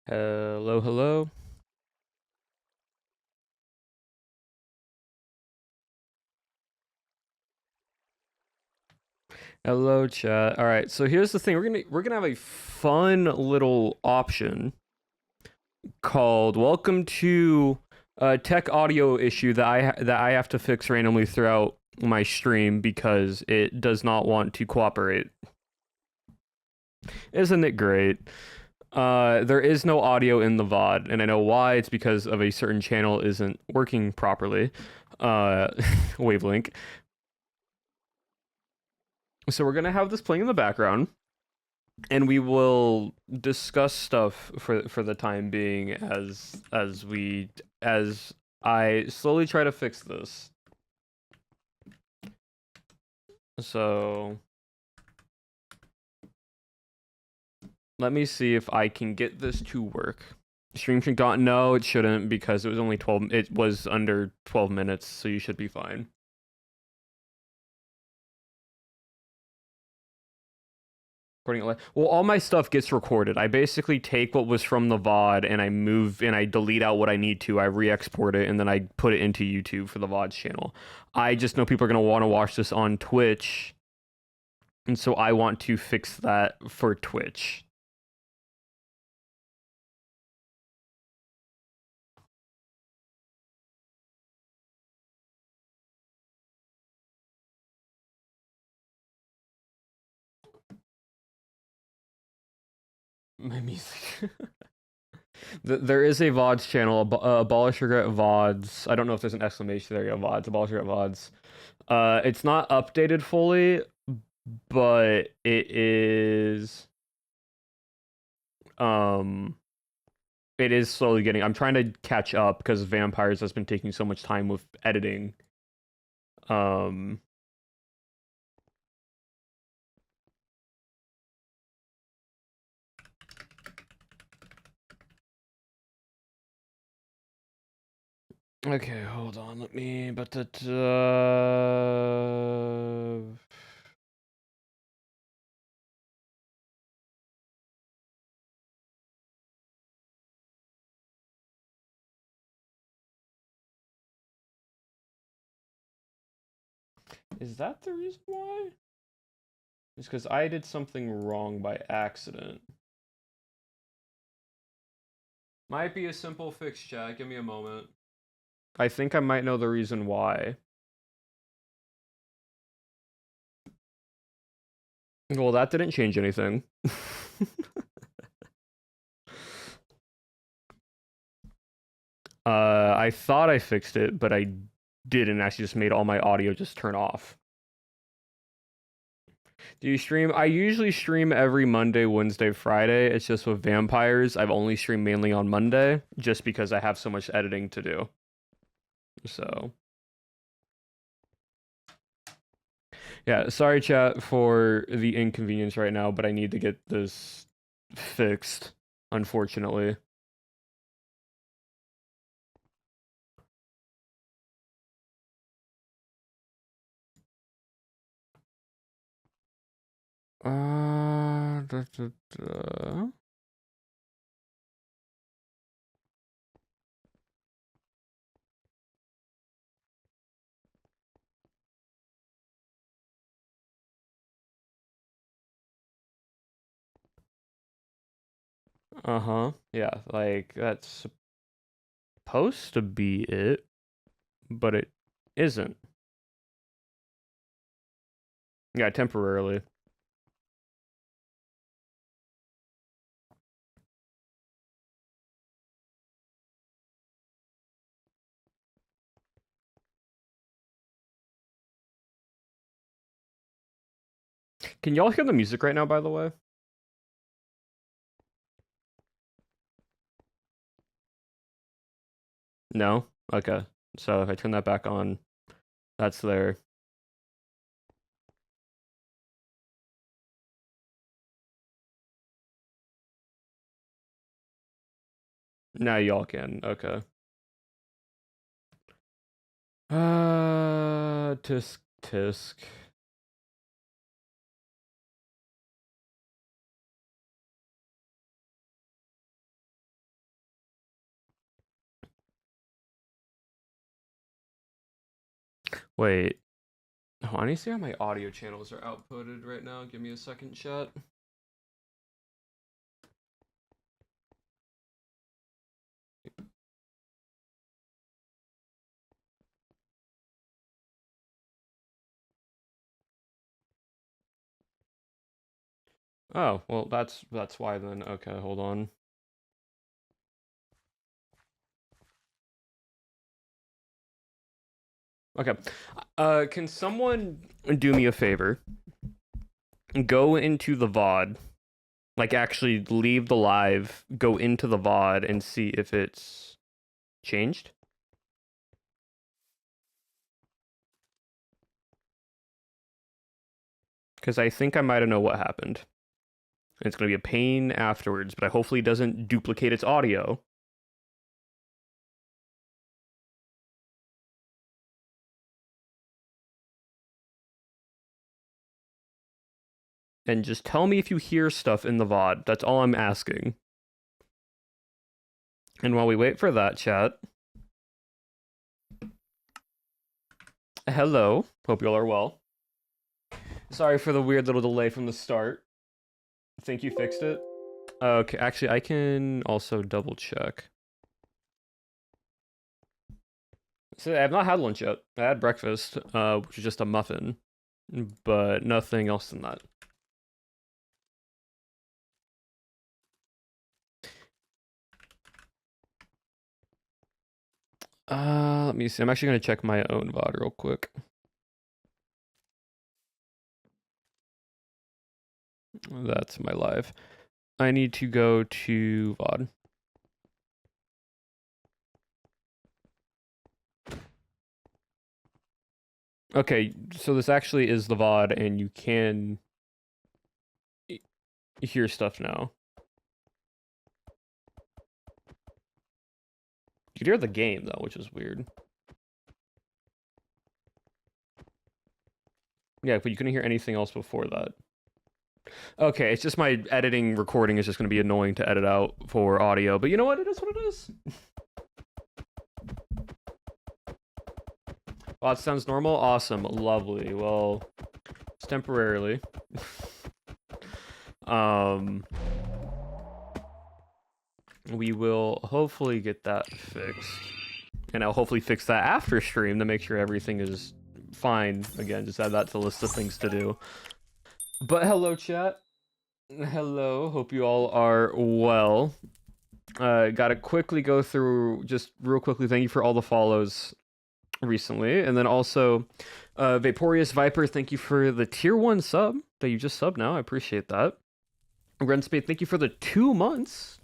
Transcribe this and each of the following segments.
Hello, hello. Hello, chat. All right, so here's the thing. We're gonna have a fun little option called "Welcome to a Tech Audio Issue" that I have to fix randomly throughout my stream because it does not want to cooperate. Isn't it great? There is no audio in the VOD, and I know why. It's because of a certain channel isn't working properly. Uh, Wavelink. So we're gonna have this playing in the background, and we will discuss stuff for the time being as I slowly try to fix this. So let me see if I can get this to work. Stream sync dot no, it shouldn't because it was only 12. It was under 12 minutes, so you should be fine. Well, all my stuff gets recorded. I basically take what was from the VOD and I move and I delete out what I need to. I re-export it and then I put it into YouTube for the VOD's channel. I just know people are gonna want to watch this on Twitch, and so I want to fix that for Twitch. My music. There is a VODs channel, Abolish Regret VODs. I don't know if there's an exclamation there. Yeah, VODs, Abolish Regret VODs. It's not updated fully, but it is. It is slowly getting. I'm trying to catch up because Vampires has been taking so much time with editing. Um. Okay, hold on. Let me. But is that the reason why? It's because I did something wrong by accident. Might be a simple fix, chat. Give me a moment. I think I might know the reason why. Well, that didn't change anything. I thought I fixed it, but I didn't. Actually, just made all my audio just turn off. Do you stream? I usually stream every Monday, Wednesday, Friday. It's just with Vampires, I've only streamed mainly on Monday, just because I have so much editing to do. So, yeah, sorry, chat, for the inconvenience right now, but I need to get this fixed, unfortunately. Da, da, da. Uh-huh. Yeah, like, that's supposed to be it, but it isn't. Yeah, temporarily. Can y'all hear the music right now, by the way? No? Okay. So if I turn that back on, that's there. Now y'all can. Okay. Tisk tisk. Wait. Oh, I need to see how my audio channels are outputted right now. Give me a second, chat. Oh, well, that's why then. Okay, hold on. Okay. Can someone do me a favor? Go into the VOD. Like, actually leave the live, go into the VOD, and see if it's changed. Because I think I might have know what happened. And it's going to be a pain afterwards, but I hopefully it doesn't duplicate its audio. And just tell me if you hear stuff in the VOD. That's all I'm asking. And while we wait for that, chat. Hello. Hope you all are well. Sorry for the weird little delay from the start. Think you fixed it? Okay, actually, I can also double check. So I have not had lunch yet. I had breakfast, which is just a muffin, but nothing else than that. Let me see. I'm actually gonna check my own VOD real quick. That's my live. I need to go to VOD. Okay, so this actually is the VOD, and you can hear stuff now. You can hear the game, though, which is weird. Yeah, but you couldn't hear anything else before that. Okay, it's just my editing recording is just going to be annoying to edit out for audio, but you know what? It is what it is. Oh, it sounds normal? Awesome. Lovely. Well, it's temporarily. We will hopefully get that fixed. And I'll hopefully fix that after stream to make sure everything is fine. Again, just add that to the list of things to do. But hello, chat. Hello. Hope you all are well. Gotta quickly go through, just real quickly, thank you for all the follows recently. And then also, Vaporous Viper, thank you for the tier 1 sub that you just subbed now. I appreciate that. Renspade, thank you for the 2 months.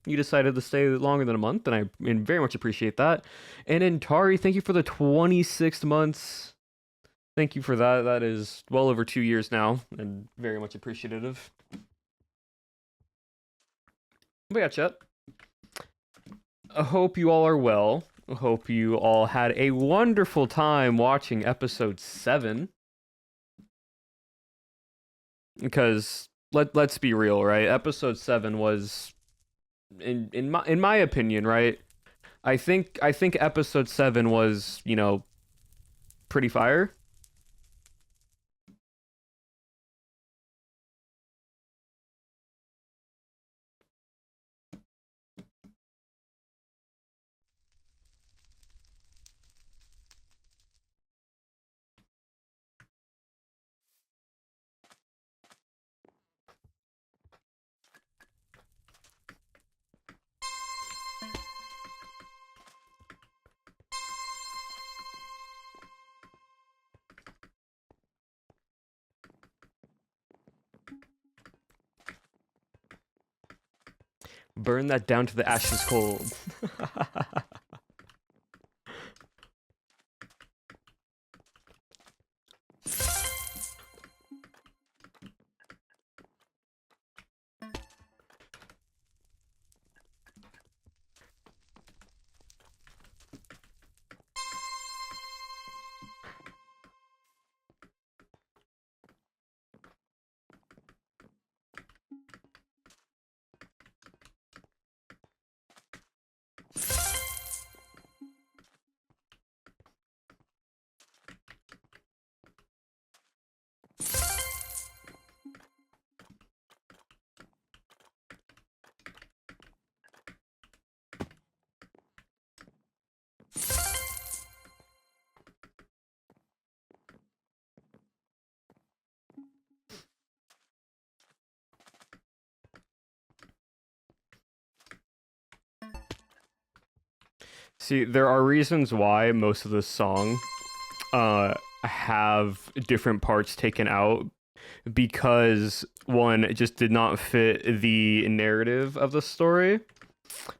You decided to stay longer than a month, and I very much appreciate that. And Intari, thank you for the 26 months. Thank you for that. That is well over 2 years now, and very much appreciative. But yeah, chat. I hope you all are well. I hope you all had a wonderful time watching episode 7. Because let's be real, right? Episode 7 was in my opinion, right? I think episode 7 was, you know, pretty fire. Burn that down to the ashes cold. See, there are reasons why most of this song have different parts taken out because one, it just did not fit the narrative of the story,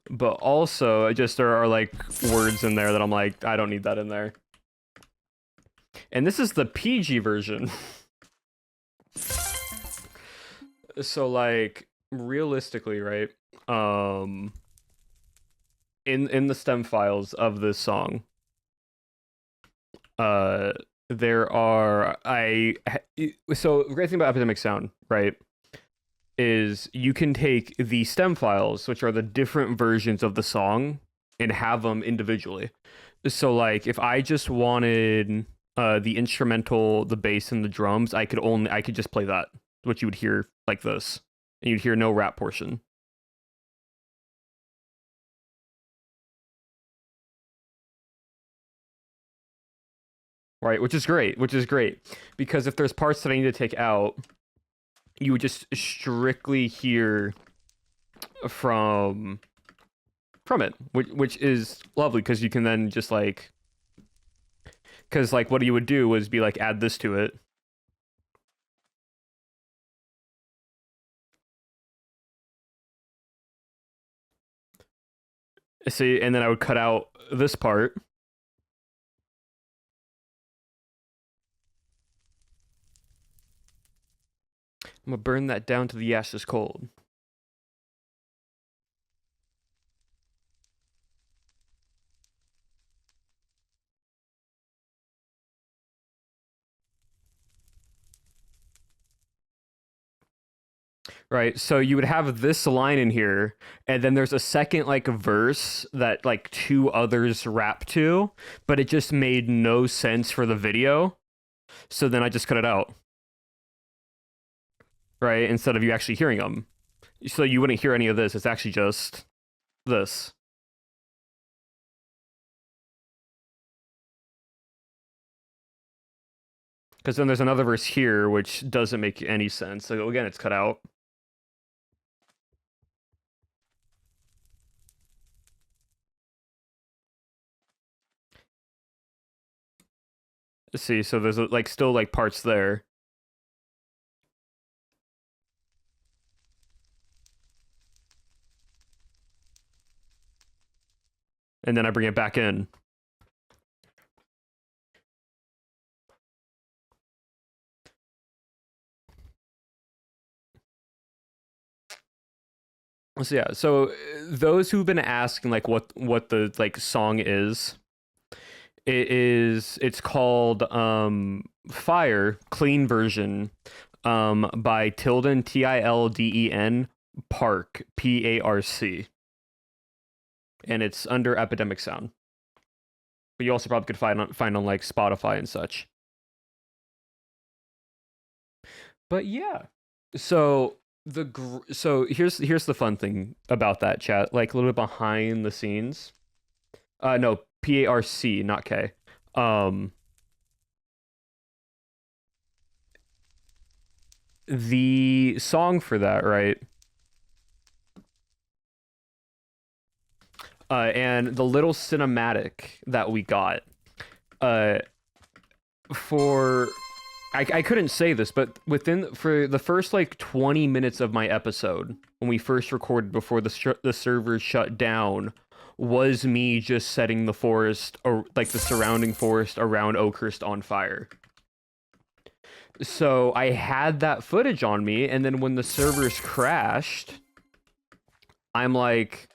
but also just there are like words in there that I'm like, I don't need that in there. And this is the PG version. So like realistically, right? In the stem files of this song, there are so the great thing about Epidemic Sound, right, is you can take the stem files, which are the different versions of the song, and have them individually. So like if I just wanted the instrumental, the bass, and the drums, I could just play that, what you would hear like this, and you'd hear no rap portion. Right, which is great, because if there's parts that I need to take out, you would just strictly hear from it, which is lovely because you can then just like, because like what you would do was be like add this to it. See, and then I would cut out this part. I'm gonna burn that down to the ashes cold. Right, so you would have this line in here, and then there's a second like verse that like two others rap to, but it just made no sense for the video. So then I just cut it out. Right, instead of you actually hearing them. So you wouldn't hear any of this. It's actually just this. Because then there's another verse here which doesn't make any sense. So again, it's cut out. See, so there's like still like parts there. And then I bring it back in. So yeah, so those who've been asking like what the like song is, it's called Fire Clean Version by Tilden Tilden Park Parc, and it's under Epidemic Sound. But you also probably could find on like Spotify and such. But yeah, so so here's the fun thing about that, chat. Like a little bit behind the scenes. No, Parc, not K. The song for that, right? And the little cinematic that we got, uh, for I couldn't say this, but for the first like 20 minutes of my episode when we first recorded before the servers shut down, was me just setting the forest or like the surrounding forest around Oakhurst on fire. So I had that footage on me, and then when the servers crashed, I'm like,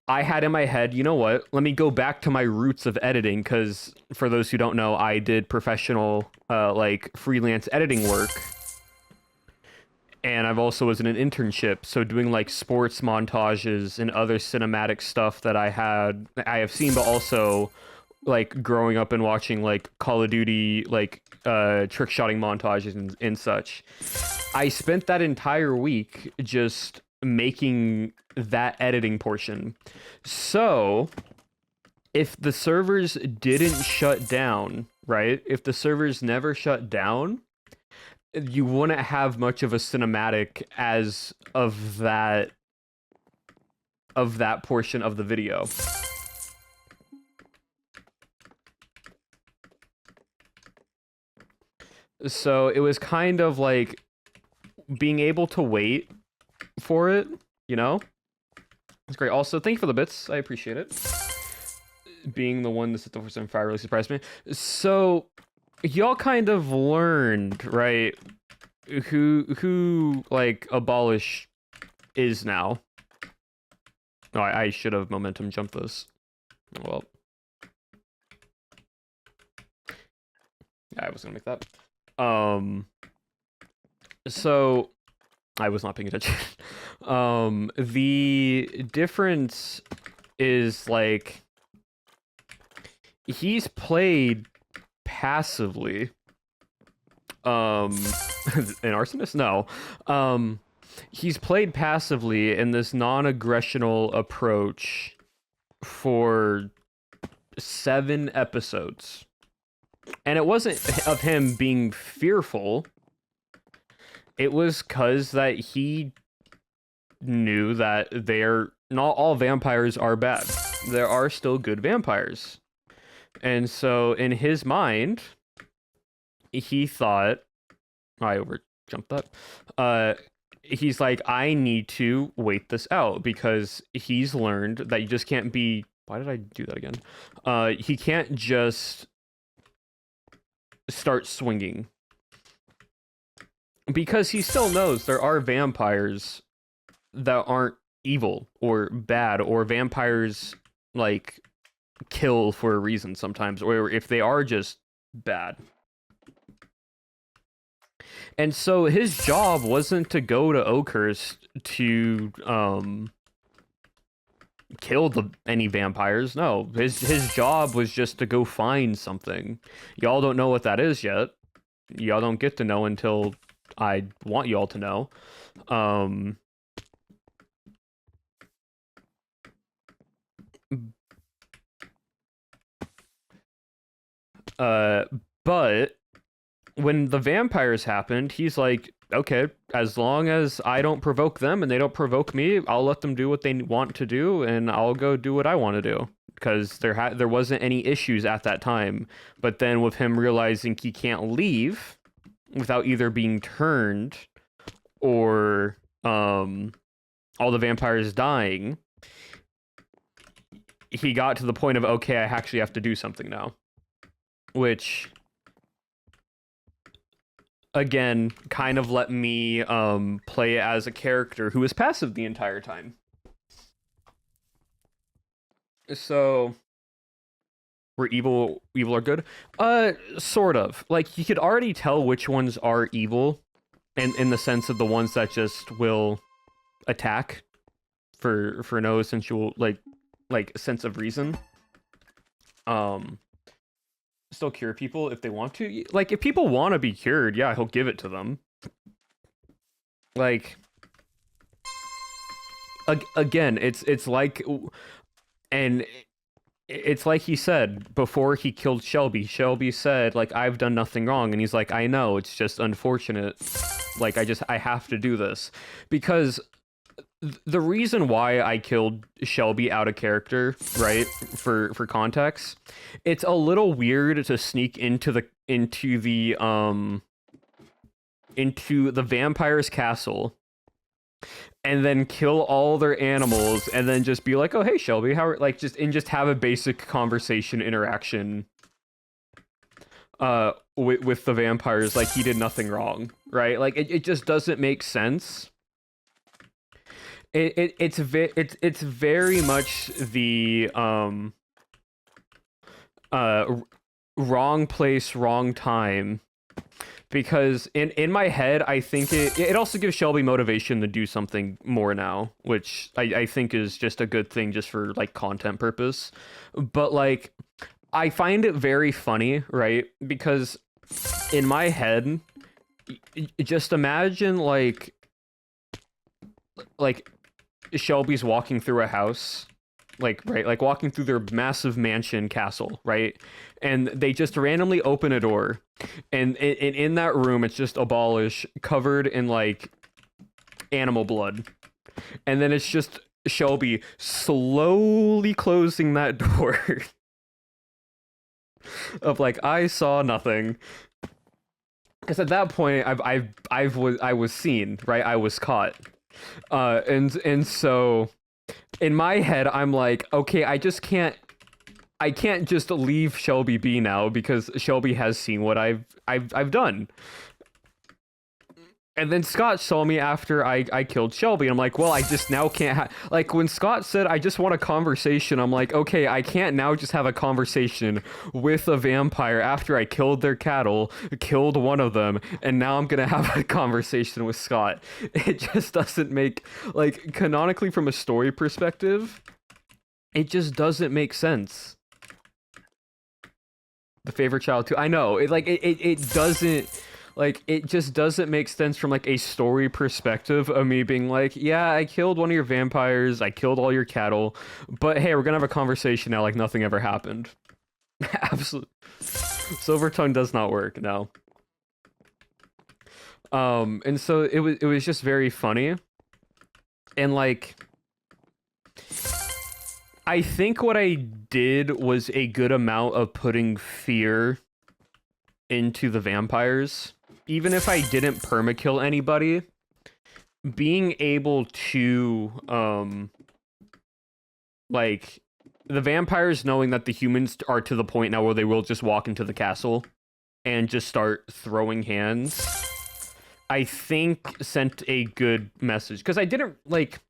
I had in my head, you know what? Let me go back to my roots of editing, because for those who don't know, I did professional, like freelance editing work, and I've also was in an internship, so doing like sports montages and other cinematic stuff that I have seen, but also like growing up and watching like Call of Duty, like trick shotting montages and such. I spent that entire week just making that editing portion. So if the servers didn't shut down, right? If the servers never shut down, you wouldn't have much of a cinematic as of that portion of the video. So it was kind of like being able to wait for it, you know? It's great. Also, thank you for the bits. I appreciate it. Being the one that set the first time fire really surprised me. So y'all kind of learned, right, who like Abolish is now. Oh, I should have momentum jumped this. Well, yeah, I was gonna make that. So I was not paying attention. The difference is like he's played passively. An arsonist? No. He's played passively in this non-aggressional approach for 7 episodes. And it wasn't of him being fearful. It was cause that he knew that not all vampires are bad. There are still good vampires. And so in his mind, he thought, I overjumped that. He's like, I need to wait this out because he's learned that you just can't be. Why did I do that again? He can't just start swinging because he still knows there are vampires that aren't evil or bad, or vampires like kill for a reason sometimes, or if they are just bad. And so his job wasn't to go to Oakhurst to kill any vampires. No, his job was just to go find something. Y'all don't know what that is yet. Y'all don't get to know until I want y'all to know. But when the vampires happened, he's like, okay, as long as I don't provoke them and they don't provoke me, I'll let them do what they want to do, and I'll go do what I want to do. Because there wasn't any issues at that time. But then with him realizing he can't leave without either being turned or all the vampires dying, he got to the point of, okay, I actually have to do something now. Which, again, kind of let me play as a character who is passive the entire time. So, we're evil are good? Sort of. Like, you could already tell which ones are evil, in the sense of the ones that just will attack for no essential, like sense of reason. Still cure people if they want to. Like, if people want to be cured, yeah, he'll give it to them. Like, again, it's like, and it's like he said before he killed Shelby. Shelby said, like, I've done nothing wrong, and he's like, I know, it's just unfortunate. Like, I have to do this because the reason why I killed Shelby out of character, right? For context, it's a little weird to sneak into the vampire's castle and then kill all their animals and then just be like, "Oh, hey Shelby, how are," like, just have a basic conversation interaction with the vampires like he did nothing wrong, right? Like, it just doesn't make sense. It's very much the wrong place, wrong time, because in my head I think it also gives Shelby motivation to do something more now, which I think is just a good thing just for like content purpose. But like, I find it very funny, right? Because in my head, just imagine like Shelby's walking through a house, like, right, like walking through their massive mansion castle, right? And they just randomly open a door, and in that room, it's just Abolish covered in like animal blood, and then it's just Shelby slowly closing that door of like, I saw nothing. because at that point I was seen, right? I was caught. And so in my head I'm like, okay, I can't just leave Shelby be now because Shelby has seen what I've done. And then Scott saw me after I killed Shelby. And I'm like, well, I just now can't like when Scott said, I just want a conversation. I'm like, okay, I can't now just have a conversation with a vampire after I killed their cattle, killed one of them. And now I'm going to have a conversation with Scott. It just doesn't make, like, canonically from a story perspective, it just doesn't make sense. The favorite child too. I know it doesn't. Like, it just doesn't make sense from, like, a story perspective of me being like, yeah, I killed one of your vampires, I killed all your cattle, but hey, we're gonna have a conversation now like nothing ever happened. Absolutely. Silver Tongue does not work, no. And so it was just very funny. And, like, I think what I did was a good amount of putting fear into the vampires. Even if I didn't permakill anybody, being able to, like, the vampires knowing that the humans are to the point now where they will just walk into the castle and just start throwing hands, I think sent a good message. Because I didn't, like...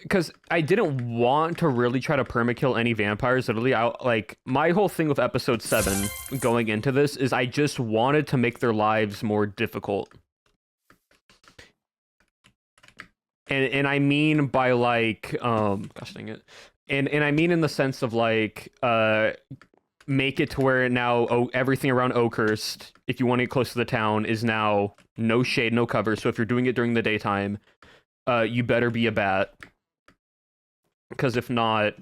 Because I didn't want to really try to permakill any vampires. Literally, like, my whole thing with episode 7 going into this is I just wanted to make their lives more difficult. And I mean by, like, gosh dang it. And I mean in the sense of, like, make it to where now everything around Oakhurst, if you want to get close to the town, is now no shade, no cover. So if you're doing it during the daytime, you better be a bat. Because if not,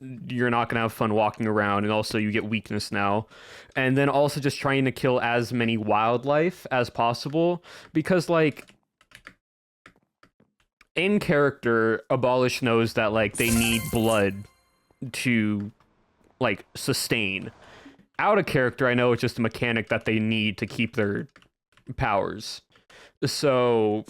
you're not going to have fun walking around, and also you get weakness now. And then also just trying to kill as many wildlife as possible, because, like, in character, Abolish knows that, like, they need blood to, like, sustain. Out of character, I know it's just a mechanic that they need to keep their powers. So...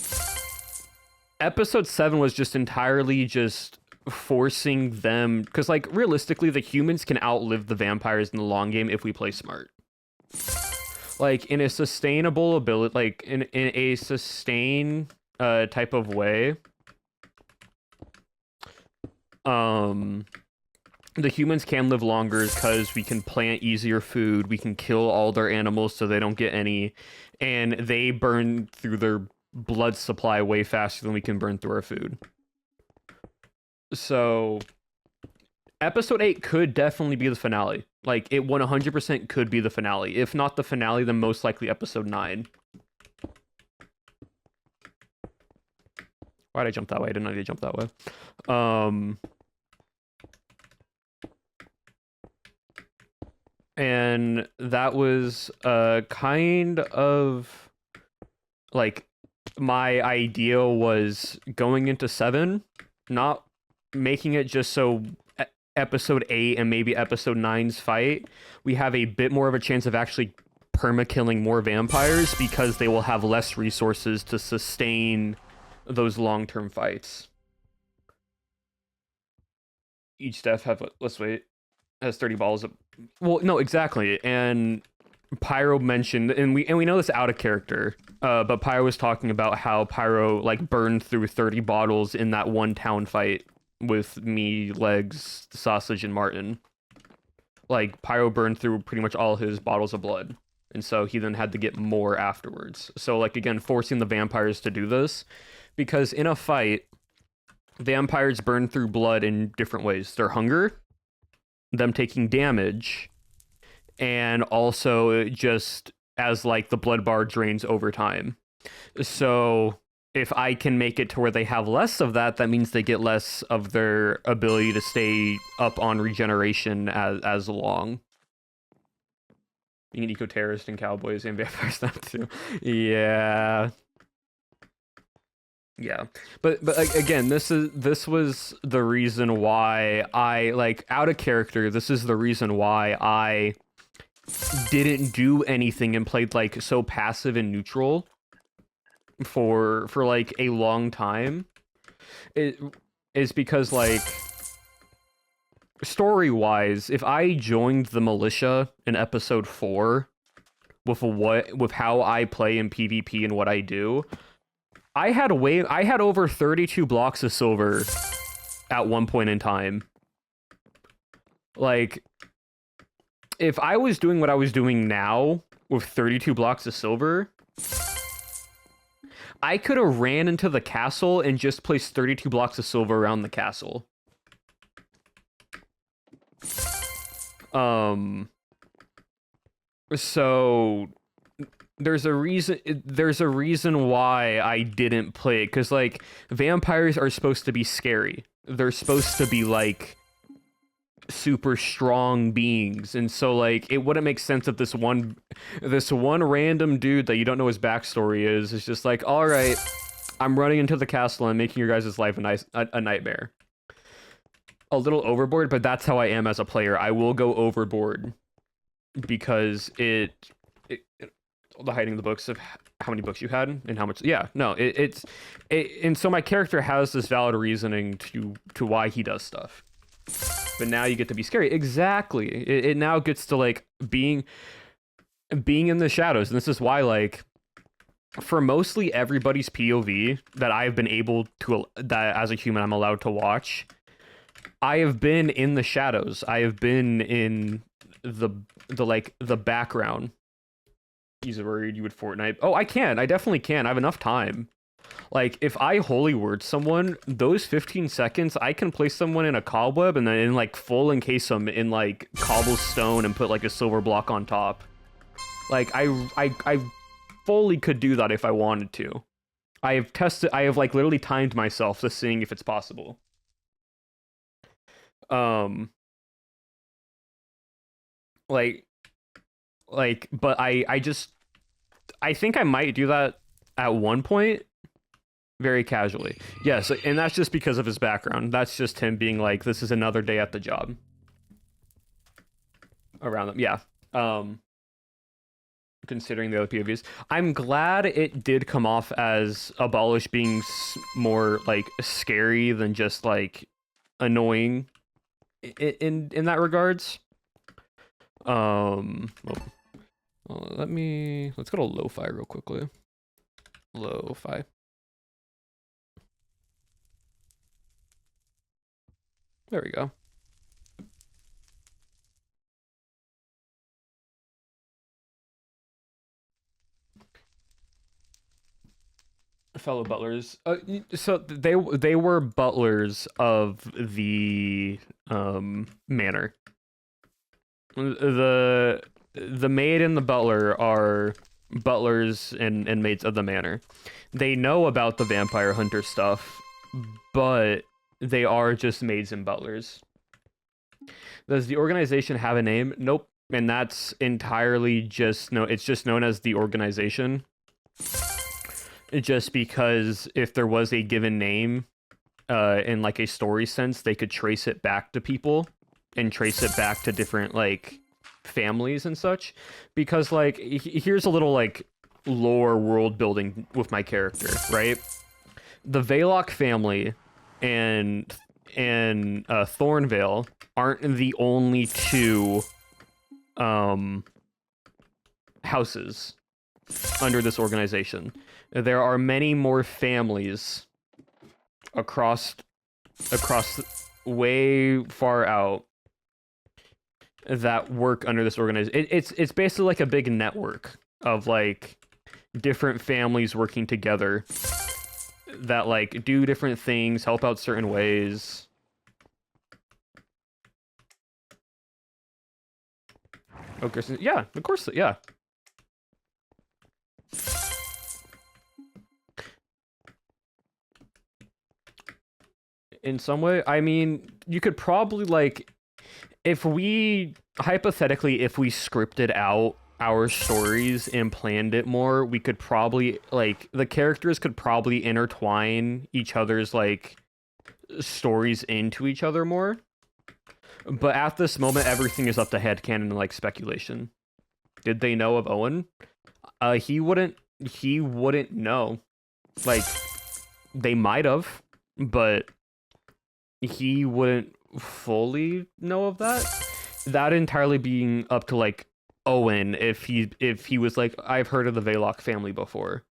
Episode 7 was just entirely just forcing them... Because, like, realistically, the humans can outlive the vampires in the long game if we play smart. Like, in a sustainable ability... Like, in a sustain type of way... The humans can live longer because we can plant easier food, we can kill all their animals so they don't get any, and they burn through their blood supply way faster than we can burn through our food. So episode 8 could definitely be the finale. Like, it 100% could be the finale. If not the finale, then most likely episode 9. Why'd I jump that way? I didn't know I did jump that way. And that was kind of like my idea was going into 7, not making it just so episode 8 and maybe episode 9's fight, we have a bit more of a chance of actually perma-killing more vampires because they will have less resources to sustain those long-term fights. Each death have, let's wait, has 30 balls of... Well, no, exactly. And Pyro mentioned, and we know this out of character, but Pyro was talking about how Pyro, like, burned through 30 bottles in that one town fight with me, Legs, Sausage, and Martin. Like, Pyro burned through pretty much all his bottles of blood, and so he then had to get more afterwards. So, like, again, forcing the vampires to do this, because in a fight, vampires burn through blood in different ways. Their hunger, them taking damage, and also just as, like, the blood bar drains over time. So if I can make it to where they have less of that, that means they get less of their ability to stay up on regeneration as long. Being an eco-terrorist and cowboys and vampires now too. Yeah. Yeah, but again, this was the reason why I, like, out of character, this is the reason why I didn't do anything and played like so passive and neutral for like a long time, it is because like story-wise, if I joined the militia in episode 4 with how I play in PvP and what I do, I had over 32 blocks of silver at one point in time. Like, if I was doing what I was doing now with 32 blocks of silver, I could have ran into the castle and just placed 32 blocks of silver around the castle. So there's a reason why I didn't play it, because like vampires are supposed to be scary. They're supposed to be like super strong beings, and so like it wouldn't make sense if this one random dude that you don't know his backstory is just like, all right, I'm running into the castle and making your guys' life a nightmare. A little overboard, but that's how I am as a player. I will go overboard because the hiding the books of how many books you had and how much. Yeah, no, and so my character has this valid reasoning to why he does stuff. But now you get to be scary. Exactly. It now gets to like being in the shadows, and this is why like for mostly everybody's POV that I've been able to, that as a human I'm allowed to watch, I have been in the shadows. I have been in the background. Use a word you would Fortnite. Oh, I can. I definitely can. I have enough time. Like, if I holy word someone, those 15 seconds, I can place someone in a cobweb and then like full encase them in like cobblestone and put like a silver block on top. Like, I fully could do that if I wanted to. I have like literally timed myself to seeing if it's possible. But I think I might do that at one point, very casually. Yes, and that's just because of his background. That's just him being like, this is another day at the job. Around them, yeah. Considering the other POVs, I'm glad it did come off as Abolish being more like scary than just like annoying in that regards. Let's go to lo-fi real quickly. Lo-fi. There we go. Fellow butlers. So they were butlers of the manor. The maid and the butler are butlers and maids of the manor. They know about the vampire hunter stuff, but they are just maids and butlers. Does the organization have a name? Nope. And that's entirely just it's just known as the organization. Just because if there was a given name in like a story sense, they could trace it back to people and trace it back to different like families and such. Because like here's a little like lore world building with my character, right? The Vaylock family and Thornvale aren't the only two houses under this organization. There are many more families across way far out that work under this organization. It's basically like a big network of like different families working together that like do different things, help out certain ways. Okay, yeah, of course, yeah. In some way, I mean, you could probably like, if we scripted out our stories and planned it more, we could probably like the characters could probably intertwine each other's like stories into each other more. But at this moment, everything is up to headcanon and like speculation. Did they know of Owen? He wouldn't know. Like, they might have, but he wouldn't fully know of that. That entirely being up to like Owen if he was like, I've heard of the Veylock family before.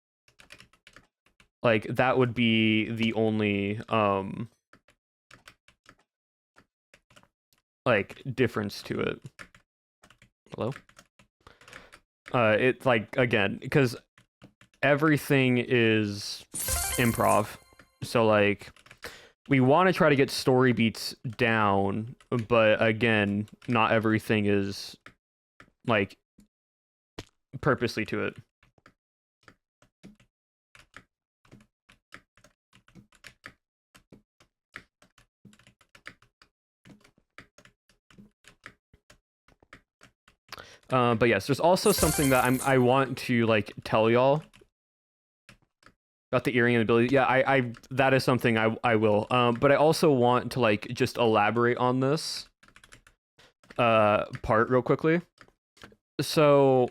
Like, that would be the only like difference to it. Hello? It's like, again, because everything is improv. So like, we want to try to get story beats down, but again, not everything is like purposely to it. But yes, there's also something that I want to like tell y'all about the earring and ability. Yeah, I that is something I will. But I also want to like just elaborate on this part real quickly. So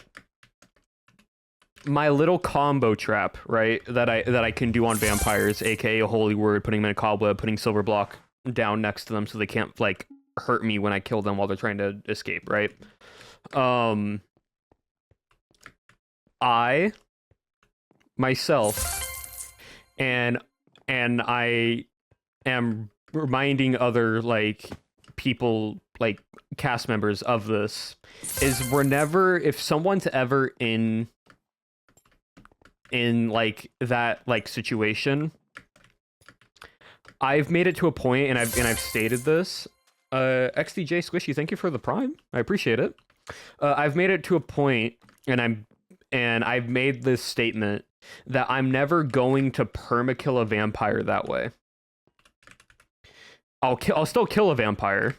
my little combo trap, right, that I can do on vampires, aka a holy word, putting them in a cobweb, putting silver block down next to them so they can't like hurt me when I kill them while they're trying to escape, right? I myself and I am reminding other like people, like cast members of this, is if someone's ever in like that like situation, I've made it to a point, and I've stated this. XDJ Squishy, thank you for the prime. I appreciate it. I've made it to a point, and I've made this statement that I'm never going to permakill a vampire that way. I'll still kill a vampire,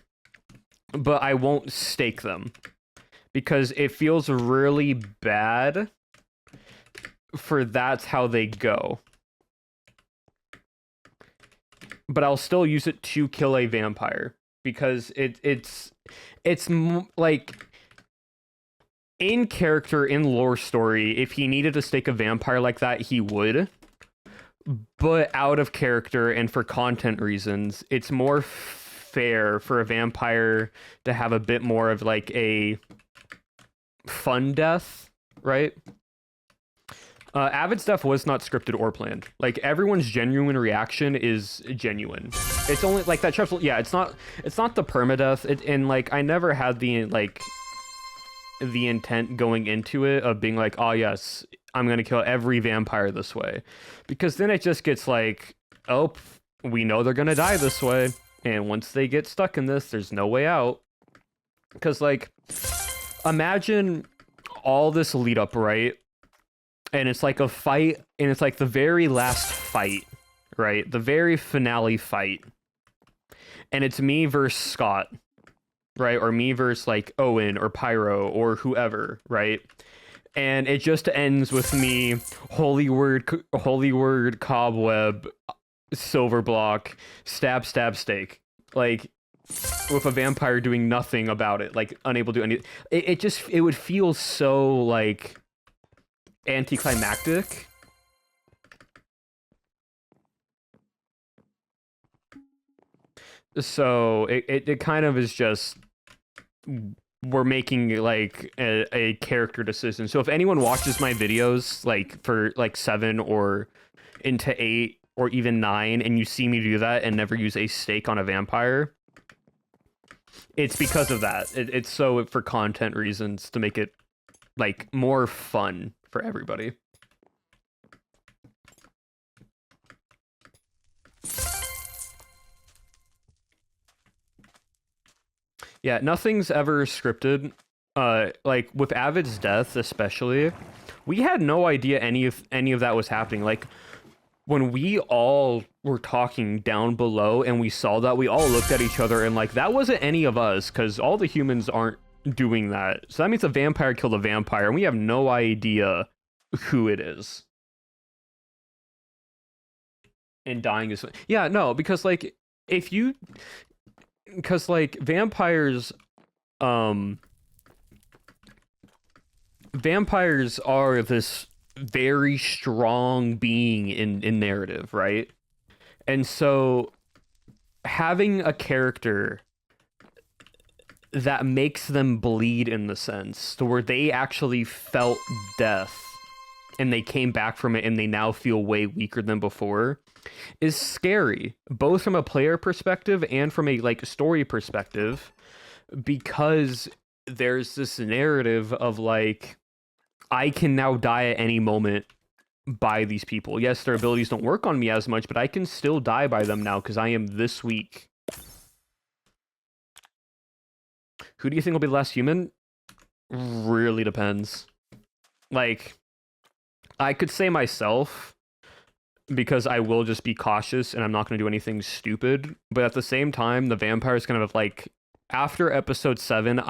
but I won't stake them, because it feels really bad for that's how they go. But I'll still use it to kill a vampire, because it's like, in character, in lore story, if he needed to stake a vampire like that, he would. But out of character and for content reasons, it's more fair for a vampire to have a bit more of like a fun death, right? Avid's death was not scripted or planned. Like, everyone's genuine reaction is genuine. It's only like that trap's, yeah, it's not the permadeath. And like, I never had the intent going into it of being like, oh yes, I'm gonna kill every vampire this way, because then it just gets like, oh, we know they're gonna die this way, and once they get stuck in this, there's no way out. Because like, imagine all this lead up, right? And it's like a fight, and it's like the very last fight, right? The very finale fight, and it's me versus Scott, right? Or me versus like Owen or Pyro or whoever, right? And it just ends with me holy word cobweb, silver block, stab stake, like, with a vampire doing nothing about it, like unable to do anything. It would feel so like anticlimactic. So it kind of is just, we're making like a character decision. So if anyone watches my videos like for like 7 or into 8 or even 9, and you see me do that and never use a stake on a vampire, it's because of that. It's so for content reasons, to make it like more fun for everybody. Yeah, nothing's ever scripted. Like with Avid's death especially, we had no idea any of that was happening. Like, when we all were talking down below and we saw that, we all looked at each other and like, that wasn't any of us, because all the humans aren't doing that. So that means a vampire killed a vampire, and we have no idea who it is. And dying is, yeah, no, because like, because like vampires, vampires are this very strong being in narrative, right? And so having a character that makes them bleed in the sense to where they actually felt death and they came back from it and they now feel way weaker than before is scary, both from a player perspective and from a like story perspective, because there's this narrative of like I can now die at any moment by these people. Yes, their abilities don't work on me as much, but I can still die by them now because I am this weak. Who do you think will be the last human? Really depends. Like, I could say myself, because I will just be cautious and I'm not going to do anything stupid. But at the same time, the vampires kind of like, after episode 7,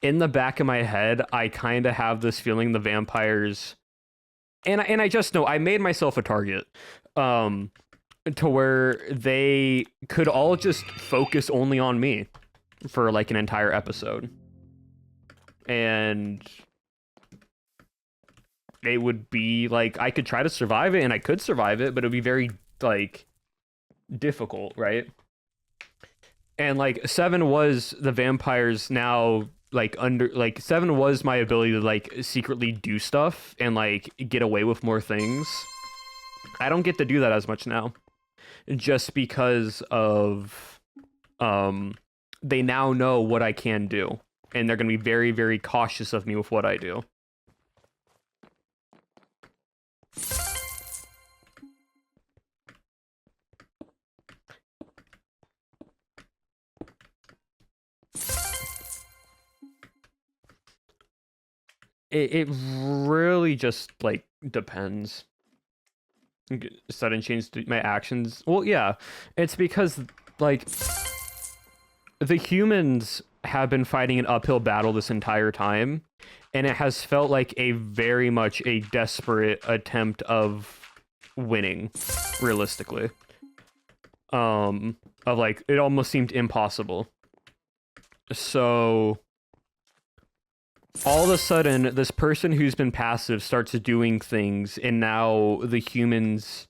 in the back of my head, I kind of have this feeling the vampires, and I just know I made myself a target, to where they could all just focus only on me for like an entire episode, and it would be like I could try to survive it, and I could survive it, but it would be very like difficult, right? And like 7 was the vampires now like under like 7 was my ability to like secretly do stuff and like get away with more things. I don't get to do that as much now, just because of they now know what I can do, and they're going to be very, very cautious of me with what I do. It really just like depends. Sudden change to my actions. Well, yeah, it's because like the humans have been fighting an uphill battle this entire time, and it has felt like a very much a desperate attempt of winning, realistically. Of like it almost seemed impossible. So all of a sudden, this person who's been passive starts doing things, and now the humans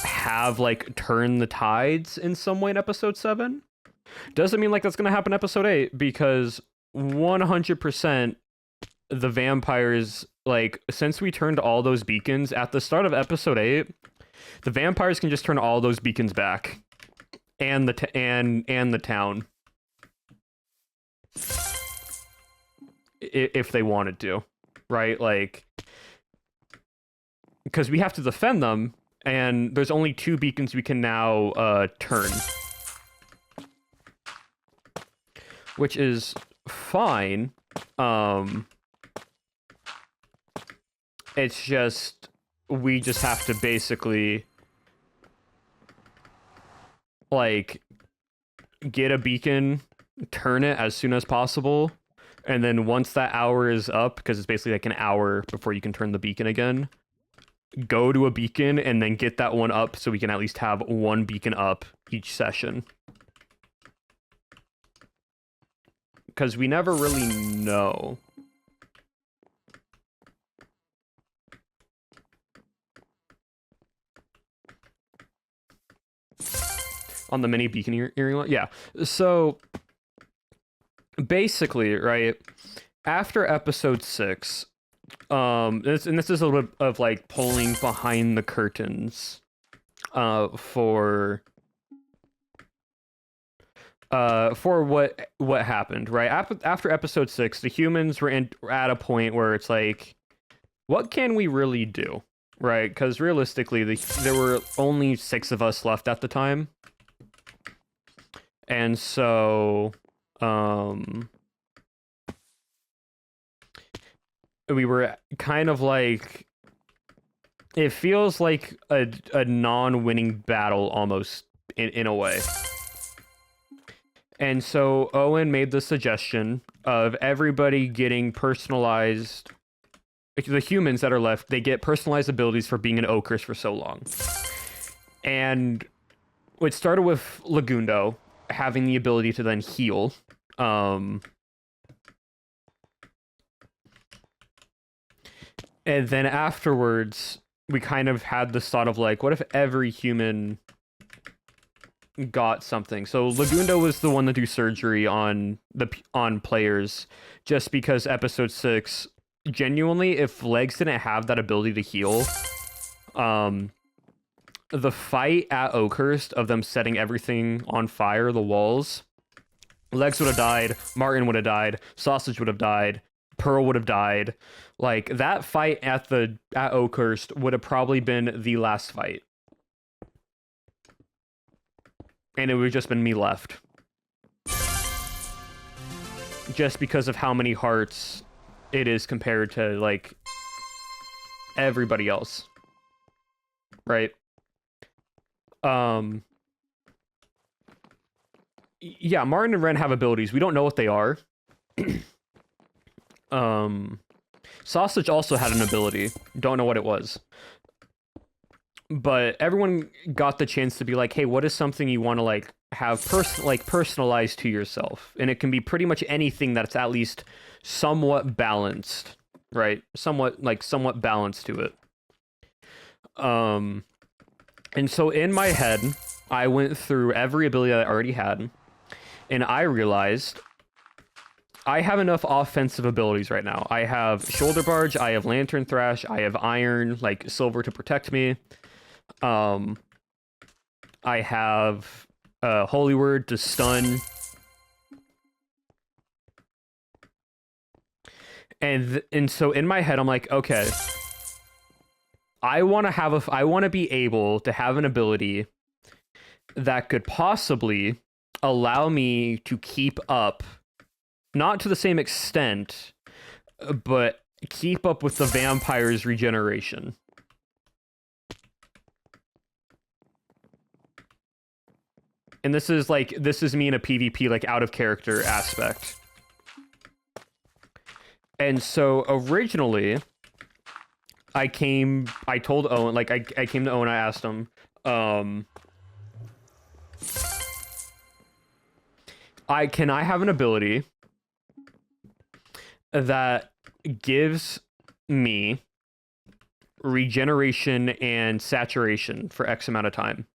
have like turned the tides in some way in episode 7. Doesn't mean like that's gonna happen in episode 8, because 100% the vampires, like since we turned all those beacons at the start of episode 8, the vampires can just turn all those beacons back, and the town, if they wanted to, right? Like, because we have to defend them, and there's only 2 beacons we can now turn, which is fine. It's just we just have to basically like get a beacon, turn it as soon as possible, and then once that hour is up, because it's basically like an hour before you can turn the beacon again, go to a beacon and then get that one up so we can at least have 1 beacon up each session. Because we never really know. On the mini beacon earring one? Yeah. So basically, right, after episode 6, this is a little bit of like pulling behind the curtains for what happened, right? After episode 6, the humans were at a point where it's like, what can we really do, right? Because realistically, there were only 6 of us left at the time, and so we were kind of like, it feels like a non-winning battle almost in a way. And so Owen made the suggestion of everybody getting personalized. The humans that are left, they get personalized abilities for being an Oakress for so long. And it started with Lagundo having the ability to then heal. And then afterwards, we kind of had this thought of like, what if every human got something? So Lagundo was the one to do surgery on players, just because episode 6, genuinely, if Legs didn't have that ability to heal, the fight at Oakhurst of them setting everything on fire, the walls, Legs would have died, Martin would have died, Sausage would have died, Pearl would have died. Like, that fight at Oakhurst would have probably been the last fight. And it would have just been me left. Just because of how many hearts it is compared to, like, everybody else. Right? Yeah, Martin and Ren have abilities. We don't know what they are. Sausage also had an ability. Don't know what it was. But everyone got the chance to be like, hey, what is something you want to like have personalized to yourself? And it can be pretty much anything that's at least somewhat balanced, right? Somewhat balanced to it. And so in my head, I went through every ability that I already had, and I realized I have enough offensive abilities right now. I have Shoulder Barge, I have Lantern Thrash, I have Iron, like Silver to protect me. I have Holy Word to stun. And so in my head, I'm like, okay, I want to be able to have an ability that could possibly allow me to keep up, not to the same extent, but keep up with the vampire's regeneration. And this is me in a PvP, like, out of character aspect. And so originally, I told Owen, like, I came to Owen, I asked him, can I have an ability that gives me regeneration and saturation for X amount of time?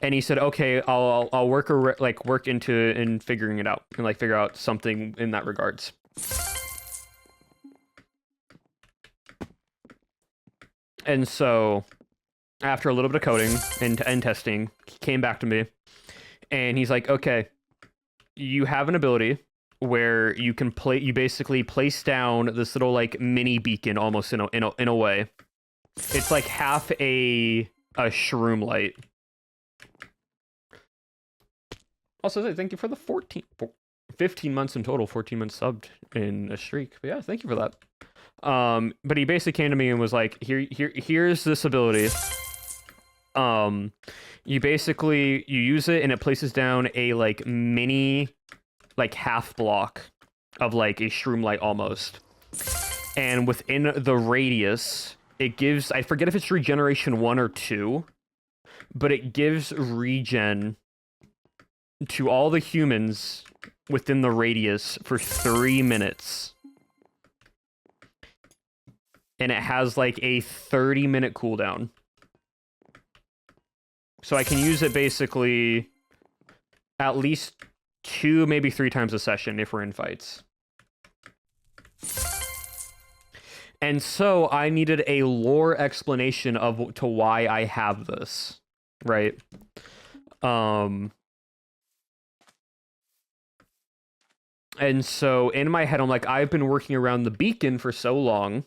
And he said, okay, I'll work into figuring it out and like figure out something in that regards. And so after a little bit of coding and testing, he came back to me and he's like, okay, you have an ability where you basically place down this little like mini beacon almost in a way. It's like half a shroom light. Also, thank you for the 15 months in total, 14 months subbed in a streak. But yeah, thank you for that. But he basically came to me and was like, here's this ability. You use it and it places down a like mini, like half block of like a shroom light almost. And within the radius, it gives, I forget if it's regeneration 1 or 2, but it gives regen to all the humans within the radius for 3 minutes. And it has like a 30-minute cooldown. So I can use it basically at least 2, maybe 3 times a session if we're in fights. And so I needed a lore explanation to why I have this, right? And so in my head, I'm like, I've been working around the beacon for so long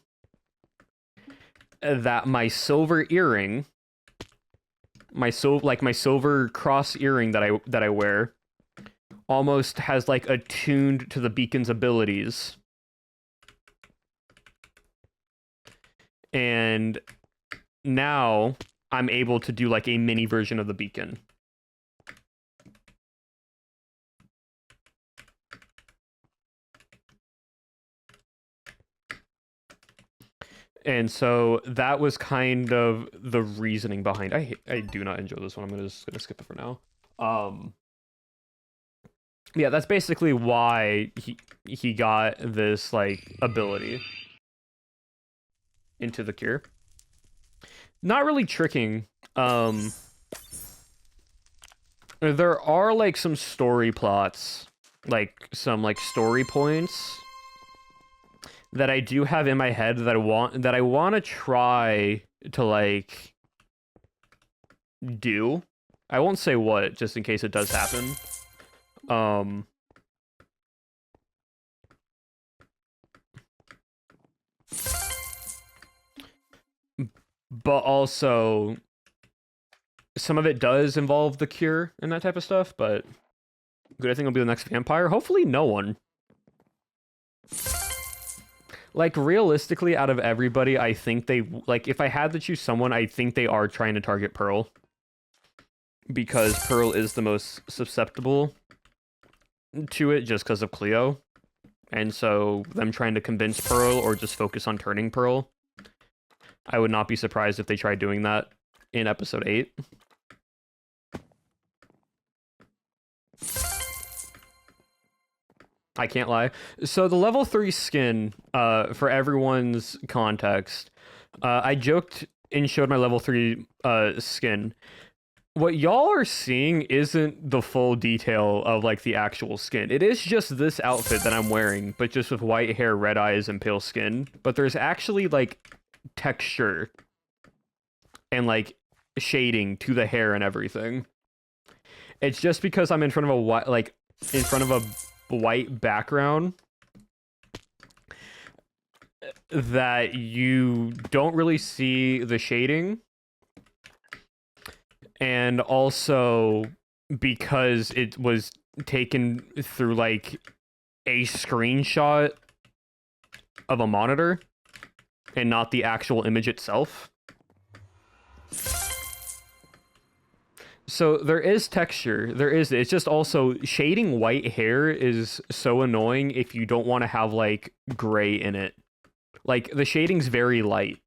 that my silver earring, my silver cross earring that I wear, almost has like attuned to the beacon's abilities. And now I'm able to do like a mini version of the beacon. And so that was kind of the reasoning behind. I do not enjoy this one. I'm just gonna skip it for now. Yeah, that's basically why he got this like ability into the cure. Not really tricking. There are like some story plots, like some like story points that I do have in my head that I want to try to like do. I won't say what, just in case it does happen. But also some of it does involve the cure and that type of stuff, but good, I think it'll be the next vampire. Hopefully no one. Like, realistically, out of everybody, I think they, like, if I had to choose someone, I think they are trying to target Pearl. Because Pearl is the most susceptible to it just because of Cleo. And so, them trying to convince Pearl or just focus on turning Pearl. I would not be surprised if they tried doing that in episode 8. I can't lie. So the level 3 skin, for everyone's context, I joked and showed my level 3 skin. What y'all are seeing isn't the full detail of like the actual skin. It is just this outfit that I'm wearing, but just with white hair, red eyes, and pale skin. But there's actually like texture and like shading to the hair and everything. It's just because I'm in front of a white background that you don't really see the shading, and also because it was taken through like a screenshot of a monitor and not the actual image itself. So there is texture, it's just also shading white hair is so annoying if you don't want to have like gray in it. Like the shading's very light.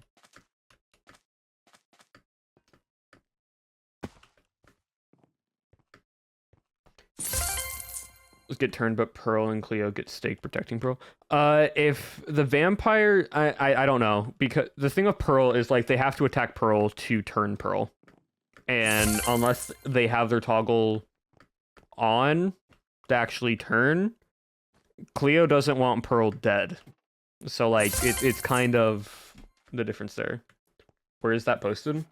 Let's get turned, but Pearl and Cleo get staked protecting Pearl. If the vampire, I don't know, because the thing with Pearl is like they have to attack Pearl to turn Pearl. And unless they have their toggle on to actually turn, Cleo doesn't want Pearl dead. So, like, it's kind of the difference there. Where is that posted?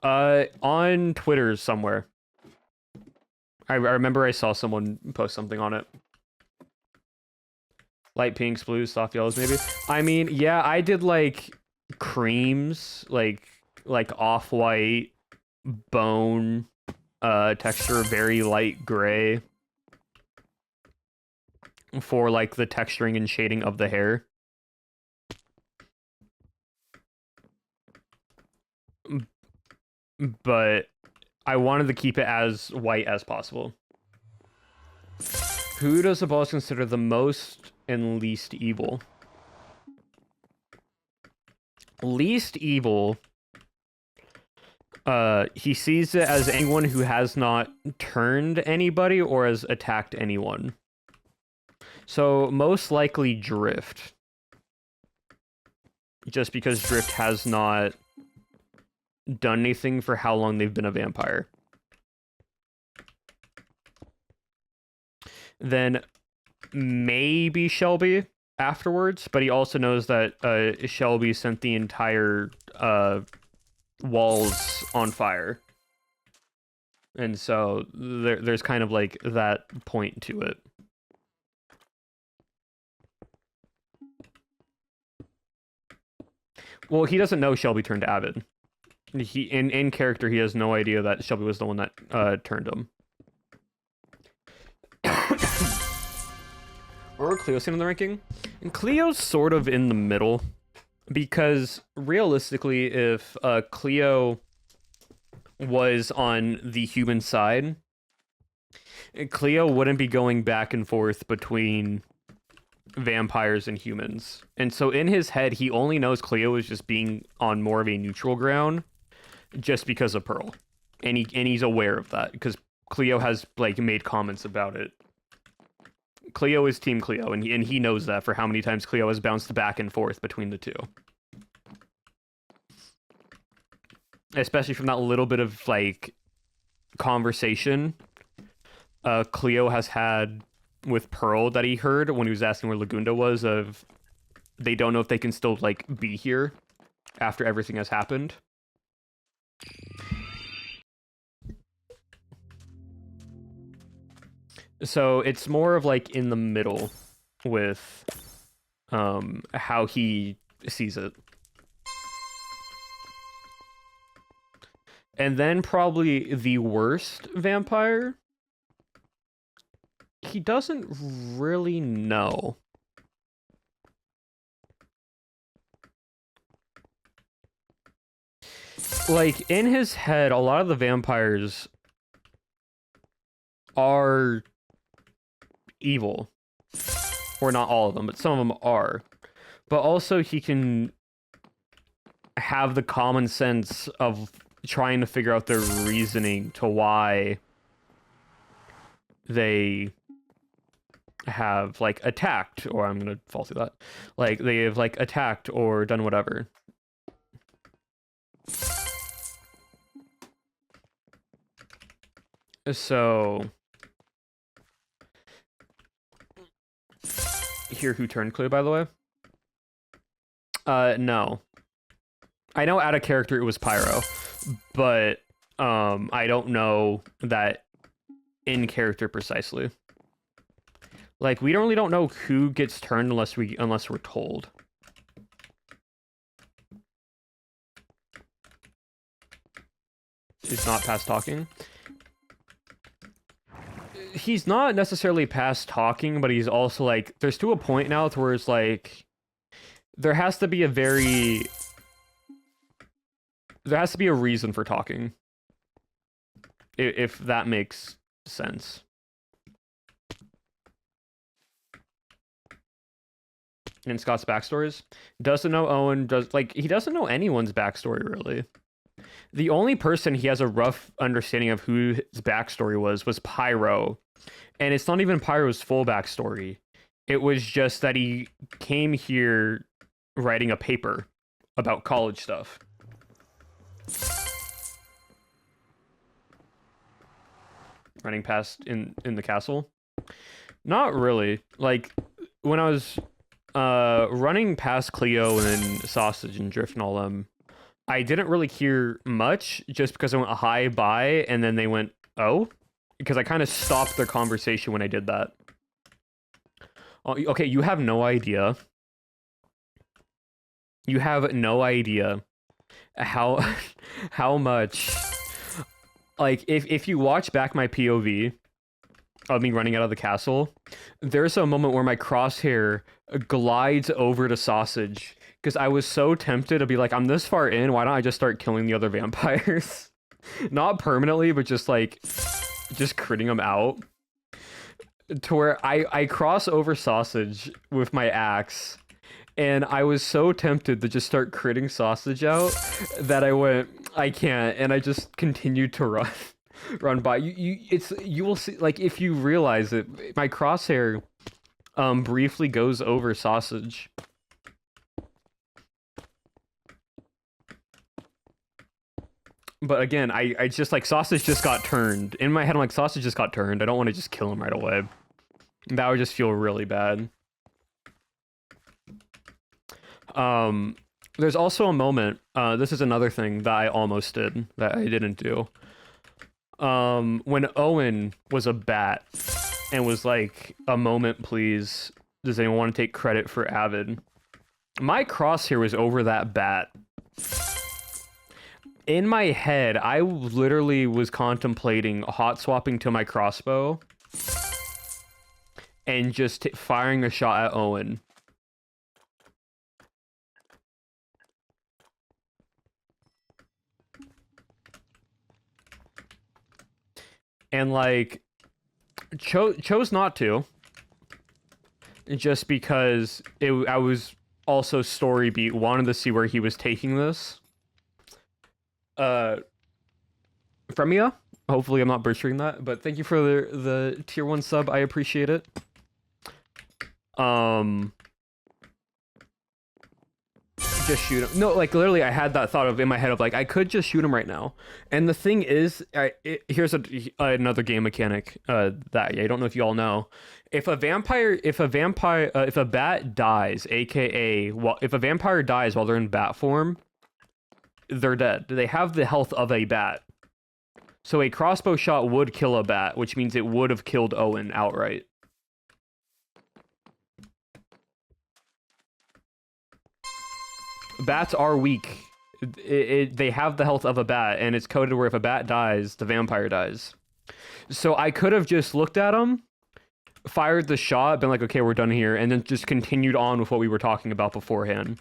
On Twitter somewhere. I remember I saw someone post something on it. Light pinks, blues, soft yellows, maybe. I mean, yeah, I did, like, creams, like off-white, bone texture, very light gray for like the texturing and shading of the hair. But I wanted to keep it as white as possible. Who does the boss consider the most and least evil? Least evil, he sees it as anyone who has not turned anybody or has attacked anyone. So, most likely Drift. Just because Drift has not done anything for how long they've been a vampire. Then maybe Shelby afterwards, but he also knows that Shelby sent the entire walls on fire. And so there's kind of like that point to it. Well, he doesn't know Shelby turned Avid. He in character, he has no idea that Shelby was the one that turned him. Where Cleo's in the ranking? And Cleo's sort of in the middle, because realistically, if Cleo was on the human side, Cleo wouldn't be going back and forth between vampires and humans. And so in his head, he only knows Cleo is just being on more of a neutral ground just because of Pearl. And he's aware of that because Cleo has like made comments about it Cleo is Team Cleo, and he knows that for how many times Cleo has bounced back and forth between the two. Especially from that little bit of, like, conversation Cleo has had with Pearl that he heard when he was asking where Lagunda was, of they don't know if they can still, like, be here after everything has happened. So it's more of, like, in the middle with how he sees it. And then probably the worst vampire, he doesn't really know. Like, in his head, a lot of the vampires are evil. Or not all of them, but some of them are. But also he can have the common sense of trying to figure out their reasoning to why they have, like, attacked, or I'm gonna fall through that. Like, they have, like, attacked or done whatever. So here, who turned Cleo, by the way? No. I know out of character it was Pyro, but I don't know that in character precisely. Like, we really don't know who gets turned unless we're told. He's not past talking. He's not necessarily past talking, but he's also, like, there's to a point now where it's like there has to be a reason for talking, if that makes sense. In Scott's backstories, doesn't know Owen, he doesn't know anyone's backstory, really. The only person he has a rough understanding of who his backstory was Pyro. And it's not even Pyro's full backstory. It was just that he came here writing a paper about college stuff. Running past in the castle? Not really. Like, when I was running past Cleo and Sausage and Drift and all them, I didn't really hear much, just because I went hi, bye, and then they went, oh? Because I kind of stopped their conversation when I did that. Oh, okay, you have no idea. You have no idea how much... Like, if you watch back my POV of me running out of the castle, there's a moment where my crosshair glides over to Sausage, because I was so tempted to be like, I'm this far in, why don't I just start killing the other vampires? Not permanently, but just, like, just critting them out. To where I cross over Sausage with my axe, and I was so tempted to just start critting Sausage out that I went, I can't, and I just continued to run by. You will see, like, if you realize it, my crosshair briefly goes over Sausage. But again, I just, like, Sausage just got turned. In my head, I'm like, Sausage just got turned. I don't want to just kill him right away. That would just feel really bad. There's also a moment, this is another thing that I almost did, that I didn't do. When Owen was a bat, and was like, a moment please, does anyone want to take credit for Avid? My crosshair was over that bat. In my head, I literally was contemplating hot swapping to my crossbow and just firing a shot at Owen. And, like, chose not to, just because I was also story beat, wanted to see where he was taking this. Fremia, hopefully I'm not butchering that, but thank you for the tier 1 sub, I appreciate it. Just shoot him. No, like literally, I had that thought of in my head of like I could just shoot him right now. And the thing is, here's another game mechanic that I don't know if you all know. If a bat dies, aka if a vampire dies while they're in bat form, they're dead. They have the health of a bat. So a crossbow shot would kill a bat, which means it would have killed Owen outright. Bats are weak. They have the health of a bat, and it's coded where if a bat dies, the vampire dies. So I could have just looked at him, fired the shot, been like, okay, we're done here, and then just continued on with what we were talking about beforehand.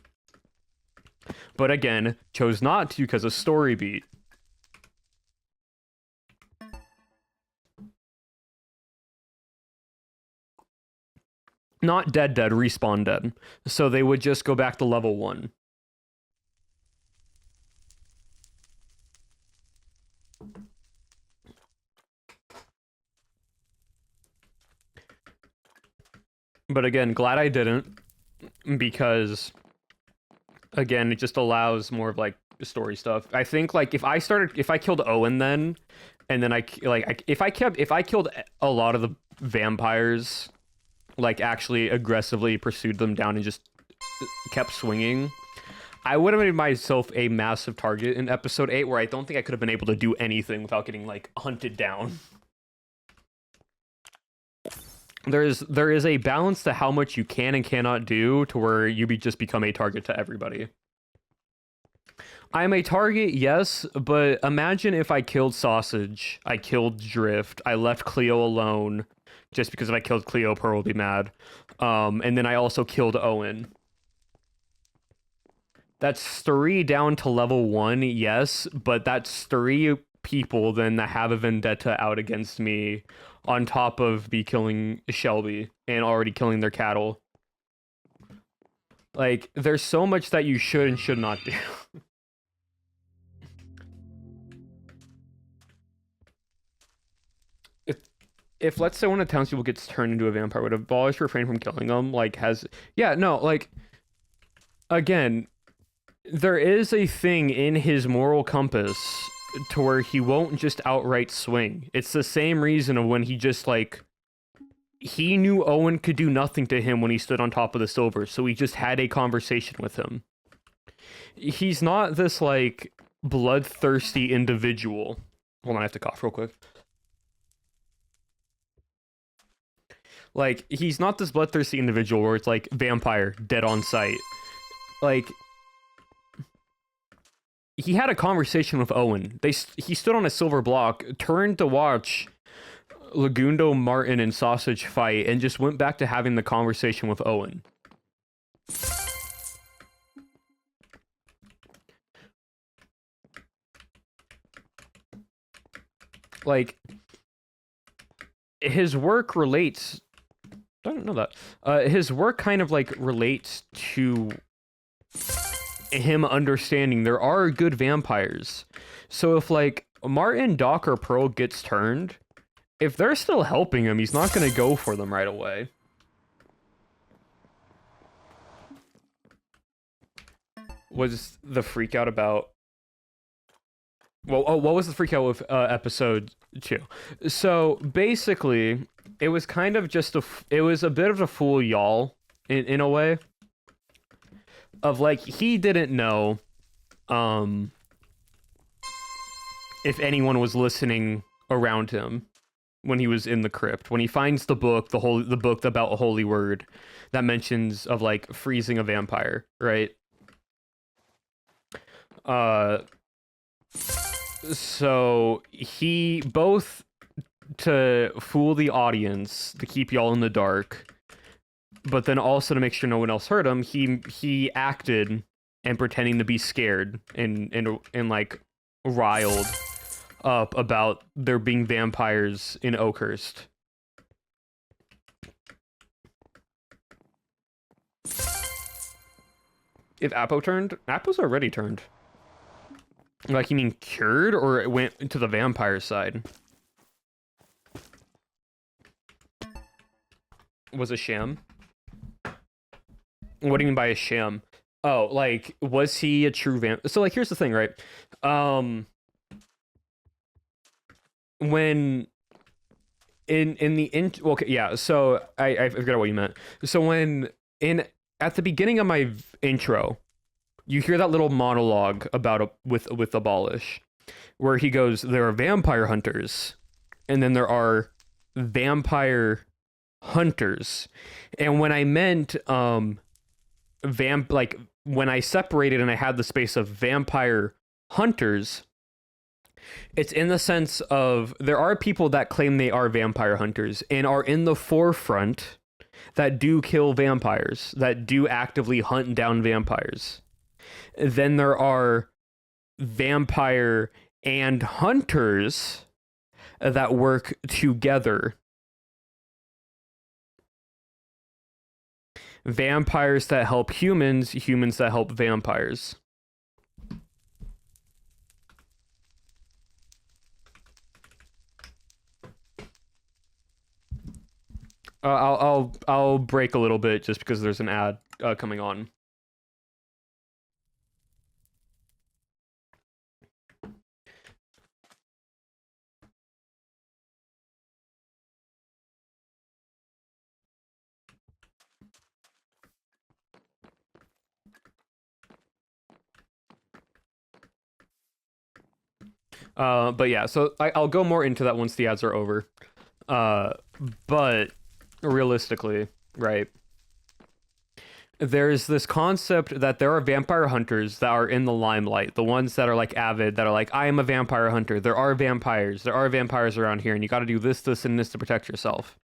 But again, chose not to because of story beat. Not dead, respawn dead. So they would just go back to level 1. But again, glad I didn't, because again, it just allows more of like story stuff. I think like if I killed Owen then, and then if I killed a lot of the vampires, like actually aggressively pursued them down and just kept swinging, I would have made myself a massive target in episode 8, where I don't think I could have been able to do anything without getting like hunted down. There is a balance to how much you can and cannot do to where you just become a target to everybody. I'm a target, yes, but imagine if I killed Sausage, I killed Drift, I left Cleo alone, just because if I killed Cleo, Pearl will be mad. And then I also killed Owen. That's 3 down to level 1, yes, but that's 3 people then that have a vendetta out against me, on top of me killing Shelby and already killing their cattle. Like, there's so much that you should and should not do. If let's say one of the townspeople gets turned into a vampire, would abolish refrain from killing them, like, again, there is a thing in his moral compass to where he won't just outright swing. It's the same reason of when he just, like, he knew Owen could do nothing to him when he stood on top of the silver, so he just had a conversation with him. He's not this, like, bloodthirsty individual. Hold on, I have to cough real quick. Like, he's not this bloodthirsty individual where it's like, vampire, dead on sight. Like, he had a conversation with Owen. He stood on a silver block, turned to watch Lagundo, Martin, and Sausage fight, and just went back to having the conversation with Owen. Like, his work relates... I don't know that. His work kind of, like, relates to him understanding there are good vampires. So if, like, Martin, Doc, or Pearl gets turned, if they're still helping him, he's not going to go for them right away. Was the freak out about... Well, what was the freak out with episode 2? So, basically, it was kind of just it was a bit of a fool y'all, in a way. Of, like, he didn't know, if anyone was listening around him when he was in the crypt. When he finds the book, the book about a holy word that mentions of, like, freezing a vampire, right? So he both to fool the audience, to keep y'all in the dark, but then also to make sure no one else heard him, he acted and pretending to be scared and like riled up about there being vampires in Oakhurst. If Apo turned, Apo's already turned. Like, you mean cured, or it went to the vampire side? Was a sham? What do you mean by a sham? Oh, like, was he a true vamp? So, like, here's the thing, right? Um, when in the okay, yeah. So I forgot what you meant. So when in at the beginning of my intro, you hear that little monologue about with Abolish, where he goes, "There are vampire hunters, and then there are vampire hunters," and when I meant like when I separated and I had the space of vampire hunters, it's in the sense of there are people that claim they are vampire hunters and are in the forefront that do kill vampires, that do actively hunt down vampires. Then there are vampire and hunters that work together. Vampires that help humans, humans that help vampires. I'll break a little bit just because there's an ad coming on. But yeah, so I'll go more into that once the ads are over. But realistically, right? There's this concept that there are vampire hunters that are in the limelight, the ones that are like avid, that are like, I am a vampire hunter. There are vampires around here, and you got to do this, this, and this to protect yourself.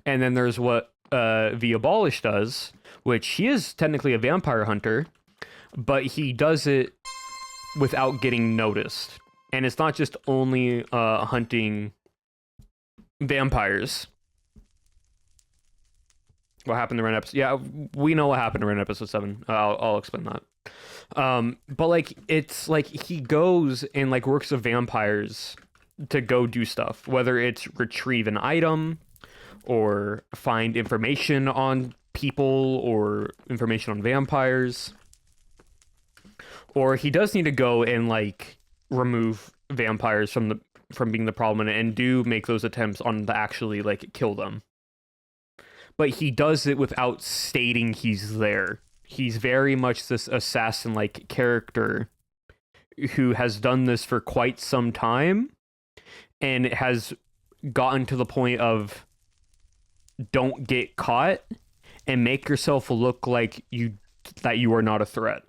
And then there's what the Abolish does, which he is technically a vampire hunter, but he does it without getting noticed. And it's not just only hunting vampires. What happened to Ren episode? Yeah, we know what happened to Ren episode 7. I'll explain that. But like it's like he goes and like works with vampires to go do stuff, whether it's retrieve an item or find information on people or information on vampires. Or he does need to go and like remove vampires from being the problem and do make those attempts on to actually like kill them. But he does it without stating he's there. He's very much this assassin-like character who has done this for quite some time and has gotten to the point of don't get caught and make yourself look like you are not a threat.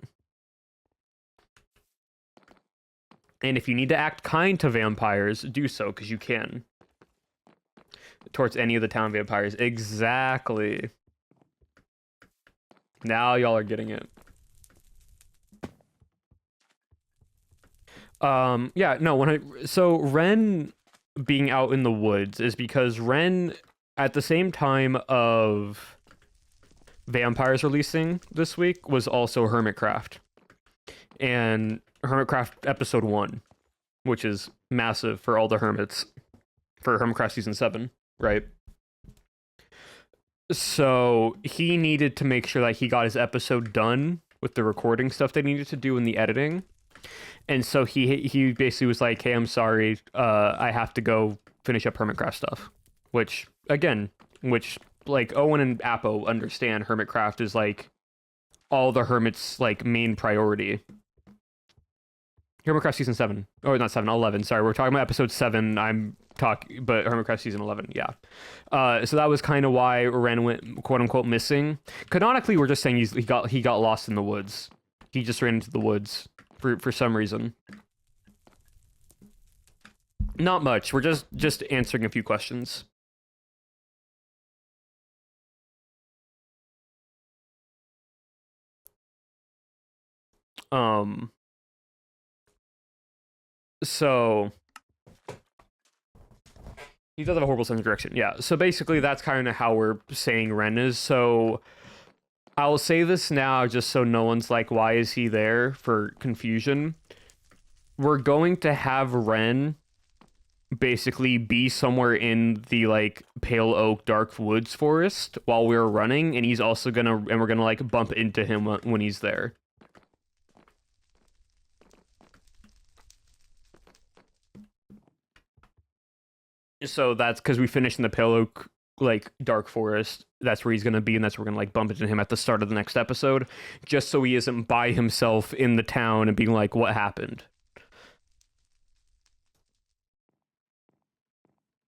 And if you need to act kind to vampires, do so, because you can. Towards any of the town vampires. Exactly. Now y'all are getting it. Yeah, no, so Ren being out in the woods is because Ren, at the same time of Vampires releasing this week, was also Hermitcraft. And Hermitcraft episode 1, which is massive for all the hermits for Hermitcraft season 7, right? So he needed to make sure that he got his episode done with the recording stuff they needed to do in the editing. And so he basically was like, hey, I'm sorry, I have to go finish up Hermitcraft stuff. Which like Owen and Appo understand Hermitcraft is like all the hermits like main priority. Hermitcraft season 7. Or not 7, 11. Sorry, we're talking about episode 7. But Hermitcraft season 11, yeah. So that was kind of why Ren went quote unquote missing. Canonically, we're just saying he got lost in the woods. He just ran into the woods for some reason. Not much. We're just answering a few questions. So he does have a horrible sense of direction. Yeah. So basically, that's kind of how we're saying Ren is. So I'll say this now, just so no one's like, "Why is he there?" for confusion. We're going to have Ren basically be somewhere in the like Pale Oak Dark Woods forest while we were running, and he's also we're gonna like bump into him when he's there. So that's because we finished in the Pale Oak like Dark Forest. That's where he's gonna be, and that's where we're gonna like bump into him at the start of the next episode, just so he isn't by himself in the town and being like, "What happened?"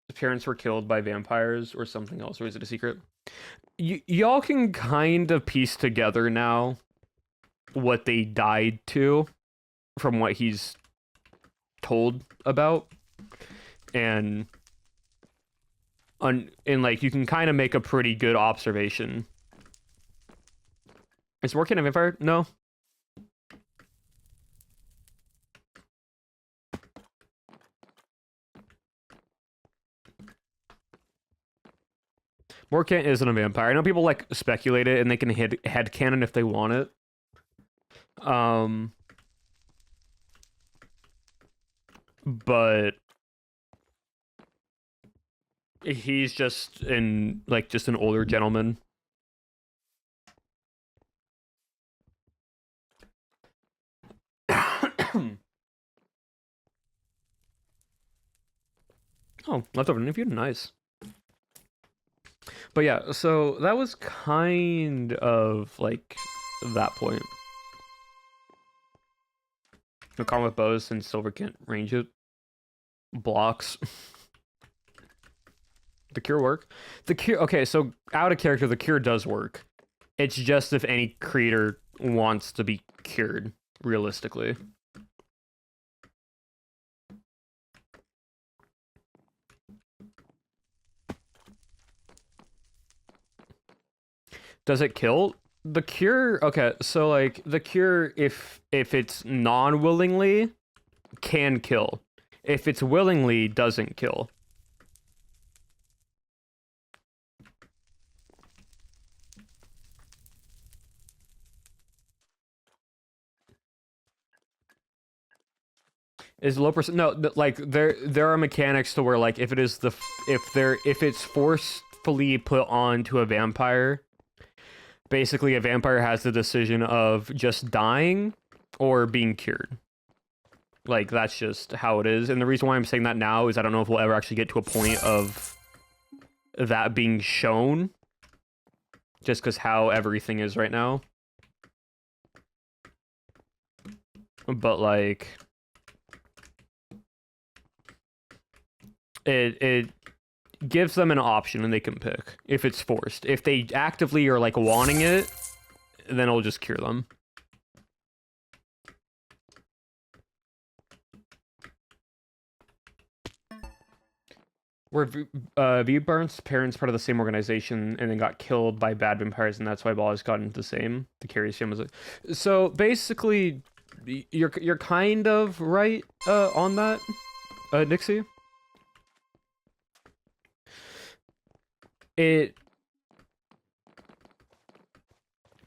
His parents were killed by vampires or something else, or is it a secret? Y'all can kind of piece together now what they died to from what he's told about, and like you can kind of make a pretty good observation. Is working a vampire? No. Morkant isn't a vampire. I know people like speculate it and they can hit headcanon if they want it. But he's just an older gentleman. Oh, leftover interview? Nice. But yeah, so that was kind of like that point. The con with bows and silver can't range it. Blocks. The cure work? The cure, okay, so out of character, the cure does work. It's just if any creator wants to be cured, realistically. Does it kill? The cure, okay, so like the cure, if it's non-willingly, can kill. If it's willingly, doesn't kill. Is low percent? No, like there are mechanics to where like if it's forcefully put onto a vampire, basically a vampire has the decision of just dying or being cured. Like that's just how it is, and the reason why I'm saying that now is I don't know if we'll ever actually get to a point of that being shown, just because how everything is right now. But like it gives them an option and they can pick if it's forced. If they actively are like wanting it, then it'll just cure them. Were V-Barnes' parents part of the same organization and then got killed by bad vampires, and that's why Ball has gotten the same? The Carrie's family was like... So basically, you're kind of right on that, Nixie.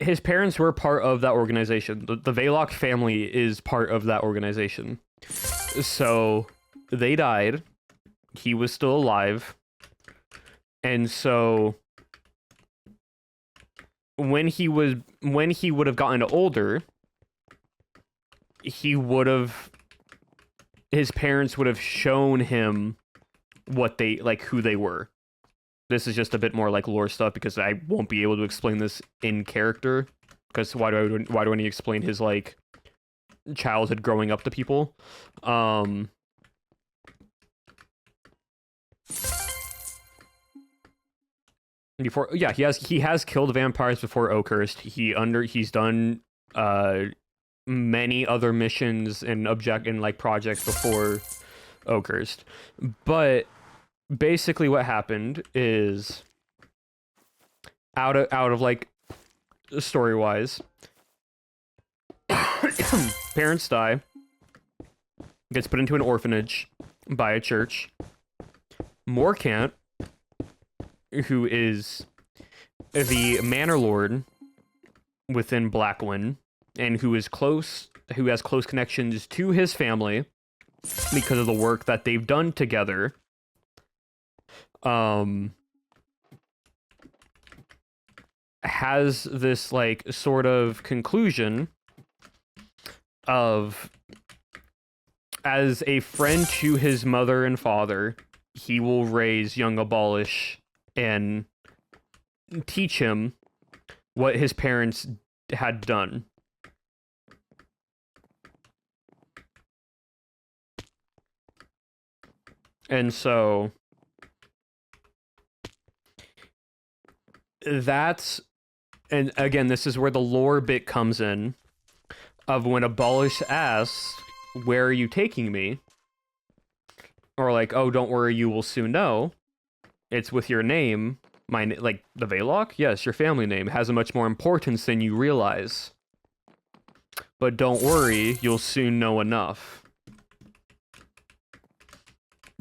His parents were part of that organization. The Vaylock family is part of that organization. So they died. He was still alive. And so when he would have gotten older, his parents would have shown him what they like, who they were. This is just a bit more like lore stuff because I won't be able to explain this in character. Because why do I need to explain his like childhood growing up to people? Before, yeah, he has killed vampires before Oakhurst. He's done many other missions and like projects before Oakhurst, but basically what happened is out of like story wise, parents die, gets put into an orphanage by a church. Morkant, who is the manor lord within Blackwind and who has close connections to his family, because of the work that they've done together. Has this like sort of conclusion of, as a friend to his mother and father, he will raise young Abolish and teach him what his parents had done. And so that's, and again, this is where the lore bit comes in, of when Abolish asks, "Where are you taking me?" Or like, "Oh, don't worry, you will soon know. It's with your name. Like, the Veilok? Yes, your family name has a much more importance than you realize. But don't worry, you'll soon know enough."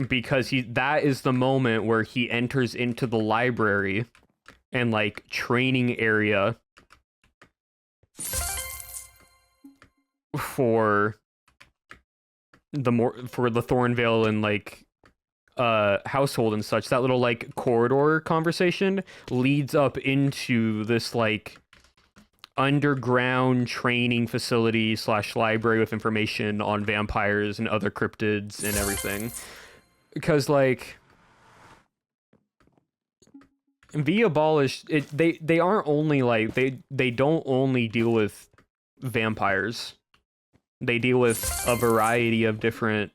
Because that is the moment where he enters into the library and like training area for the Thornvale and like household and such. That little like corridor conversation leads up into this like underground training facility / library with information on vampires and other cryptids and everything. Because like the Abolished, they aren't only like they don't only deal with vampires. They deal with a variety of different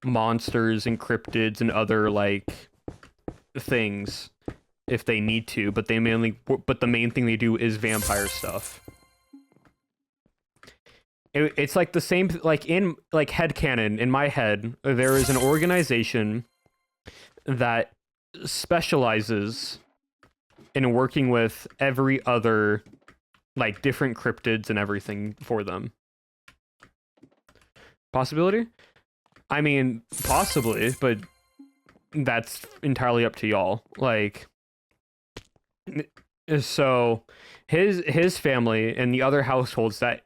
monsters and cryptids and other like things if they need to, but the main thing they do is vampire stuff. It's like the same, like in like headcanon in my head, there is an organization that specializes in working with every other like different cryptids and everything for them. Possibility? I mean, possibly, but that's entirely up to y'all. Like, so his family and the other households that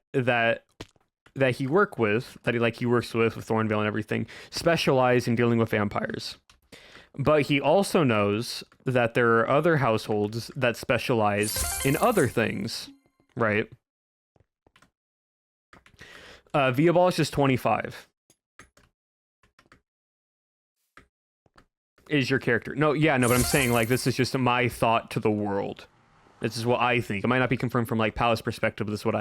he works with Thornvale and everything, specialize in dealing with vampires. But he also knows that there are other households that specialize in other things, right? Viabolish is 25. Is your character? No, but I'm saying, like, this is just my thought to the world. This is what I think. It might not be confirmed from, like, Pal's perspective, but this is what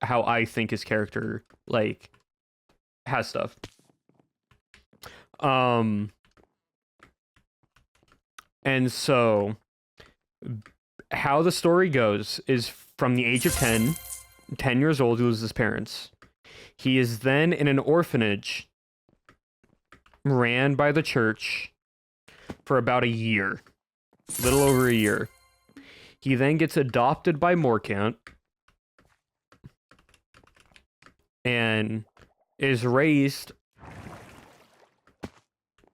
how I think his character, like, has stuff. And so, how the story goes is from the age of 10 years old, he loses his parents. He is then in an orphanage ran by the church for about a year. Little over a year. He then gets adopted by Morcant and is raised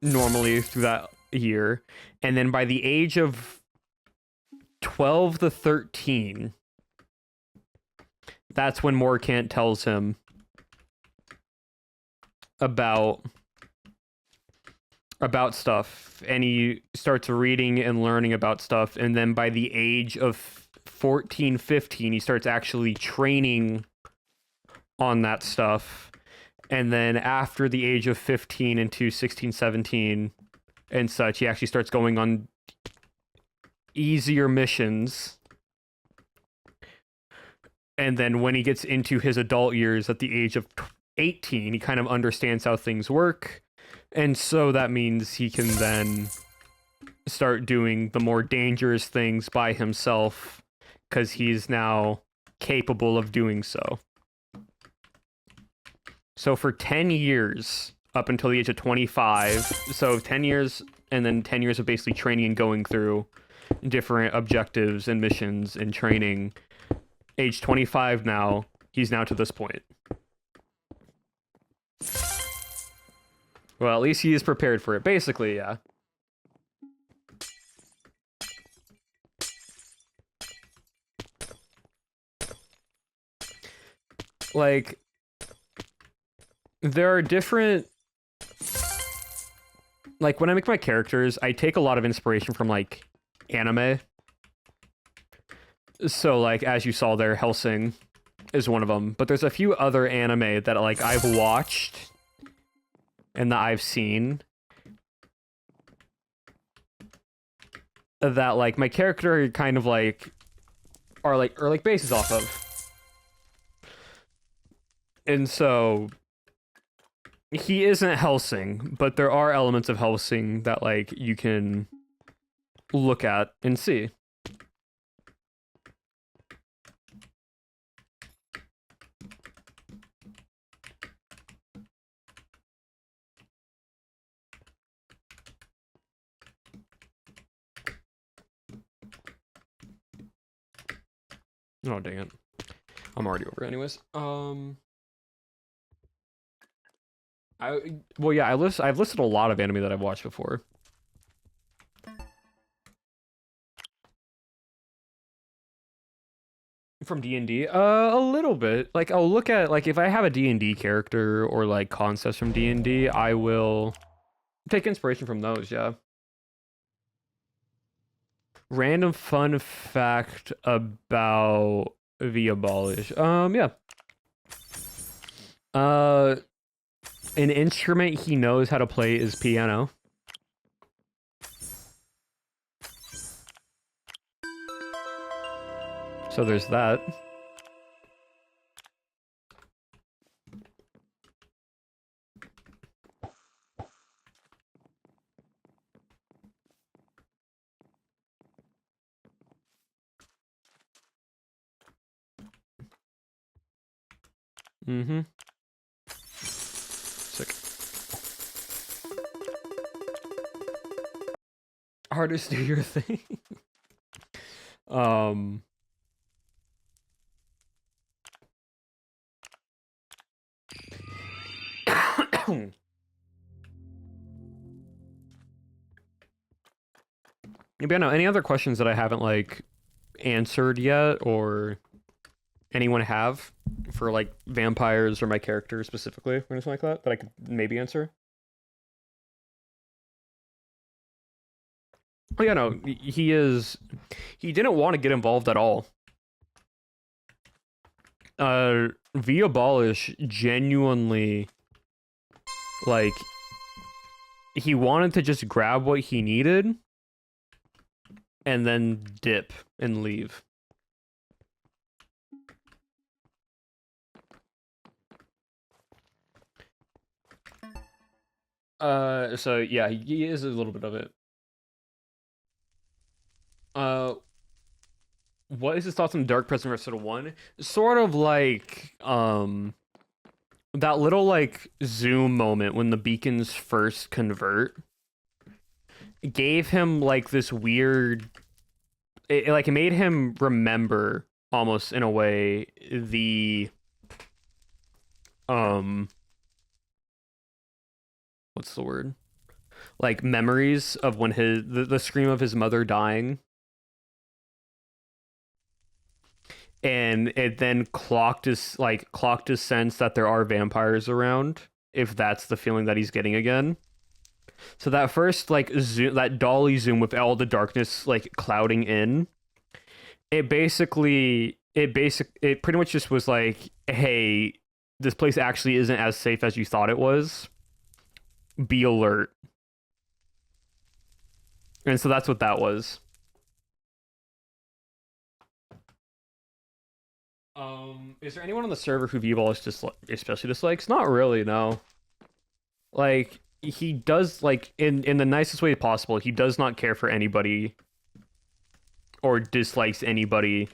normally through that year. And then by the age of 12 to 13, that's when Morcant tells him about stuff, and he starts reading and learning about stuff. And then by the age of 14, 15, he starts actually training on that stuff. And then after the age of 15 into 16, 17 and such, he actually starts going on easier missions. And then when he gets into his adult years at the age of 18, he kind of understands how things work. And so that means he can then start doing the more dangerous things by himself, because he's now capable of doing so. So for 10 years, up until the age of 25, so 10 years, and then 10 years of basically training and going through different objectives and missions and training. Age 25 now, he's now to this point. Well, at least he is prepared for it. Basically, yeah. Like, there are different, like when I make my characters, I take a lot of inspiration from like anime. So like as you saw there, Hellsing is one of them, but there's a few other anime that like I've watched and that I've seen that like my character kind of like are like bases off of. And so he isn't Hellsing, but there are elements of Hellsing that like you can look at and see. Oh, dang it. I'm already over anyways. Well, yeah, I've listed a lot of anime that I've watched before. From D&D? A little bit. Like, I'll look at, like, if I have a D&D character or, like, concepts from D&D, I will take inspiration from those, yeah. Random fun fact about the Abolish. Yeah. An instrument he knows how to play is piano. So there's that. Mm-hmm. Sick. Artists do your thing. Maybe I know any other questions that I haven't like answered yet, or anyone have for like vampires or my character specifically, or anything like that I could maybe answer. Oh yeah, no, he didn't want to get involved at all. V Abolish genuinely, like, he wanted to just grab what he needed and then dip and leave. So yeah, he is a little bit of it. What is his thoughts on Dark Present Recital 1? Sort of like, that little, like, zoom moment when the beacons first convert gave him, like, this weird... It made him remember, almost, in a way, the... What's the word? Like, memories of when the scream of his mother dying. And it then clocked his sense that there are vampires around, if that's the feeling that he's getting again. So that first like zoom, that dolly zoom with all the darkness like clouding in, it pretty much just was like, hey, this place actually isn't as safe as you thought it was. Be alert. And so that's what that was. Is there anyone on the server who V-Ball especially dislikes? Not really, no. Like, he does, like, in the nicest way possible, he does not care for anybody or dislikes anybody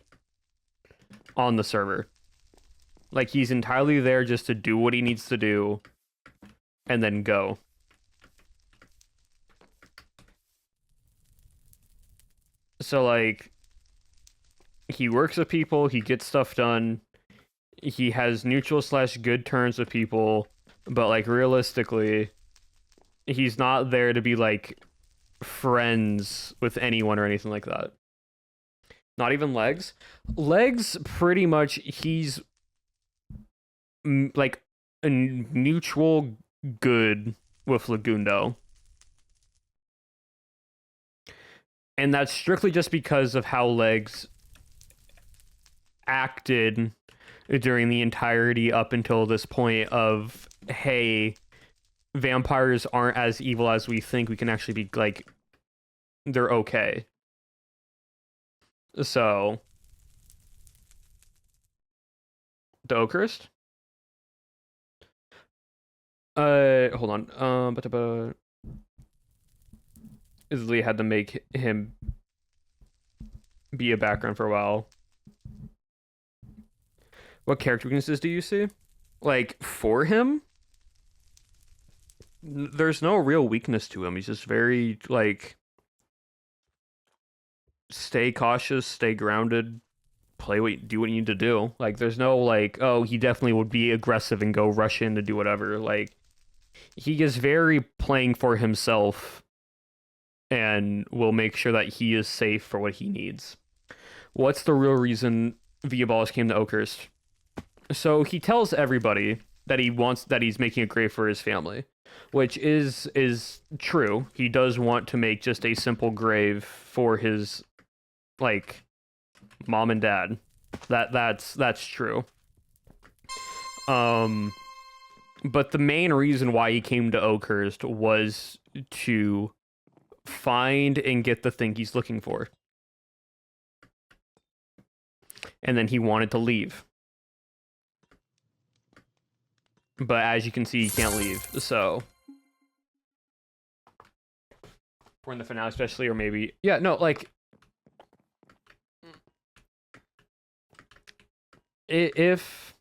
on the server. Like, he's entirely there just to do what he needs to do and then go. So, like, he works with people, he gets stuff done, he has neutral/good turns with people, but, like, realistically, he's not there to be, like, friends with anyone or anything like that. Not even Legs. Legs, pretty much, he's, like, a mutual good with Lagundo. And that's strictly just because of how Legs acted during the entirety up until this point of, hey, vampires aren't as evil as we think. We can actually be, like, they're okay. So, the Oakhurst? Hold on. Isley had to make him be a background for a while. What character weaknesses do you see? Like, for him? There's no real weakness to him. He's just very, like, stay cautious, stay grounded, do what you need to do. Like, there's no, like, oh, he definitely would be aggressive and go rush in to do whatever. Like, he is very playing for himself and will make sure that he is safe for what he needs. What's the real reason Viaballs came to Oakhurst? So he tells everybody that he's making a grave for his family, which is true. He does want to make just a simple grave for his, like, mom and dad. That's true. But the main reason why he came to Oakhurst was to find and get the thing he's looking for. And then he wanted to leave. But as you can see, he can't leave, so... We're in the finale especially, or maybe... Yeah, no, like... If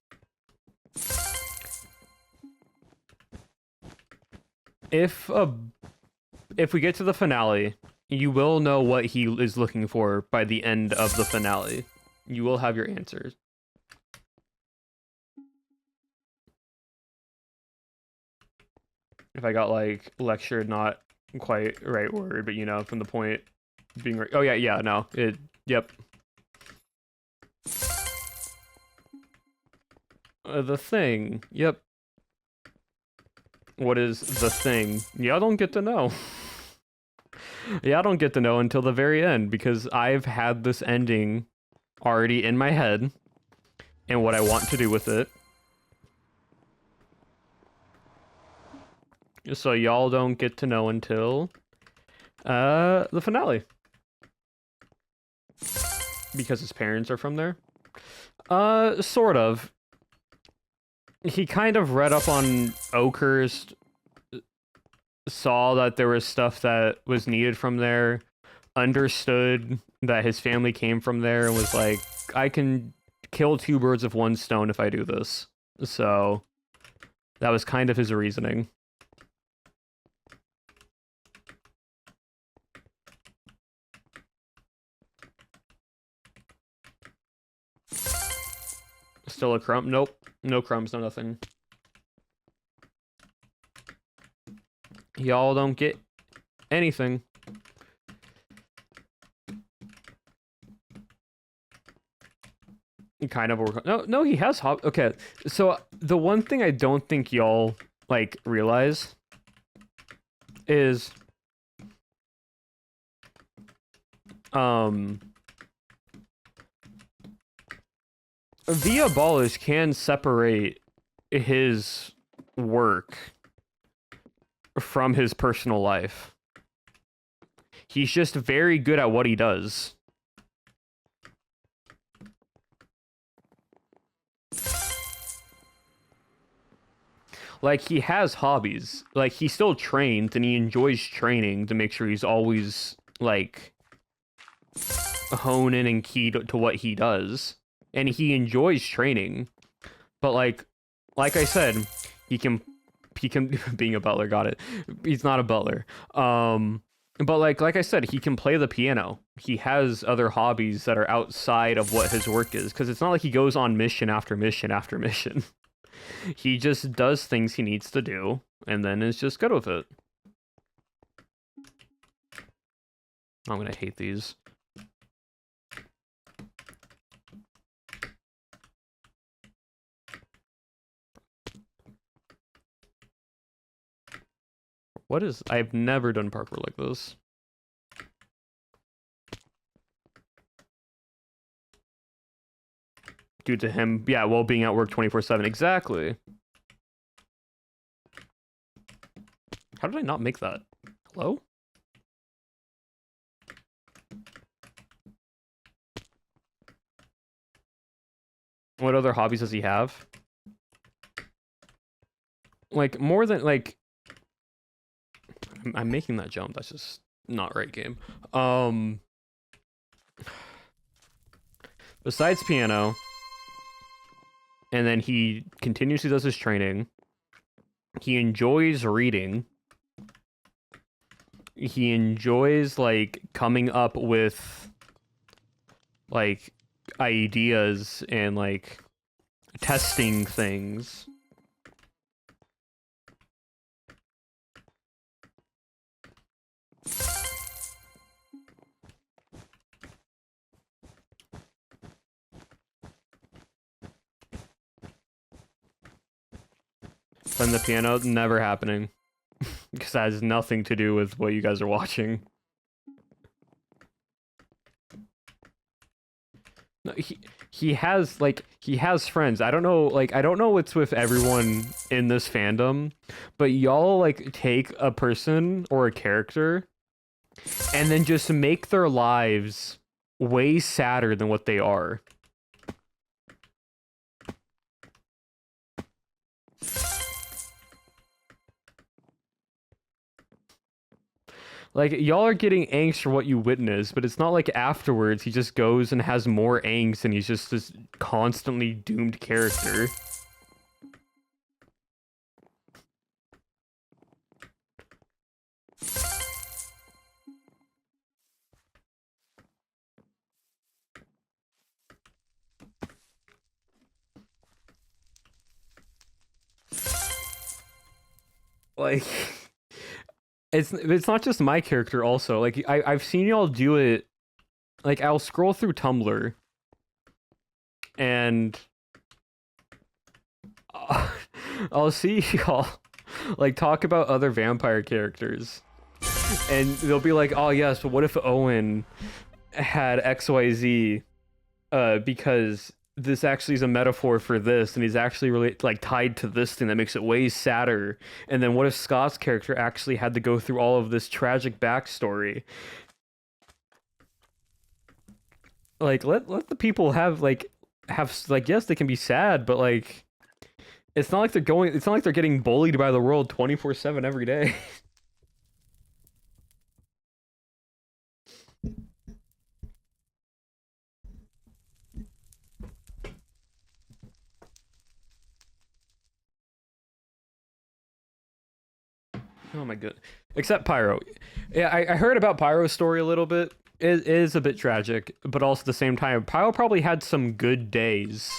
we get to the finale, you will know what he is looking for by the end of the finale. You will have your answers. If I got, like, lectured, not quite right word, but, you know, from the point being right. Oh, yeah, no. Yep. The thing. Yep. What is the thing? Y'all don't get to know. Yeah, I don't get to know until the very end, because I've had this ending already in my head and what I want to do with it. So y'all don't get to know until the finale. Because his parents are from there. Sort of. He kind of read up on Oakhurst, saw that there was stuff that was needed from there, understood that his family came from there, and was like, I can kill two birds with one stone if I do this. So that was kind of his reasoning. Still a crumb? Nope. No crumbs, no nothing. Y'all don't get anything. Kind of. No, he has hop. Okay, so the one thing I don't think y'all, like, realize is, Viaballis can separate his work from his personal life. He's just very good at what he does. Like, he has hobbies. Like, he still trains, and he enjoys training to make sure he's always, like, hone in and key to what he does. And he enjoys training. But, like I said, he can being a butler, got it. He's not a butler. But like I said, he can play the piano. He has other hobbies that are outside of what his work is, because it's not like he goes on mission after mission after mission. He just does things he needs to do, and then is just good with it. I'm gonna hate these. What is... I've never done parkour like this. Due to him, yeah, well, being at work 24/7. Exactly. How did I not make that? Hello? What other hobbies does he have? Like, more than, like... I'm making that jump. That's just not right, game. Besides piano, and then he continuously does his training. He enjoys reading. He enjoys, like, coming up with, like, ideas and, like, testing things. Playing the piano, never happening. Because that has nothing to do with what you guys are watching. No, he has, like, he has friends. I don't know, like, I don't know what's with everyone in this fandom, but y'all, like, take a person or a character and then just make their lives way sadder than what they are. Like, y'all are getting angst for what you witness, but it's not like afterwards he just goes and has more angst and he's just this constantly doomed character. Like... It's not just my character also. Like, I've seen y'all do it. Like, I'll scroll through Tumblr and I'll see y'all like talk about other vampire characters. And they'll be like, "Oh yes, but what if Owen had XYZ because this actually is a metaphor for this, and he's actually really, like, tied to this thing that makes it way sadder. And then what if Scott's character actually had to go through all of this tragic backstory?" Like, let the people have yes, they can be sad, but, like, it's not like they're getting bullied by the world 24/7 every day. Oh my god. Except Pyro. Yeah, I heard about Pyro's story a little bit. It is a bit tragic, but also at the same time, Pyro probably had some good days.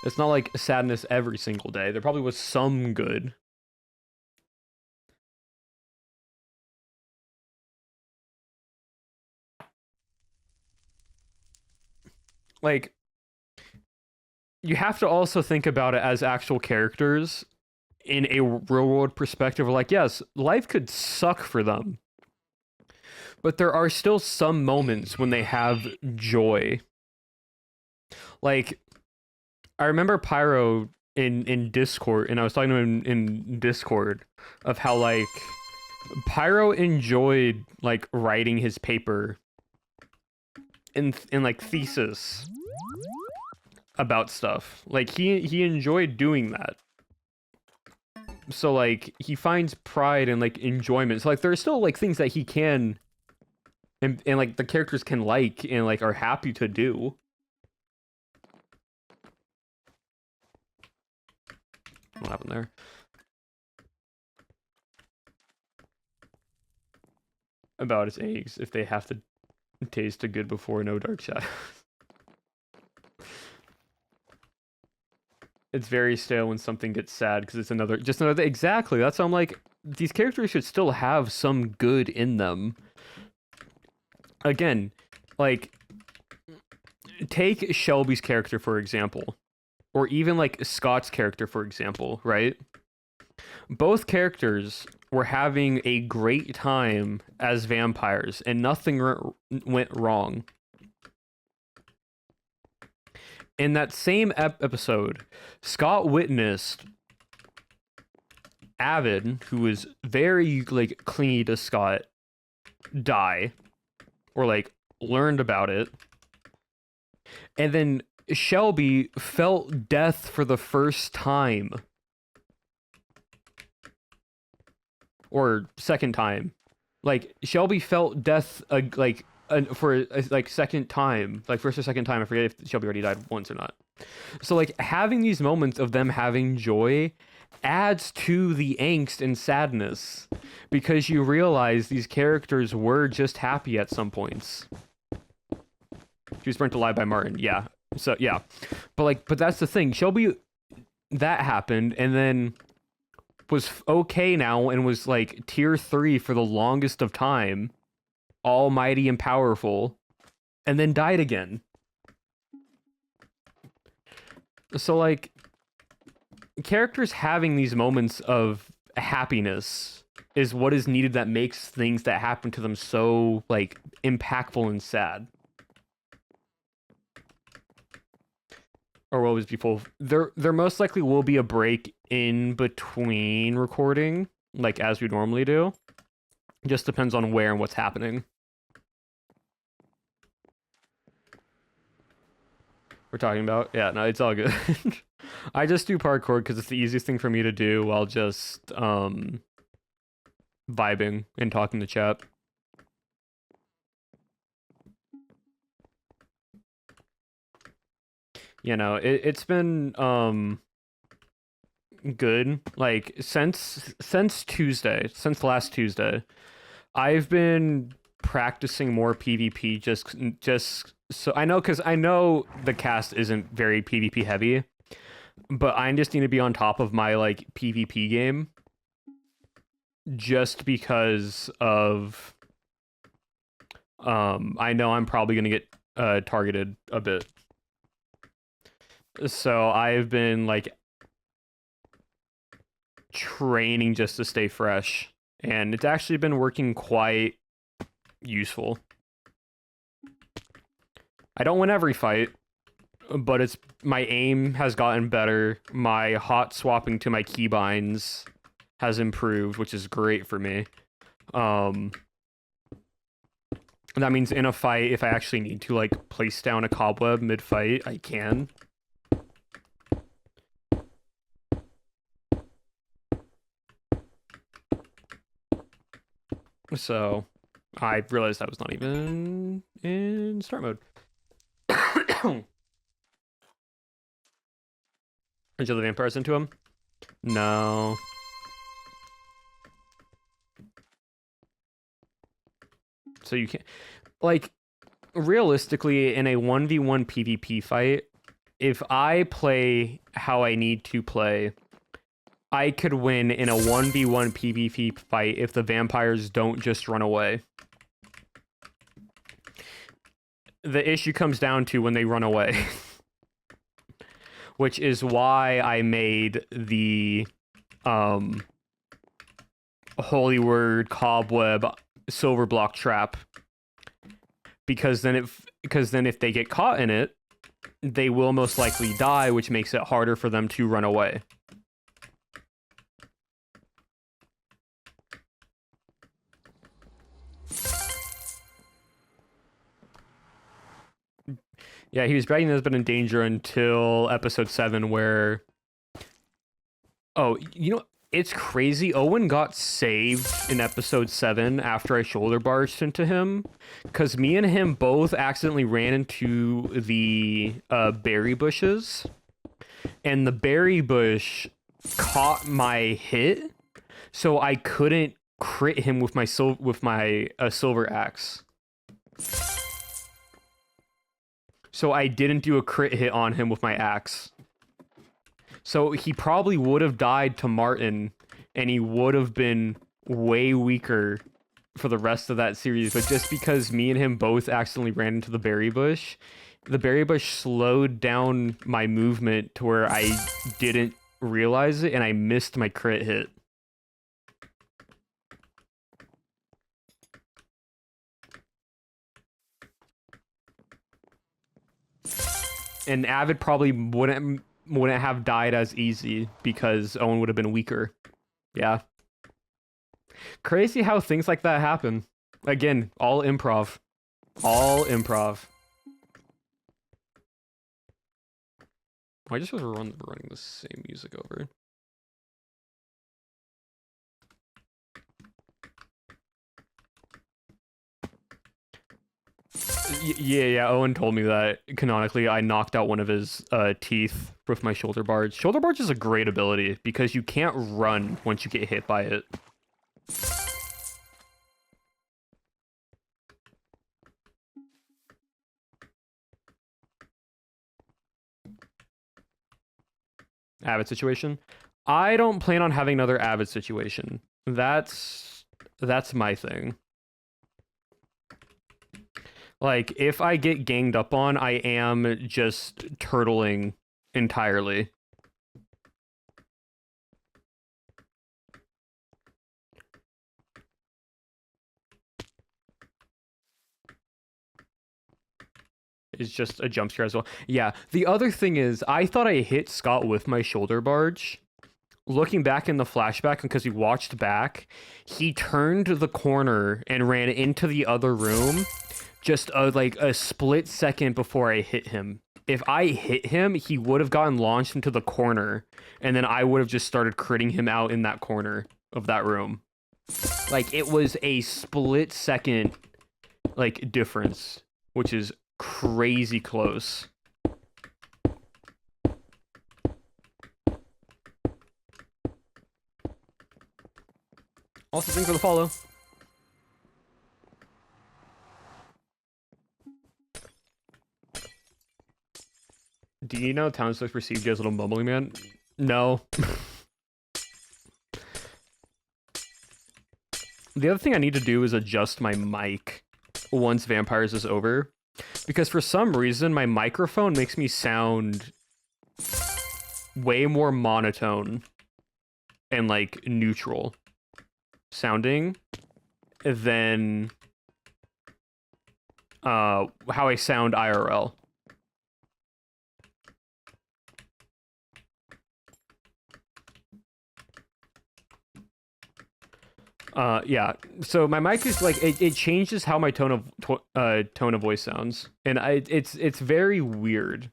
It's not like sadness every single day. There probably was some good. Like, you have to also think about it as actual characters in a real world perspective. Like, yes, life could suck for them, but there are still some moments when they have joy. Like, I remember Pyro in Discord, and I was talking to him in Discord of how, like, Pyro enjoyed, like, writing his paper in like thesis about stuff. Like, he enjoyed doing that. So, like, he finds pride and, like, enjoyment. So, like, there are still, like, things that he can and like the characters can like and, like, are happy to do. What happened there? About his eggs, if they have to taste a good before, no dark shadows. It's very stale when something gets sad because it's just another. Exactly. That's why I'm like, these characters should still have some good in them. Again, like, take Shelby's character for example, or even like Scott's character for example, right? Both characters were having a great time as vampires, and nothing went wrong. In that same episode, Scott witnessed Avid, who was very like clingy to Scott, die, or like learned about it, and then Shelby felt death for the first time, or second time. Like Shelby felt death for like second time, like first or second time. I forget if Shelby already died once or not. So like having these moments of them having joy adds to the angst and sadness, because you realize these characters were just happy at some points. She was burnt alive by Martin, yeah. So yeah, but that's the thing. Shelby, that happened, and then was okay now, and was like tier 3 for the longest of time, almighty and powerful, and then died again. So like characters having these moments of happiness is what is needed, that makes things that happen to them so like impactful and sad. Or what was before? There most likely will be a break in between recording, like as we normally do. Just depends on where and what's happening. We're talking about? Yeah, no, it's all good. I just do parkour because it's the easiest thing for me to do while just vibing and talking to chat. You know, it's been good. Like since Tuesday, since last Tuesday, I've been practicing more PvP just so I know, because I know the cast isn't very PvP heavy, but I just need to be on top of my like PvP game, just because of I know I'm probably gonna get targeted a bit. So I've been like training just to stay fresh, and it's actually been working quite useful. I don't win every fight, but it's my aim has gotten better. My hot swapping to my keybinds has improved, which is great for me. That means in a fight, if I actually need to like place down a cobweb mid-fight, I can. So I realized I was not even in start mode. Until the vampires into him? No. So you can't, like, realistically, in a 1v1 PvP fight, if I play how I need to play, I could win in a 1v1 PvP fight if the vampires don't just run away. The issue comes down to when they run away. Which is why I made the Holy Word Cobweb Silver Block Trap. Because then if they get caught in it, they will most likely die, which makes it harder for them to run away. Yeah, he was bragging that has been in danger until episode 7, where... Oh, you know, it's crazy. Owen got saved in episode 7 after I shoulder barged into him, because me and him both accidentally ran into the berry bushes, and the berry bush caught my hit, so I couldn't crit him with my silver axe. So I didn't do a crit hit on him with my axe. So he probably would have died to Martin, and he would have been way weaker for the rest of that series. But just because me and him both accidentally ran into the berry bush slowed down my movement to where I didn't realize it, and I missed my crit hit. And Avid probably wouldn't have died as easy because Owen would have been weaker. Yeah. Crazy how things like that happen. Again, all improv. All improv. I just was running the same music over. Yeah, Owen told me that canonically I knocked out one of his teeth with my shoulder barge. Shoulder barge is a great ability because you can't run once you get hit by it. Avid situation. I don't plan on having another Avid situation. That's my thing. Like, if I get ganged up on, I am just turtling entirely. It's just a jump scare as well. Yeah, the other thing is, I thought I hit Scott with my shoulder barge. Looking back in the flashback, because we watched back, he turned the corner and ran into the other room just like a split second before I hit him. If I hit him, he would have gotten launched into the corner, and then I would have just started critting him out in that corner of that room. Like, it was a split second, like, difference, which is crazy close. Also, thanks for the follow. Do you know Townsfolk received you as a little mumbling man? No. The other thing I need to do is adjust my mic once Vampires is over. Because for some reason, my microphone makes me sound way more monotone and, like, neutral sounding than how I sound IRL. Yeah. So my mic is like it changes how my tone of voice sounds, and it's very weird.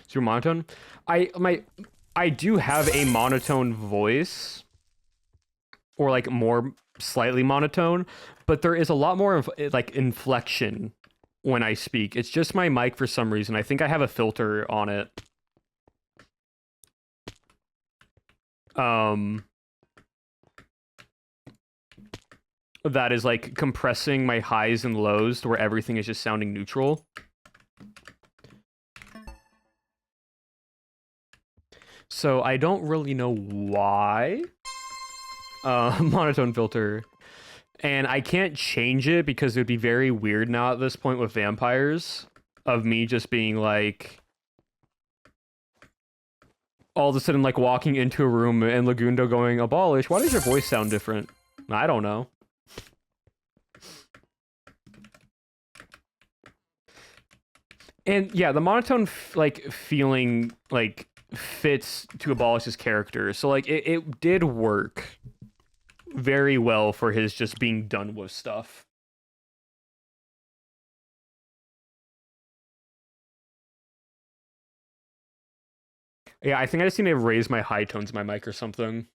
So monotone. I do have a monotone voice, or like more slightly monotone, but there is a lot more of like inflection when I speak. It's just my mic for some reason. I think I have a filter on it. That is like compressing my highs and lows to where everything is just sounding neutral. So I don't really know why. Monotone filter. And I can't change it because it would be very weird now at this point with Vampires of me just being like all of a sudden like walking into a room and Lagundo going, "Abolish, why does your voice sound different?" I don't know. And yeah, the monotone like feeling like fits to Abolish's character. So like it did work very well for his just being done with stuff. Yeah, I think I just need to raise my high tones in my mic or something.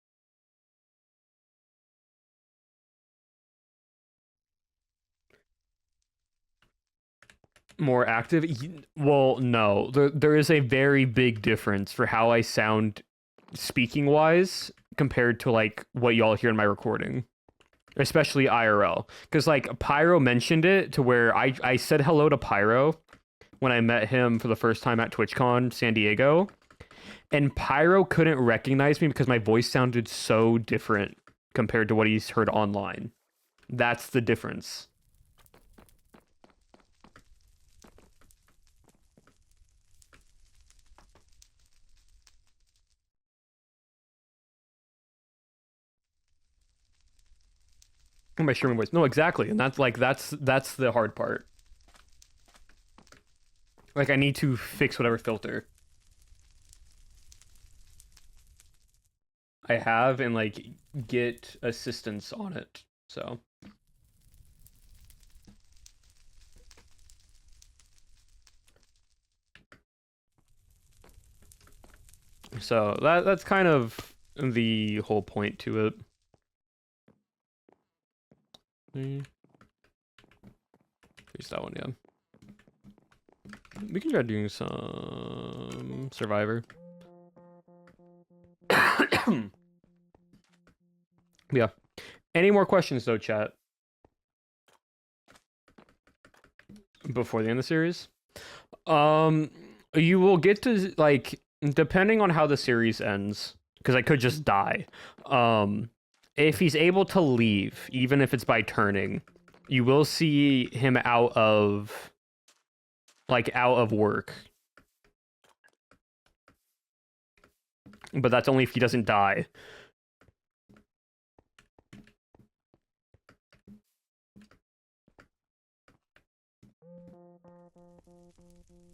More active? Well, no. There is a very big difference for how I sound speaking wise compared to like what y'all hear in my recording, especially IRL. Because like Pyro mentioned it to where I said hello to Pyro when I met him for the first time at TwitchCon San Diego, and Pyro couldn't recognize me because my voice sounded so different compared to what he's heard online. That's the difference. My streaming voice. No, exactly, and that's like that's the hard part. Like I need to fix whatever filter I have and like get assistance on it. So that's kind of the whole point to it. Here's that one, yeah. We can try doing some Survivor. Yeah. Any more questions though, chat? Before the end of the series? You will get to, like, depending on how the series ends, because I could just die. If he's able to leave, even if it's by turning, you will see him out of work. But that's only if he doesn't die.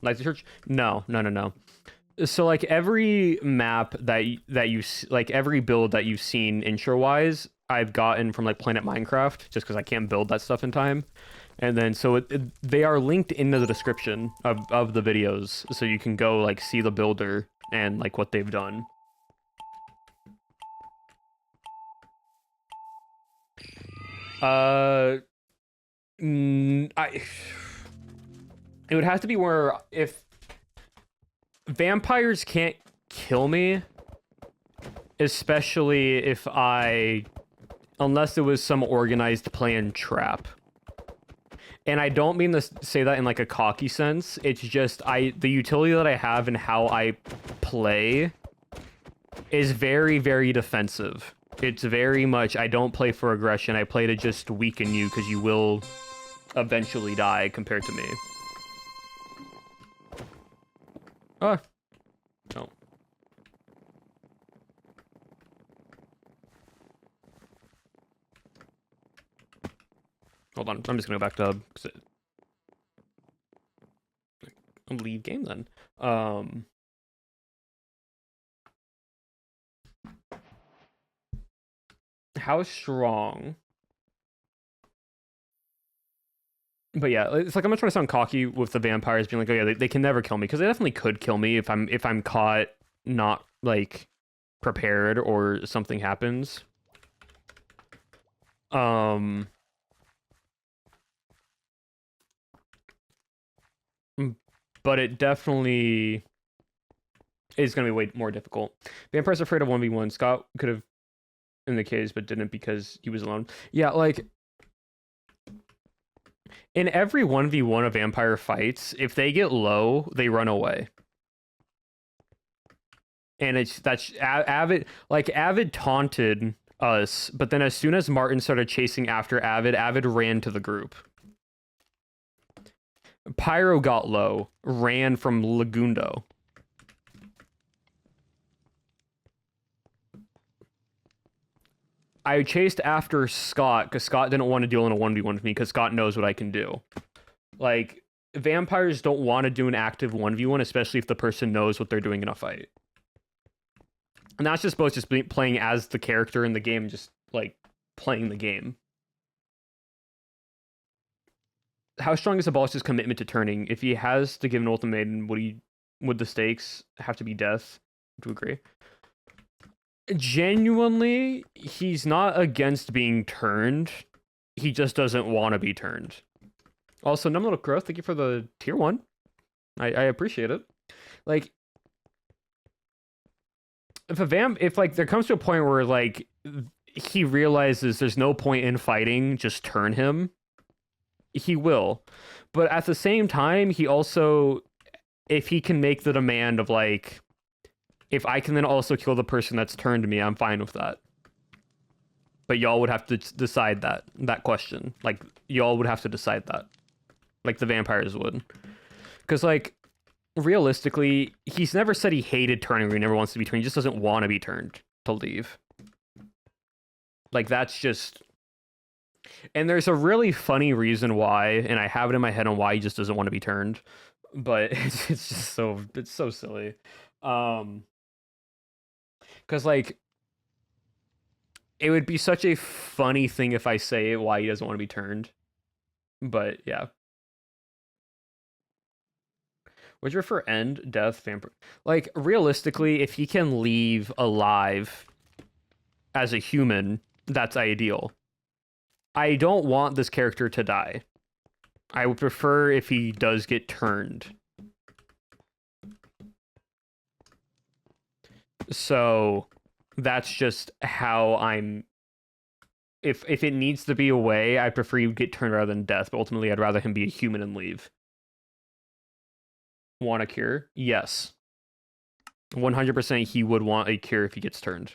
Like the church? No. So like every map that you like every build that you've seen intro wise, I've gotten from like Planet Minecraft, just because I can't build that stuff in time. And then so they are linked into the description of the videos, so you can go like see the builder and like what they've done. It would have to be where if vampires can't kill me, especially if unless it was some organized plan trap. And I don't mean to say that in like a cocky sense. It's just the utility that I have and how I play is very, very defensive. It's very much, I don't play for aggression. I play to just weaken you because you will eventually die compared to me. Oh. No. Hold on, I'm just gonna go back to I'll leave game then. How strong? But yeah, it's like I'm not trying to sound cocky with the vampires being like, oh yeah, they can never kill me, because they definitely could kill me if I'm caught not like prepared or something happens. But it definitely is going to be way more difficult. Vampires are afraid of 1v1. Scott could have in the case, but didn't because he was alone. Yeah, like in every 1v1 of vampire fights, if they get low, they run away. And that's Avid, like Avid taunted us, but then as soon as Martin started chasing after Avid ran to the group. Pyro got low, ran from Lagundo. I chased after Scott because Scott didn't want to deal in a 1v1 with me because Scott knows what I can do. Like, vampires don't want to do an active 1v1, especially if the person knows what they're doing in a fight. And that's just supposed to be playing as the character in the game, just like playing the game. How strong is the boss's commitment to turning? If he has to give an ultimatum, would the stakes have to be death? To agree. Genuinely, he's not against being turned. He just doesn't want to be turned. Also, Numb Little Crow, thank you for the tier 1. I appreciate it. Like, if like there comes to a point where like he realizes there's no point in fighting, just turn him, he will. But at the same time, he also, if he can make the demand of like, if I can then also kill the person that's turned me, I'm fine with that. But y'all would have to decide that question. Like, y'all would have to decide that. Like the vampires would. Because, like, realistically, he's never said he hated turning or he never wants to be turned. He just doesn't want to be turned to leave. Like, that's just... And there's a really funny reason why, and I have it in my head on why he just doesn't want to be turned. But it's just it's so silly. Because like it would be such a funny thing if I say why he doesn't want to be turned. But yeah. Would you prefer end, death, vampire? Like, realistically, if he can leave alive as a human, that's ideal. I don't want this character to die. I would prefer if he does get turned. So that's just how I'm. If it needs to be away, I prefer you get turned rather than death. But ultimately, I'd rather him be a human and leave. Want a cure? Yes. 100% he would want a cure if he gets turned.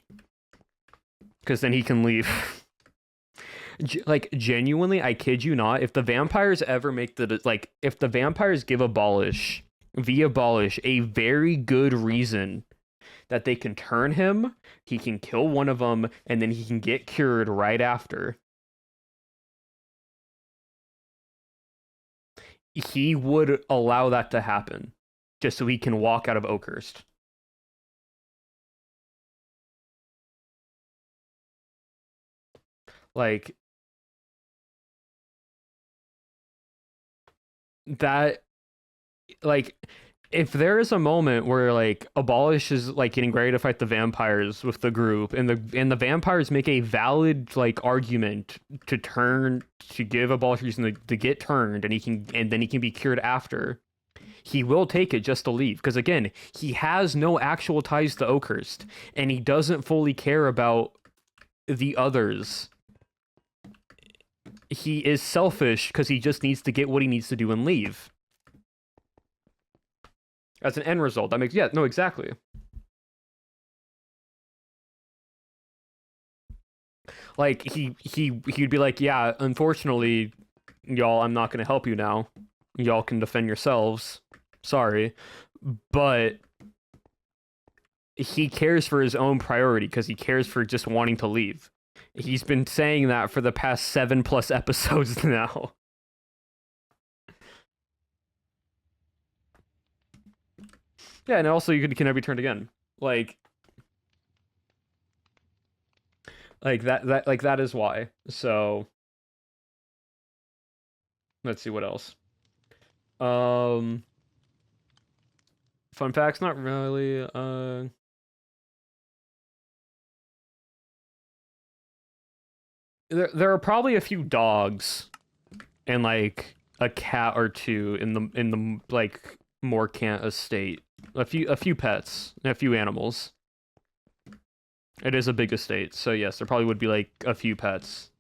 Because then he can leave. Like, genuinely, I kid you not, if the vampires ever make the... Like, if the vampires give Abolish a very good reason that they can turn him, he can kill one of them, and then he can get cured right after. He would allow that to happen just so he can walk out of Oakhurst. Like that, like if there is a moment where like Abolish is like getting ready to fight the vampires with the group, and the vampires make a valid like argument to give Abolish reason to get turned, and then he can be cured after, he will take it just to leave. Because again, he has no actual ties to Oakhurst, and he doesn't fully care about the others. He is selfish because he just needs to get what he needs to do and leave. As an end result, that makes exactly. Like he'd be like, yeah, unfortunately, y'all, I'm not gonna help you now. Y'all can defend yourselves. Sorry, but he cares for his own priority because he cares for just wanting to leave. He's been saying that for the past 7+ episodes now. Yeah, and also you can never be turned again. Like that is why. So let's see what else. Fun facts, not really. There are probably a few dogs and like a cat or two in the like Morecamp estate. A few pets and a few animals. It is a big estate, so yes, there probably would be like a few pets.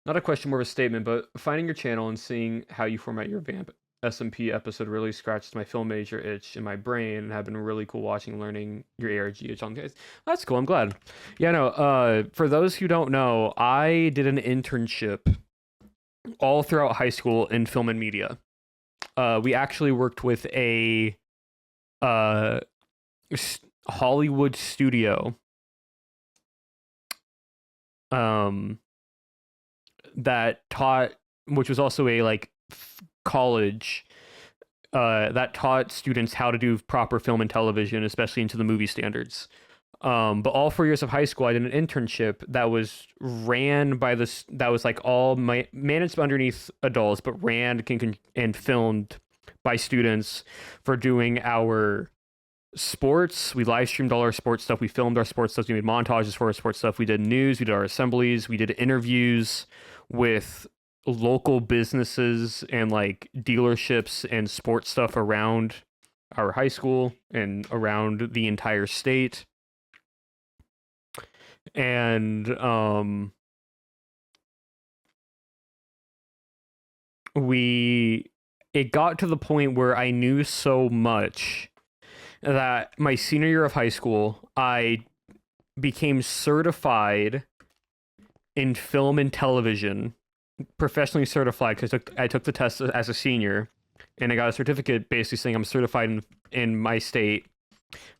Not a question, more of a statement, but finding your channel and seeing how you format your Vamp SMP episode really scratched my film major itch in my brain, and have been really cool watching and learning your ARG itch on guys. That's cool, I'm glad. Yeah, no, for those who don't know, I did an internship all throughout high school in film and media. We actually worked with a Hollywood studio that taught, which was also a like college that taught students how to do proper film and television, especially into the movie standards. But all 4 years of high school, I did an internship that was ran by this, that was like all managed underneath adults, but ran and filmed by students for doing our sports. We live streamed all our sports stuff. We filmed our sports stuff. We made montages for our sports stuff. We did news. We did our assemblies. We did interviews with local businesses and like dealerships and sports stuff around our high school and around the entire state. And it got to the point where I knew so much that my senior year of high school, I became certified in film and television, professionally certified, because I took the test as a senior, and I got a certificate basically saying I'm certified in my state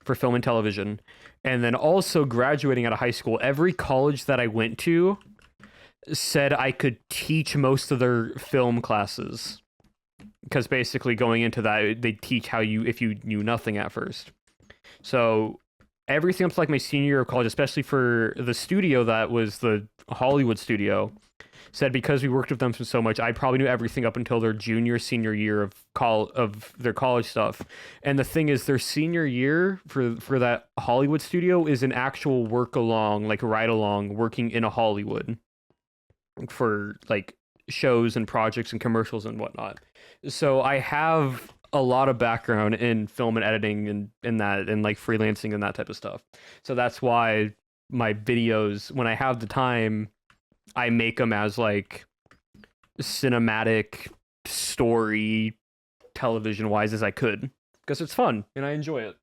for film and television. And then also graduating out of high school, every college that I went to said I could teach most of their film classes. Because basically going into that, they teach how you, if you knew nothing at first. So everything up to like my senior year of college, especially for the studio that was the Hollywood studio, said because we worked with them so much, I probably knew everything up until their junior, senior year of their college stuff. And the thing is, their senior year for that Hollywood studio is an actual work along, like ride along, working in a Hollywood for like shows and projects and commercials and whatnot. So I have a lot of background in film and editing and that and like freelancing and that type of stuff. So that's why my videos, when I have the time, I make them as like cinematic story television wise as I could because it's fun and I enjoy it.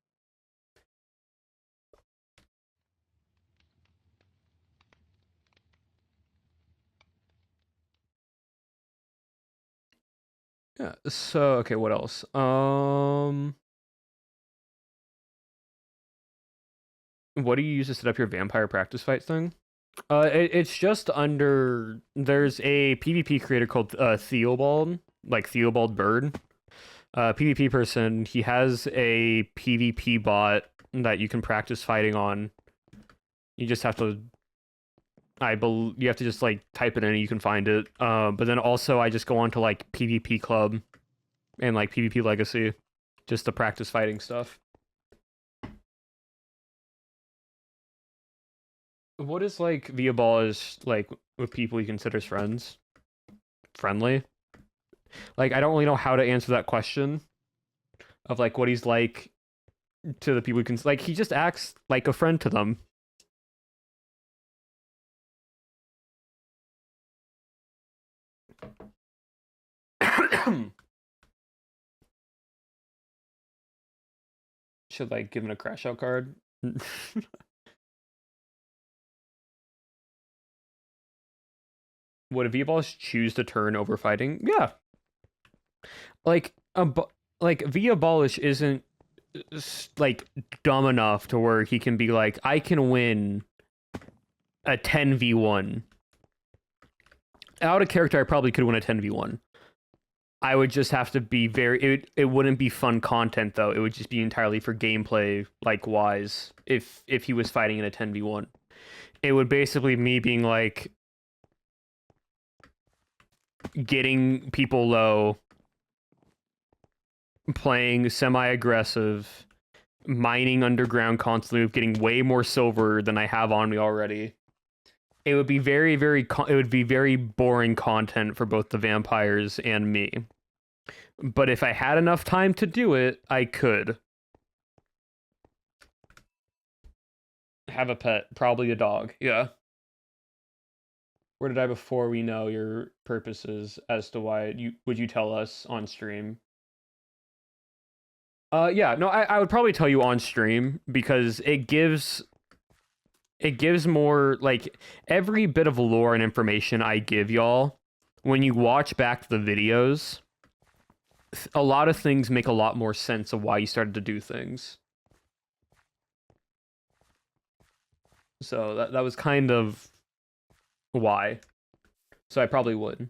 Yeah. So okay, what else? What do you use to set up your vampire practice fight thing? It's just under. There's a PvP creator called Theobald, like Theobald Bird. PvP person. He has a PvP bot that you can practice fighting on. You just have to. You have to just like type it in and you can find it. But then also I just go on to like PvP Club and like PvP Legacy, just to practice fighting stuff. What is like via ball is like with people you consider friends? Friendly? Like I don't really know how to answer that question of like what he's like to the people who can like he just acts like a friend to them. Should like give him a crash out card. Would a V-Balls choose to turn over fighting? Yeah. Like like V Abolish isn't like dumb enough to where he can be like, I can win a 10v1. Out of character, I probably could win a 10v1. I would just have to be it wouldn't be fun content though. It would just be entirely for gameplay like wise if he was fighting in a 10v1. It would basically me being like getting people low, playing semi-aggressive, mining underground constantly, getting way more silver than I have on me already. It would be it would be very boring content for both the vampires and me. But if I had enough time to do it, I could. Have a pet, probably a dog. Yeah. Where did I before we know your purposes as to why you would you tell us on stream? Yeah, no, I would probably tell you on stream because it gives more like every bit of lore and information I give y'all when you watch back the videos, a lot of things make a lot more sense of why you started to do things. So that was kind of why. So I probably would.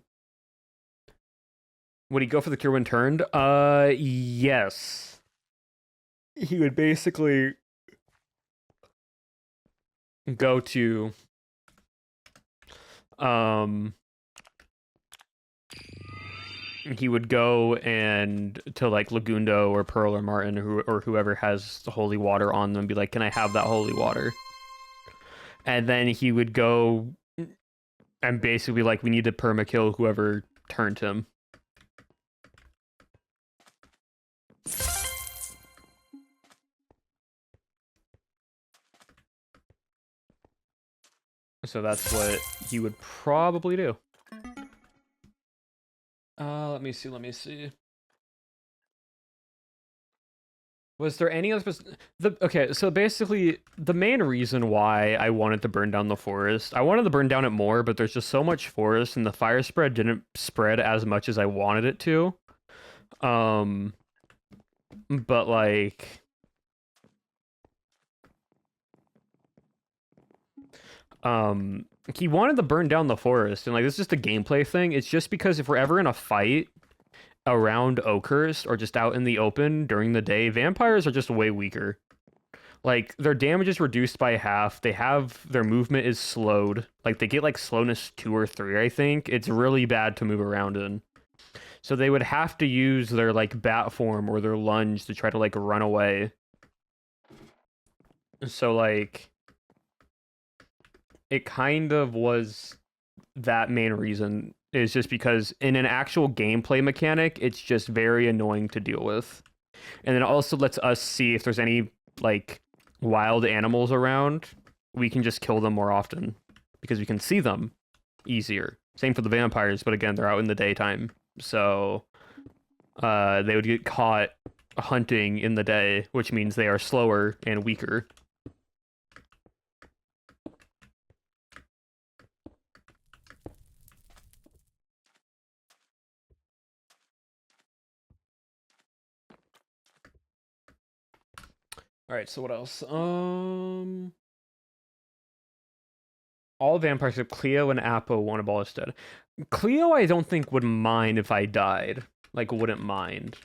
Would he go for the cure when turned? Yes. He would basically go to um he would go and to like Lagundo or Pearl or Martin or whoever has the holy water on them, be like, "Can I have that holy water?" And then he would go and basically like, "We need to permakill whoever turned him." So that's what he would probably do. Let me see. Let me see. Was there any other okay, so basically the main reason why I wanted to burn down the forest, I wanted to burn down it more, but there's just so much forest and the fire spread didn't spread as much as I wanted it to. Um but like He wanted to burn down the forest, and like this is just a gameplay thing. It's just because if we're ever in a fight around Oakhurst or just out in the open during the day, vampires are just way weaker. Like their damage is reduced by half. They have their movement is slowed. Like they get like slowness 2 or 3, I think. It's really bad to move around in. So they would have to use their like bat form or their lunge to try to like run away. So like it kind of was that main reason, is just because in an actual gameplay mechanic, it's just very annoying to deal with. And then it also lets us see if there's any like wild animals around. We can just kill them more often because we can see them easier. Same for the vampires, but again, they're out in the daytime. So they would get caught hunting in the day, which means they are slower and weaker. All right, so what else? All vampires except Cleo and Apo want a ball instead. Cleo, I don't think would mind if I died. Like, wouldn't mind.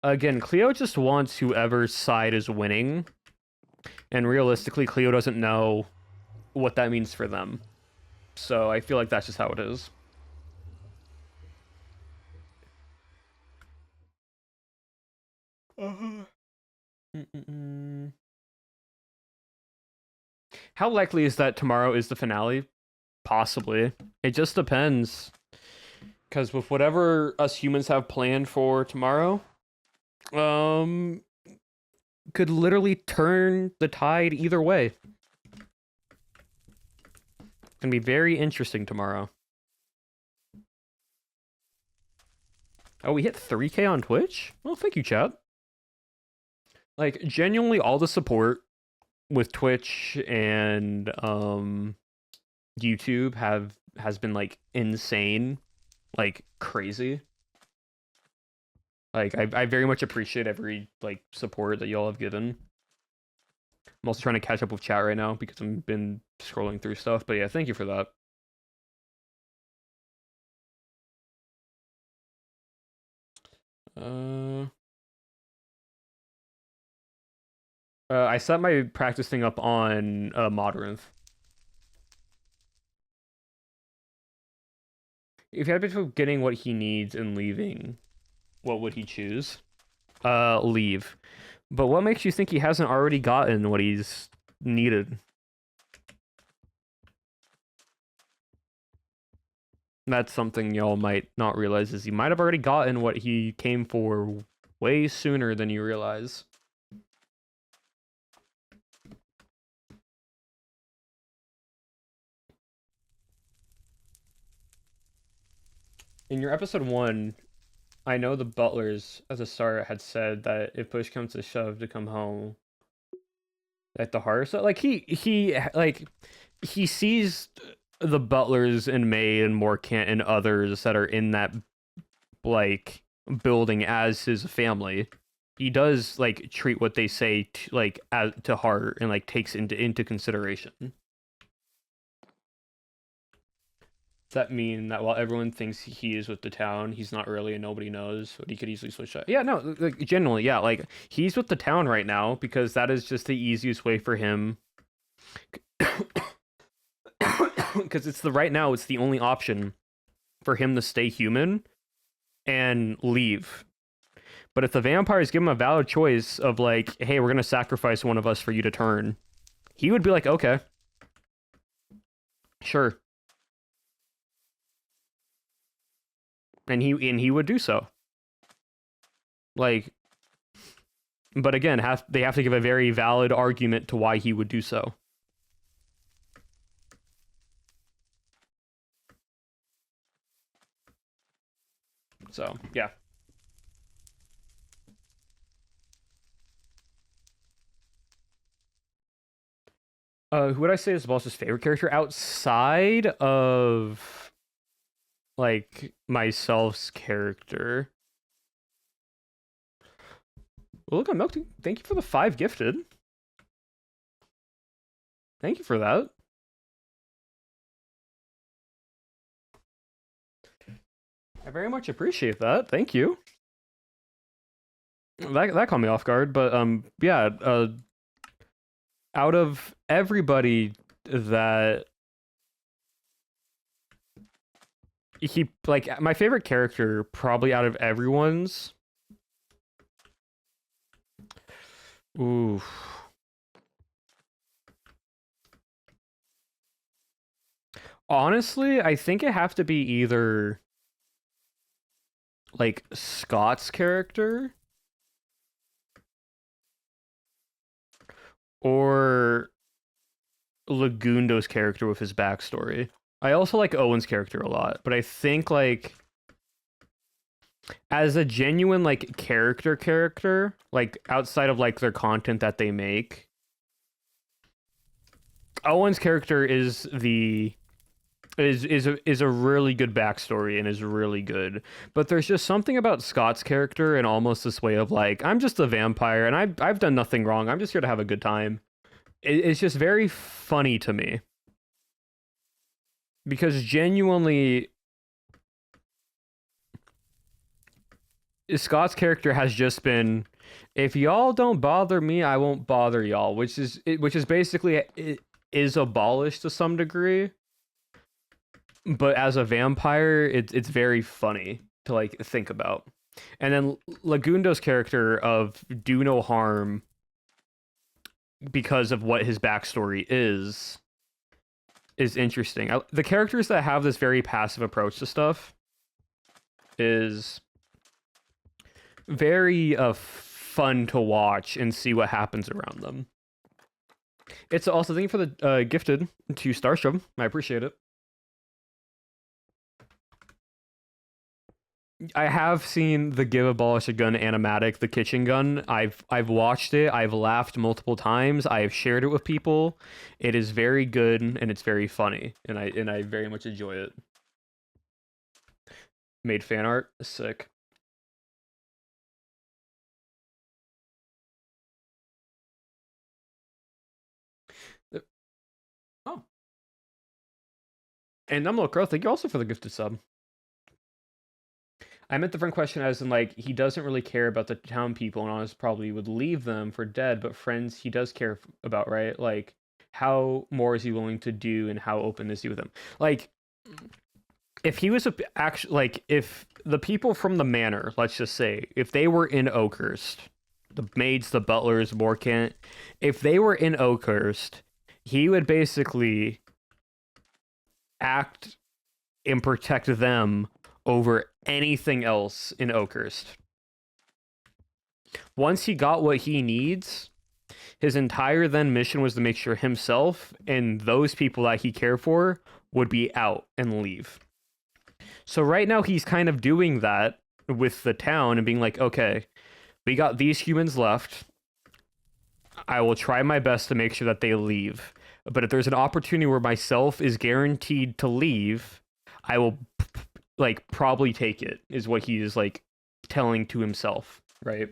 Again, Cleo just wants whoever's side is winning. And realistically, Cleo doesn't know what that means for them. So I feel like that's just how it is. How likely is that tomorrow is the finale? Possibly. It just depends. Because with whatever us humans have planned for tomorrow, could literally turn the tide either way. It's gonna be very interesting tomorrow. Oh, we hit 3K on Twitch? Well, thank you, chat. Like, genuinely, all the support with Twitch and YouTube has been like insane, like crazy. Like I very much appreciate every like support that y'all have given. I'm also trying to catch up with chat right now because I've been scrolling through stuff. But yeah, thank you for that. I set my practice thing up on Modrinth. If you had between getting what he needs and leaving, what would he choose? Leave. But what makes you think he hasn't already gotten what he's needed? That's something y'all might not realize, is he might have already gotten what he came for way sooner than you realize. In your episode 1, I know the butlers at the start had said that if push comes to shove to come home at the heart. So like he sees the butlers and May and Morcant and others that are in that like building as his family. He does like treat what they say to heart and like takes into consideration. Does that mean that while everyone thinks he is with the town, he's not really and nobody knows, but he could easily switch out? Yeah, no, like generally, yeah, like he's with the town right now because that is just the easiest way for him. Because it's right now, it's the only option for him to stay human and leave. But if the vampires give him a valid choice of like, hey, we're gonna sacrifice one of us for you to turn, he would be like, okay, sure. And he would do so. Like, but again, they have to give a very valid argument to why he would do so. So, yeah. Who would I say is the boss's favorite character outside of like myself's character? Well, look at Milk. Thank you for the 5 gifted. Thank you for that. I very much appreciate that. Thank you. That caught me off guard, but yeah, out of everybody that he like my favorite character probably out of everyone's. Ooh. Honestly, I think it have to be either like Scott's character or Lagundo's character with his backstory. I also like Owen's character a lot, but I think like as a genuine like character, like outside of like their content that they make, Owen's character is a really good backstory and is really good. But there's just something about Scott's character and almost this way of like, I'm just a vampire and I've done nothing wrong. I'm just here to have a good time. It's just very funny to me. Because genuinely Scott's character has just been, if y'all don't bother me, I won't bother y'all, which is basically it is abolished to some degree. But as a vampire, it's very funny to like think about. And then Lagundo's character of do no harm because of what his backstory is interesting. The characters that have this very passive approach to stuff is very fun to watch and see what happens around them. It's also thank you for the gifted to Starstrom. I appreciate it. I have seen the Give Abolish a Gun animatic, the kitchen gun. I've watched it. I've laughed multiple times. I have shared it with people. It is very good and it's very funny, and I very much enjoy it. Made fan art, sick. Oh, and Numlo Crow, thank you also for the gifted sub. I meant the different question as in like he doesn't really care about the town people and honestly probably would leave them for dead, but friends he does care about, right? Like how more is he willing to do and how open is he with them? Like if he was actually like if the people from the manor, let's just say, if they were in Oakhurst, the maids, the butlers, Morcant, if they were in Oakhurst, he would basically act and protect them over anything else in Oakhurst. Once he got what he needs, his entire then mission was to make sure himself and those people that he cared for would be out and leave. So right now he's kind of doing that with the town and being like, okay, we got these humans left. I will try my best to make sure that they leave. But if there's an opportunity where myself is guaranteed to leave, I will like probably take it, is what he is like telling to himself, right?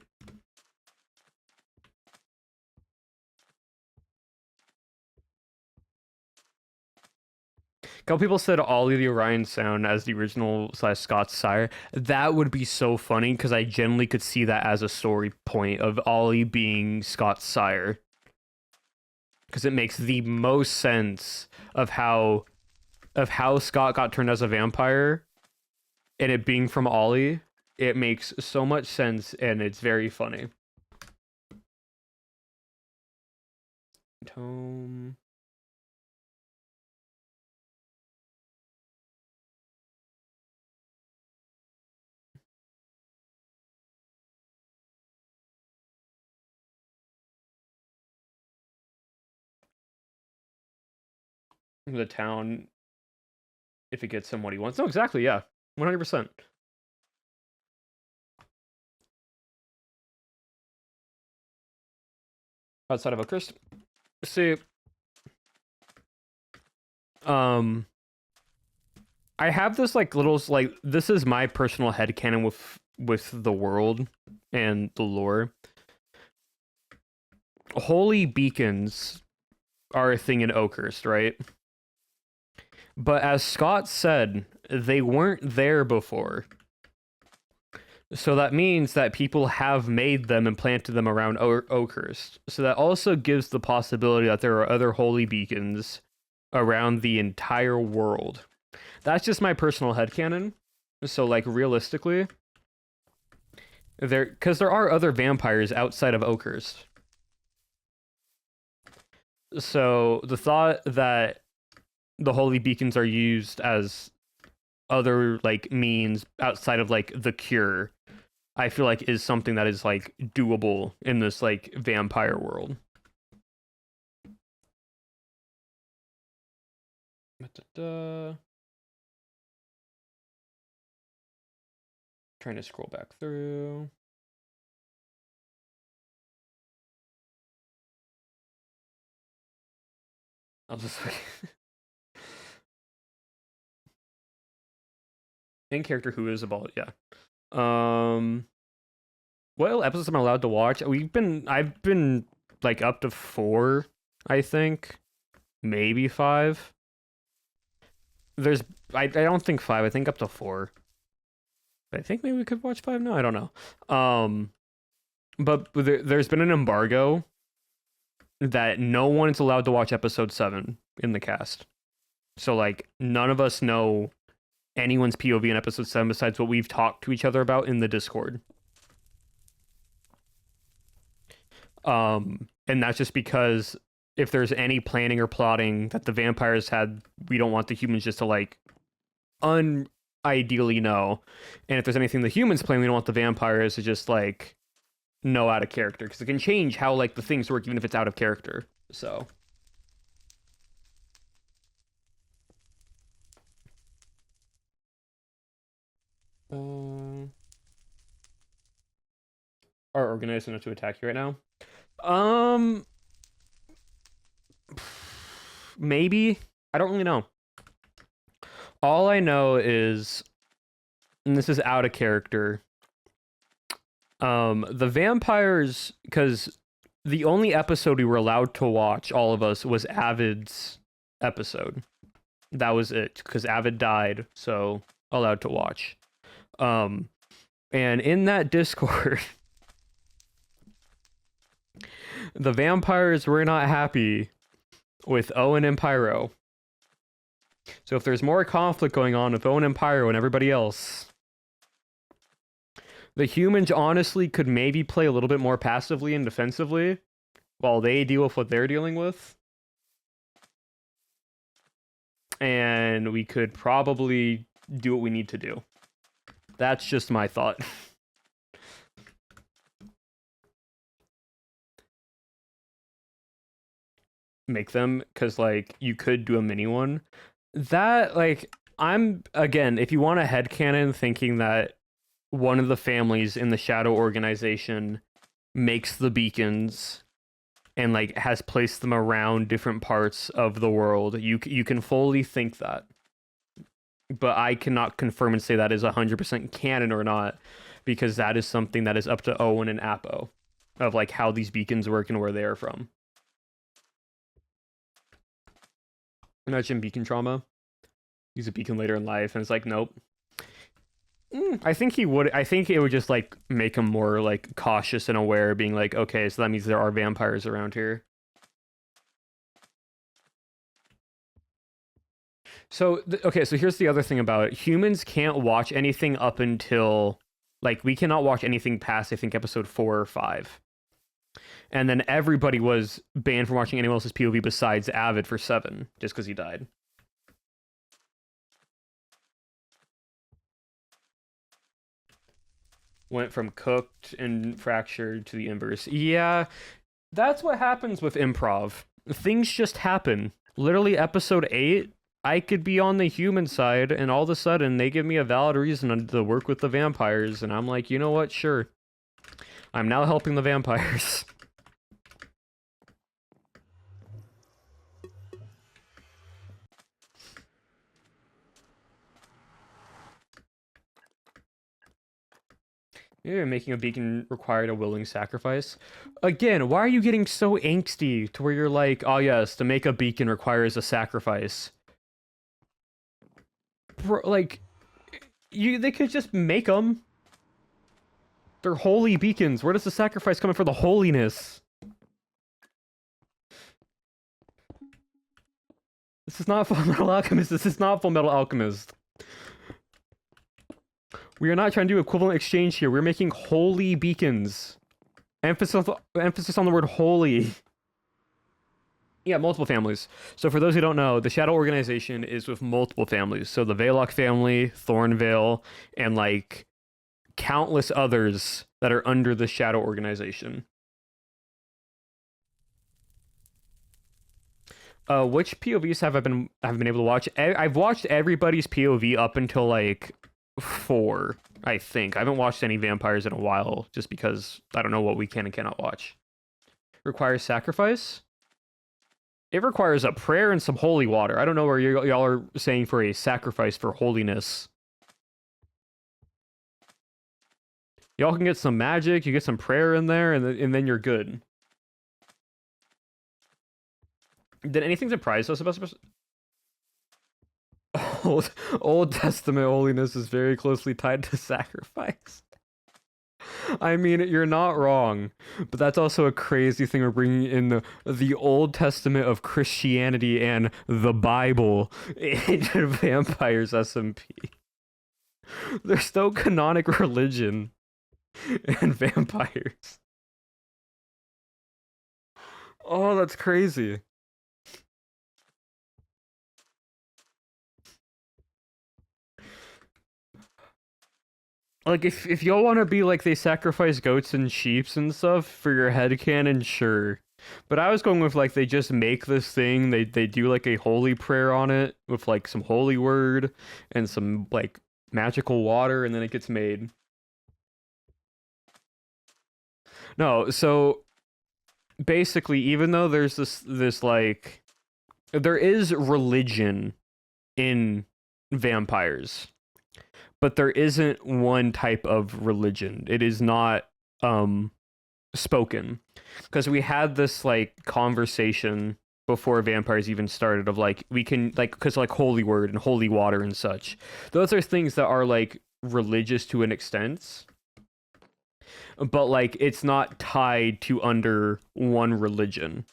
A couple people said Ollie the Orion sound as the original / Scott's sire. That would be so funny because I generally could see that as a story point of Ollie being Scott's sire. Because it makes the most sense of how Scott got turned as a vampire and it being from Ollie. It makes so much sense and it's very funny. Tome. The town, if it gets him what he wants. No, exactly, yeah. 100%. Outside of Oakhurst. See, I have this like little like this is my personal headcanon with the world and the lore. Holy beacons are a thing in Oakhurst, right? But as Scott said, they weren't there before. So that means that people have made them and planted them around Oakhurst. So that also gives the possibility that there are other holy beacons around the entire world. That's just my personal headcanon. So, like, realistically, because there are other vampires outside of Oakhurst. So the thought that the holy beacons are used as other like means outside of like the cure, I feel like is something that is like doable in this like vampire world. Trying to scroll back through. I'll just in character who is about, yeah. What episodes am I allowed to watch? I've been like up to 4, I think. Maybe 5. There's I don't think 5, I think up to 4. I think maybe we could watch 5 now. I don't know. But there's been an embargo that no one is allowed to watch episode 7 in the cast. So like none of us know anyone's POV in episode 7 besides what we've talked to each other about in the Discord. And that's just because if there's any planning or plotting that the vampires had, we don't want the humans just to like unideally know. And if there's anything the humans plan, we don't want the vampires to just like know out of character, because it can change how like the things work even if it's out of character. So are organized enough to attack you right now? Maybe. I don't really know. All I know is, and this is out of character, the vampires, because the only episode we were allowed to watch, all of us, was Avid's episode. That was it, because Avid died, so allowed to watch. And in that Discord, the vampires were not happy with Owen and Pyro. So if there's more conflict going on with Owen and Pyro and everybody else, the humans honestly could maybe play a little bit more passively and defensively while they deal with what they're dealing with. And we could probably do what we need to do. That's just my thought. Make them, because like you could do a mini one. That like I'm again, if you want a headcanon thinking that one of the families in the shadow organization makes the beacons and like has placed them around different parts of the world, you can fully think that. But I cannot confirm and say that is 100% canon or not, because that is something that is up to Owen and Apo of like how these beacons work and where they are from. Imagine beacon trauma. Use a beacon later in life, and it's like, nope. I think he would. I think it would just like make him more like cautious and aware, being like, okay, so that means there are vampires around here. So okay, so here's the other thing about it. Humans can't watch anything up until like we cannot watch anything past I think episode 4 or 5. And then everybody was banned from watching anyone else's POV besides Avid for 7, just because he died. Went from cooked and fractured to the inverse. Yeah, that's what happens with improv. Things just happen. Literally, episode 8, I could be on the human side, and all of a sudden, they give me a valid reason to work with the vampires, and I'm like, you know what? Sure. I'm now helping the vampires. Yeah, making a beacon required a willing sacrifice. Again, why are you getting so angsty to where you're like, oh yes, to make a beacon requires a sacrifice? Bro, like, they could just make them. They're holy beacons. Where does the sacrifice come in for the holiness? This is not Full Metal Alchemist. This is not Full Metal Alchemist. We are not trying to do equivalent exchange here. We're making holy beacons. Emphasis on the word holy. Yeah, multiple families. So for those who don't know, the Shadow Organization is with multiple families. So the Veylock family, Thornvale, and like countless others that are under the Shadow Organization. Which POVs have I been able to watch? I've watched everybody's POV up until like 4, I think. I haven't watched any vampires in a while, just because I don't know what we can and cannot watch. Requires sacrifice? It requires a prayer and some holy water. I don't know where y'all are saying for a sacrifice for holiness. Y'all can get some magic, you get some prayer in there, and then you're good. Did anything surprise us about Old Testament holiness is very closely tied to sacrifice? I mean, you're not wrong, but that's also a crazy thing we're bringing in the Old Testament of Christianity and the Bible into Vampires SMP. There's no canonic religion in vampires. Oh, that's crazy. Like, if y'all want to be like they sacrifice goats and sheeps and stuff for your headcanon, sure. But I was going with like they just make this thing, they do like a holy prayer on it with like some holy word and some like magical water, and then it gets made. No, so basically, even though there's this like there is religion in vampires, but there isn't one type of religion. It is not spoken, because we had this like conversation before vampires even started of like we can like, because like holy word and holy water and such, those are things that are like religious to an extent, but like it's not tied to under one religion.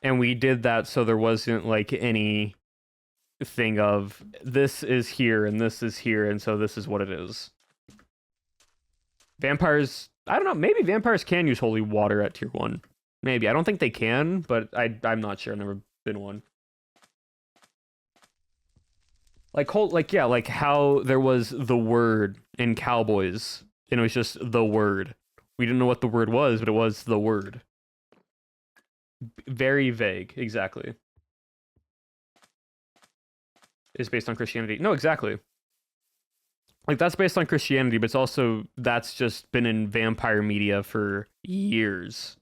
And we did that so there wasn't like any thing of this is here and this is here, and so this is what it is. Vampires, I don't know, maybe vampires can use holy water at tier 1. Maybe. I don't think they can, but I'm not sure. I've never been one. Like yeah, like how there was the word in Cowboys, and it was just the word. We didn't know what the word was, but it was the word. Very vague, exactly. Is based on Christianity. No, exactly. Like, that's based on Christianity, but it's also, that's just been in vampire media for years.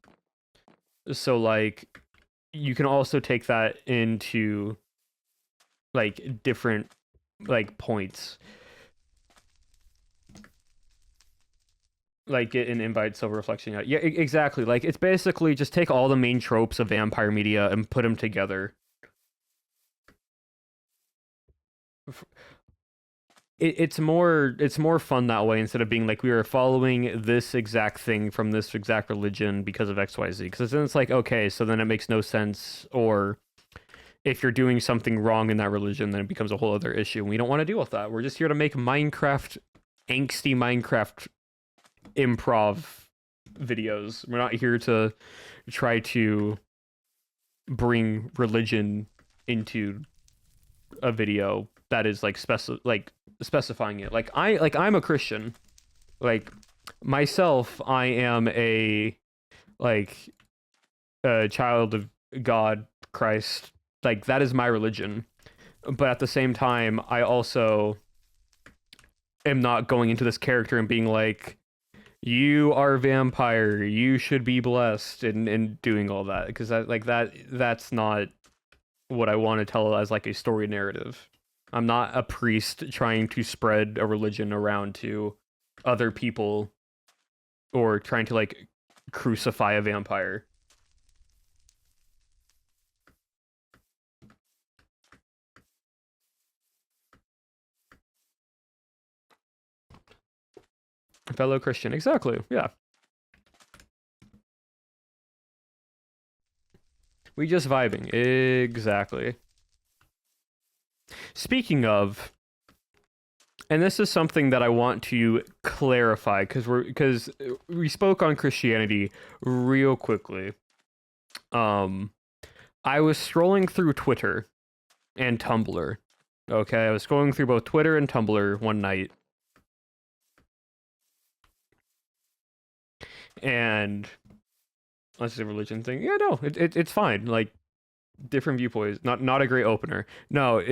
So, like, you can also take that into, like, different, like, points. Like, get an invite silver reflection. Yeah, exactly. Like, it's basically just take all the main tropes of vampire media and put them together. It's more fun that way, instead of being like we are following this exact thing from this exact religion because of XYZ. Because then it's like, okay, so then it makes no sense. Or if you're doing something wrong in that religion, then it becomes a whole other issue. We don't want to deal with that. We're just here to make Minecraft, angsty Minecraft improv videos. We're not here to try to bring religion into a video that is like specifying it. I'm a Christian. Like myself, I am a child of God, Christ. Like that is my religion. But at the same time, I also am not going into this character and being like, you are a vampire, you should be blessed, and doing all that, because that's not what I want to tell as like a story narrative. I'm not a priest trying to spread a religion around to other people or trying to like crucify a vampire. Fellow Christian, exactly. Yeah. We just vibing. Exactly. Speaking of, and this is something that I want to clarify because we spoke on Christianity real quickly. I was scrolling through Twitter and Tumblr. Okay, I was scrolling through both Twitter and Tumblr one night, and that's a religion thing. Yeah, no, it's fine. Like different viewpoints, not a great opener. No,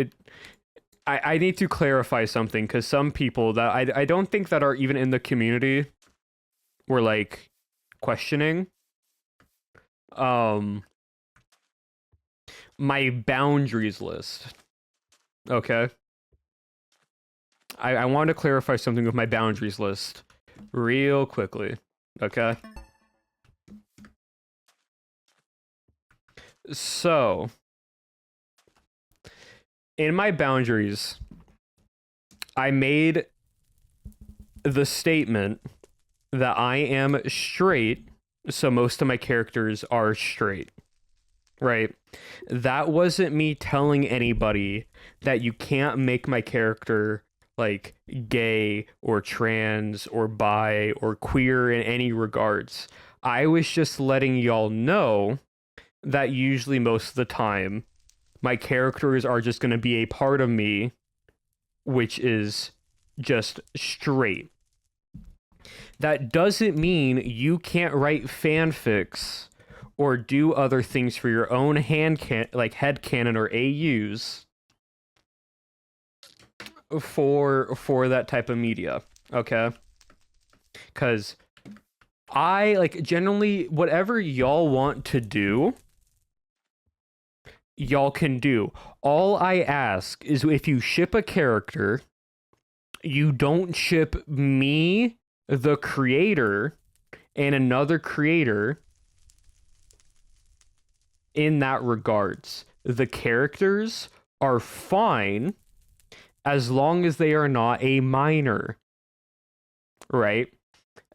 I need to clarify something because some people that I don't think that are even in the community were like questioning my boundaries list. Okay. I want to clarify something with my boundaries list real quickly. Okay. So, in my boundaries, I made the statement that I am straight, so most of my characters are straight. Right? That wasn't me telling anybody that you can't make my character like gay or trans or bi or queer in any regards. I was just letting y'all know that usually most of the time my characters are just going to be a part of me, which is just straight. That doesn't mean you can't write fanfics or do other things for your own like headcanon or AUs for that type of media, okay? Because I like generally whatever y'all want to do, y'all can do. All I ask is if you ship a character, you don't ship me, the creator, and another creator in that regards. The characters are fine as long as they are not a minor, right?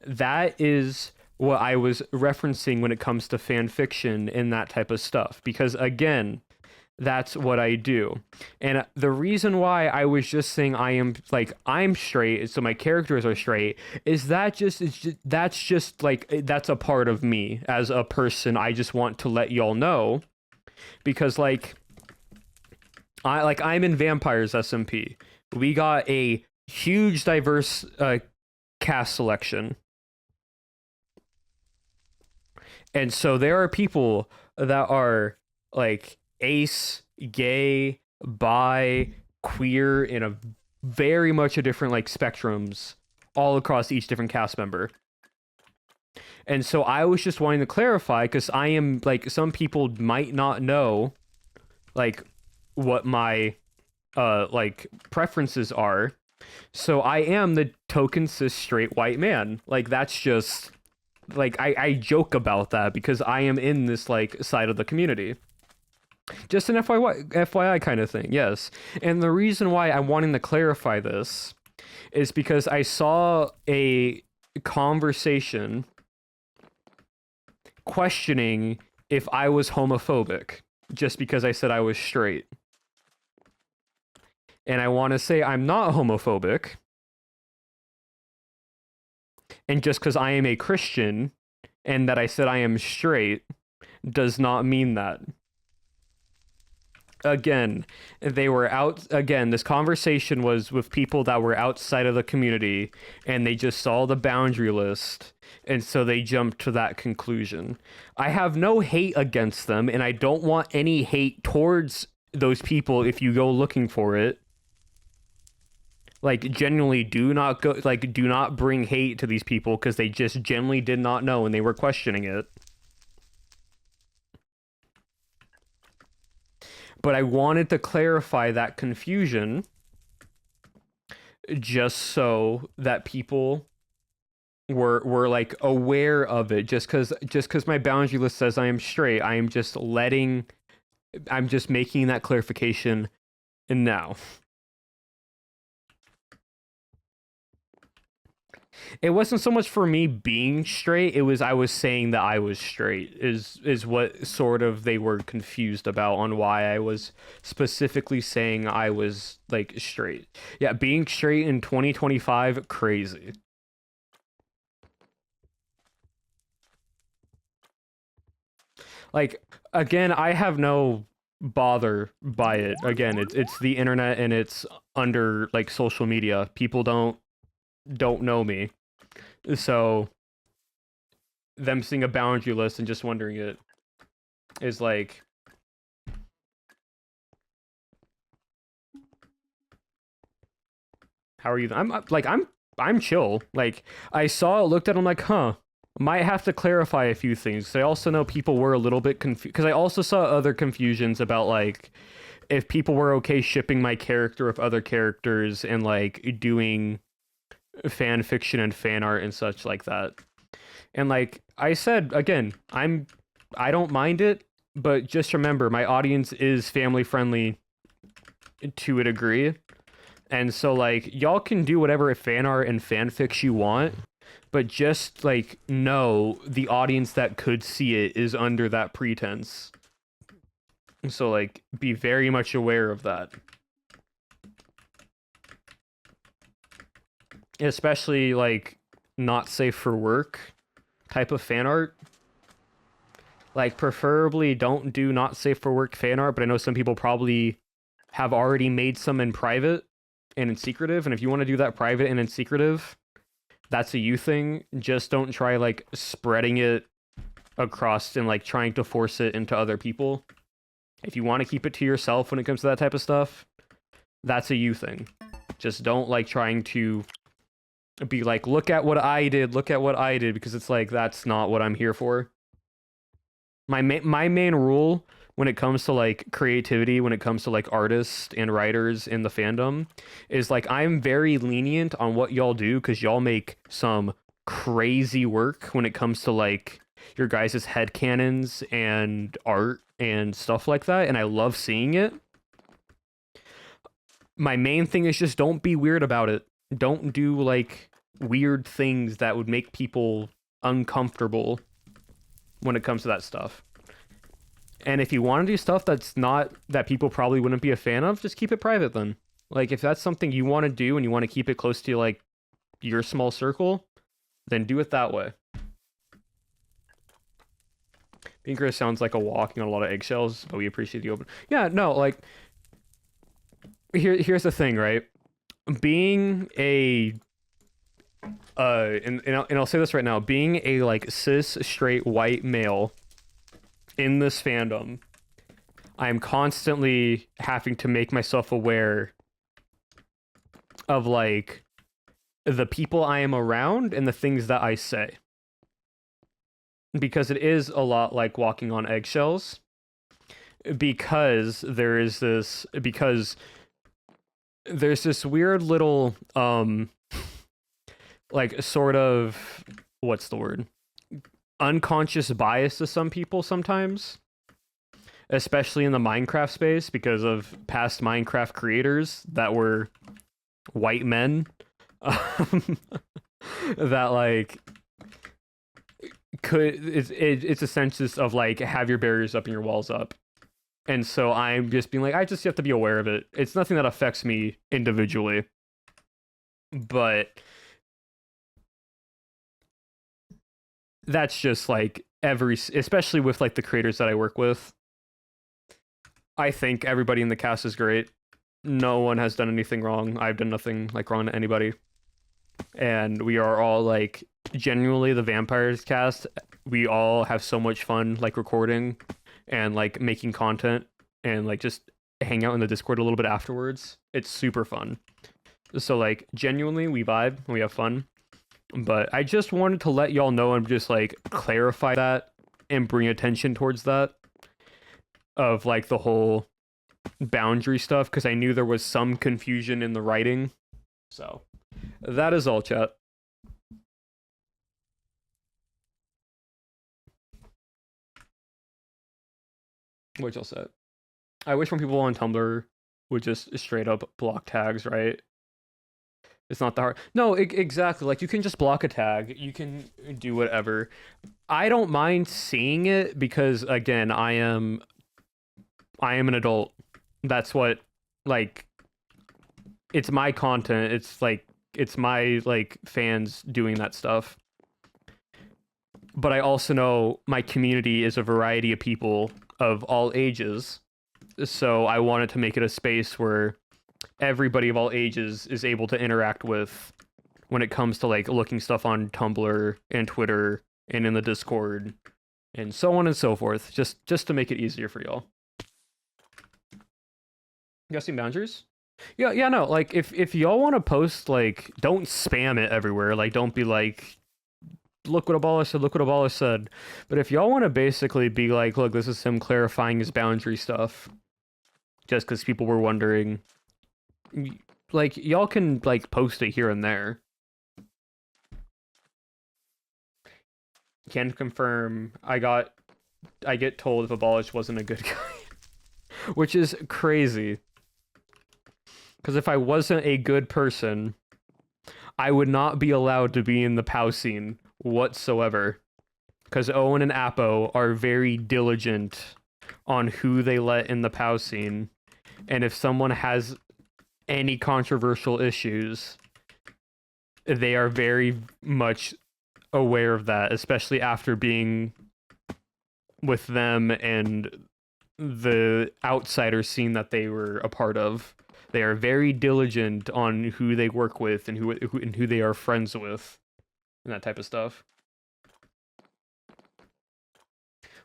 That is what I was referencing when it comes to fan fiction and that type of stuff, because again, that's what I do. And the reason why I was just saying I'm straight, so my characters are straight, is that's just like that's a part of me as a person. I just want to let y'all know, because I'm in Vampires SMP. We got a huge diverse cast selection. And so there are people that are like ace, gay, bi, queer in a very much a different like spectrums all across each different cast member. And so I was just wanting to clarify, because I am like, some people might not know like what my like preferences are. So I am the token cis straight white man. Like that's just like I joke about that because I am in this like side of the community. Just an FYI kind of thing, yes. And the reason why I'm wanting to clarify this is because I saw a conversation questioning if I was homophobic just because I said I was straight. And I want to say I'm not homophobic. And just because I am a Christian and that I said I am straight does not mean that. Again, this conversation was with people that were outside of the community, and they just saw the boundary list, and so they jumped to that conclusion. I have no hate against them, and I don't want any hate towards those people if you go looking for it. Like, genuinely, do not bring hate to these people, because they just genuinely did not know and they were questioning it. But I wanted to clarify that confusion just so that people were like aware of it. Just because my boundary list says I am straight, I'm just making that clarification now. It wasn't so much for me being straight, it was I was saying that I was straight is what sort of they were confused about on why I was specifically saying I was like straight. Yeah, being straight in 2025, crazy. Like, again, I have no bother by it. Again, it's the internet and it's under like social media. People don't know me. So them seeing a boundary list and just wondering it is like, how are you? I'm chill. Like, I saw it, looked at it, I'm like, huh. Might have to clarify a few things. I also know people were a little bit confused because I also saw other confusions about like if people were okay shipping my character with other characters and like doing fan fiction and fan art and such like that. And like I said again, I don't mind it, but just remember my audience is family friendly to a degree. And so like y'all can do whatever fan art and fanfics you want, but just like know the audience that could see it is under that pretense. So like be very much aware of that. Especially like not safe for work type of fan art. Like preferably don't do not safe for work fan art, but I know some people probably have already made some in private and in secretive, and if you want to do that private and in secretive, that's a you thing. Just don't try like spreading it across and like trying to force it into other people. If you want to keep it to yourself when it comes to that type of stuff, that's a you thing. Just don't like trying to be like, look at what I did, because it's like, that's not what I'm here for. My main rule when it comes to like creativity, when it comes to like artists and writers in the fandom, is like I'm very lenient on what y'all do because y'all make some crazy work when it comes to like your guys' headcanons and art and stuff like that, and I love seeing it. My main thing is just don't be weird about it. Don't do like weird things that would make people uncomfortable when it comes to that stuff. And if you want to do stuff that's not that people probably wouldn't be a fan of, just keep it private then. Like if that's something you want to do and you want to keep it close to like your small circle, then do it that way. Pinker sounds like a walking on a lot of eggshells, but we appreciate the open. Yeah, no, like here's the thing, right? Being a and I'll say this right now, being a like cis straight white male in this fandom, I'm constantly having to make myself aware of like the people I am around and the things that I say, because it is a lot like walking on eggshells, because there's this weird little like sort of, what's the word, unconscious bias to some people sometimes, especially in the Minecraft space, because of past Minecraft creators that were white men that like it's a census of like have your barriers up and your walls up. And so I'm just being like, I just have to be aware of it. It's nothing that affects me individually, but that's just like especially with like the creators that I work with. I think everybody in the cast is great. No one has done anything wrong. I've done nothing like wrong to anybody. And we are all like genuinely the Vampires cast. We all have so much fun like recording and like making content and like just hang out in the Discord a little bit afterwards. It's super fun. So like genuinely we vibe and we have fun. But I just wanted to let y'all know and just like clarify that and bring attention towards that of like the whole boundary stuff, because I knew there was some confusion in the writing. So that is all, chat. Which I'll say. I wish more people on Tumblr would just straight up block tags, right? It's not that hard. No, exactly. Like, you can just block a tag. You can do whatever. I don't mind seeing it because, again, I am an adult. That's what, like, it's my content. It's like, it's my, like, fans doing that stuff. But I also know my community is a variety of people of all ages. So I wanted to make it a space where everybody of all ages is able to interact with when it comes to like looking stuff on Tumblr and Twitter and in the Discord and so on and so forth, just to make it easier for y'all. You guys see boundaries? Yeah, no, like if y'all want to post, like, don't spam it everywhere. Like, don't be like, look what Abolish said, look what Abolish said. But if y'all want to basically be like, look, this is him clarifying his boundary stuff, just because people were wondering, like, y'all can, like, post it here and there. Can confirm, I get told if Abolish wasn't a good guy. Which is crazy. Because if I wasn't a good person, I would not be allowed to be in the POW scene whatsoever. Because Owen and Apo are very diligent on who they let in the POW scene. And if someone has any controversial issues, they are very much aware of that, especially after being with them and the outsider scene that they were a part of. They are very diligent on who they work with and who they are friends with, and that type of stuff.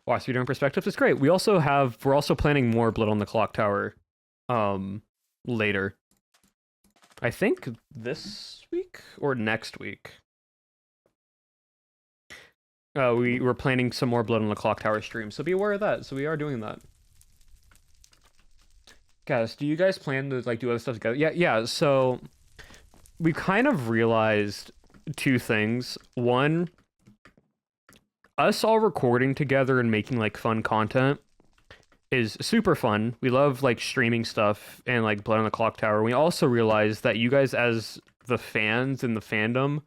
Wow, so different perspectives. It's great. We're also planning more Blood on the Clock Tower, later. I think this week or next week. We're planning some more Blood on the Clock Tower streams, so be aware of that. So we are doing that. Guys, do you guys plan to, like, do other stuff together? Yeah, so we kind of realized two things. One, us all recording together and making, like, fun content is super fun. We love, like, streaming stuff and, like, Blood on the Clock Tower. We also realized that you guys, as the fans in the fandom,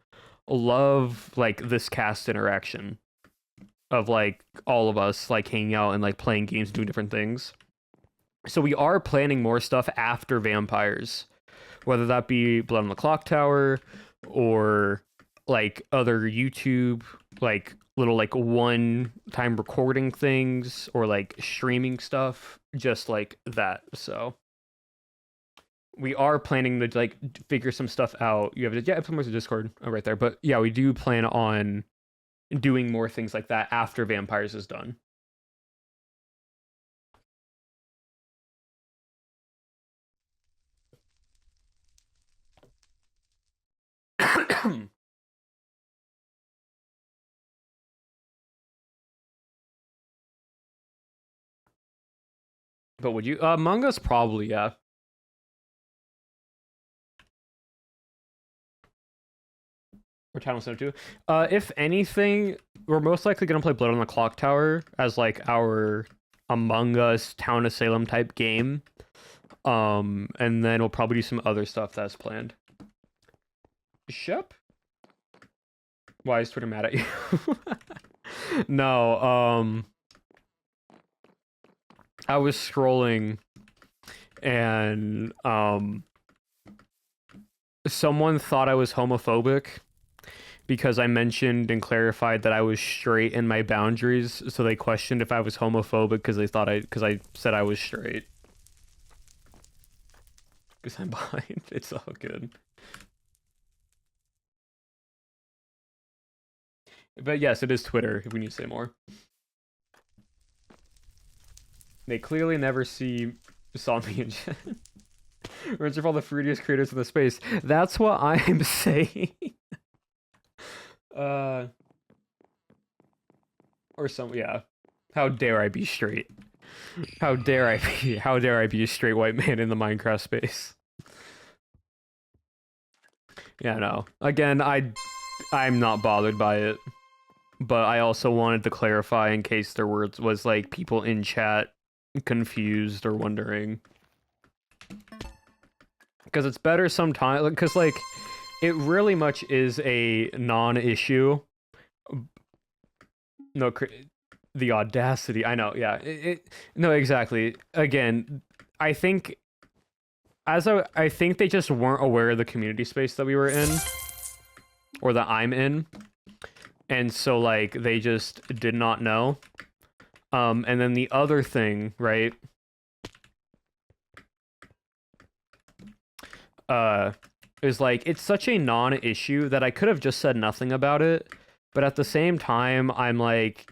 love, like, this cast interaction of, like, all of us, like, hanging out and, like, playing games and doing different things. So we are planning more stuff after Vampires, whether that be Blood on the Clock Tower or, like, other YouTube, like, little, like, one-time recording things or, like, streaming stuff, just like that. So we are planning to, like, figure some stuff out. You have to, yeah, somewhere's the Discord right there. But yeah, we do plan on doing more things like that after Vampires is done. But would you? Among Us, probably, yeah. Or Channel 72. If anything, we're most likely gonna play Blood on the Clock Tower as, like, our Among Us Town of Salem type game. And then we'll probably do some other stuff that's planned. Shep? Why is Twitter mad at you? No, I was scrolling and someone thought I was homophobic because I mentioned and clarified that I was straight in my boundaries, so they questioned if I was homophobic because they thought because I said I was straight. Because I'm behind. It's all good. But yes, it is Twitter, if we need to say more. They clearly never saw me in chat. Rinse all the fruitiest creators in the space. That's what I'm saying. Or some, yeah. How dare I be straight? How dare I be a straight white man in the Minecraft space? Yeah, no. Again, I'm not bothered by it. But I also wanted to clarify in case there was, like, people in chat confused or wondering. Because it's better sometimes, because, like, it really much is a non-issue. No, the audacity. I know, yeah. No, exactly. Again, I think, I think they just weren't aware of the community space that we were in, or that I'm in. And so, like, they just did not know. And then the other thing, right, is like, it's such a non-issue that I could have just said nothing about it, but at the same time, I'm like,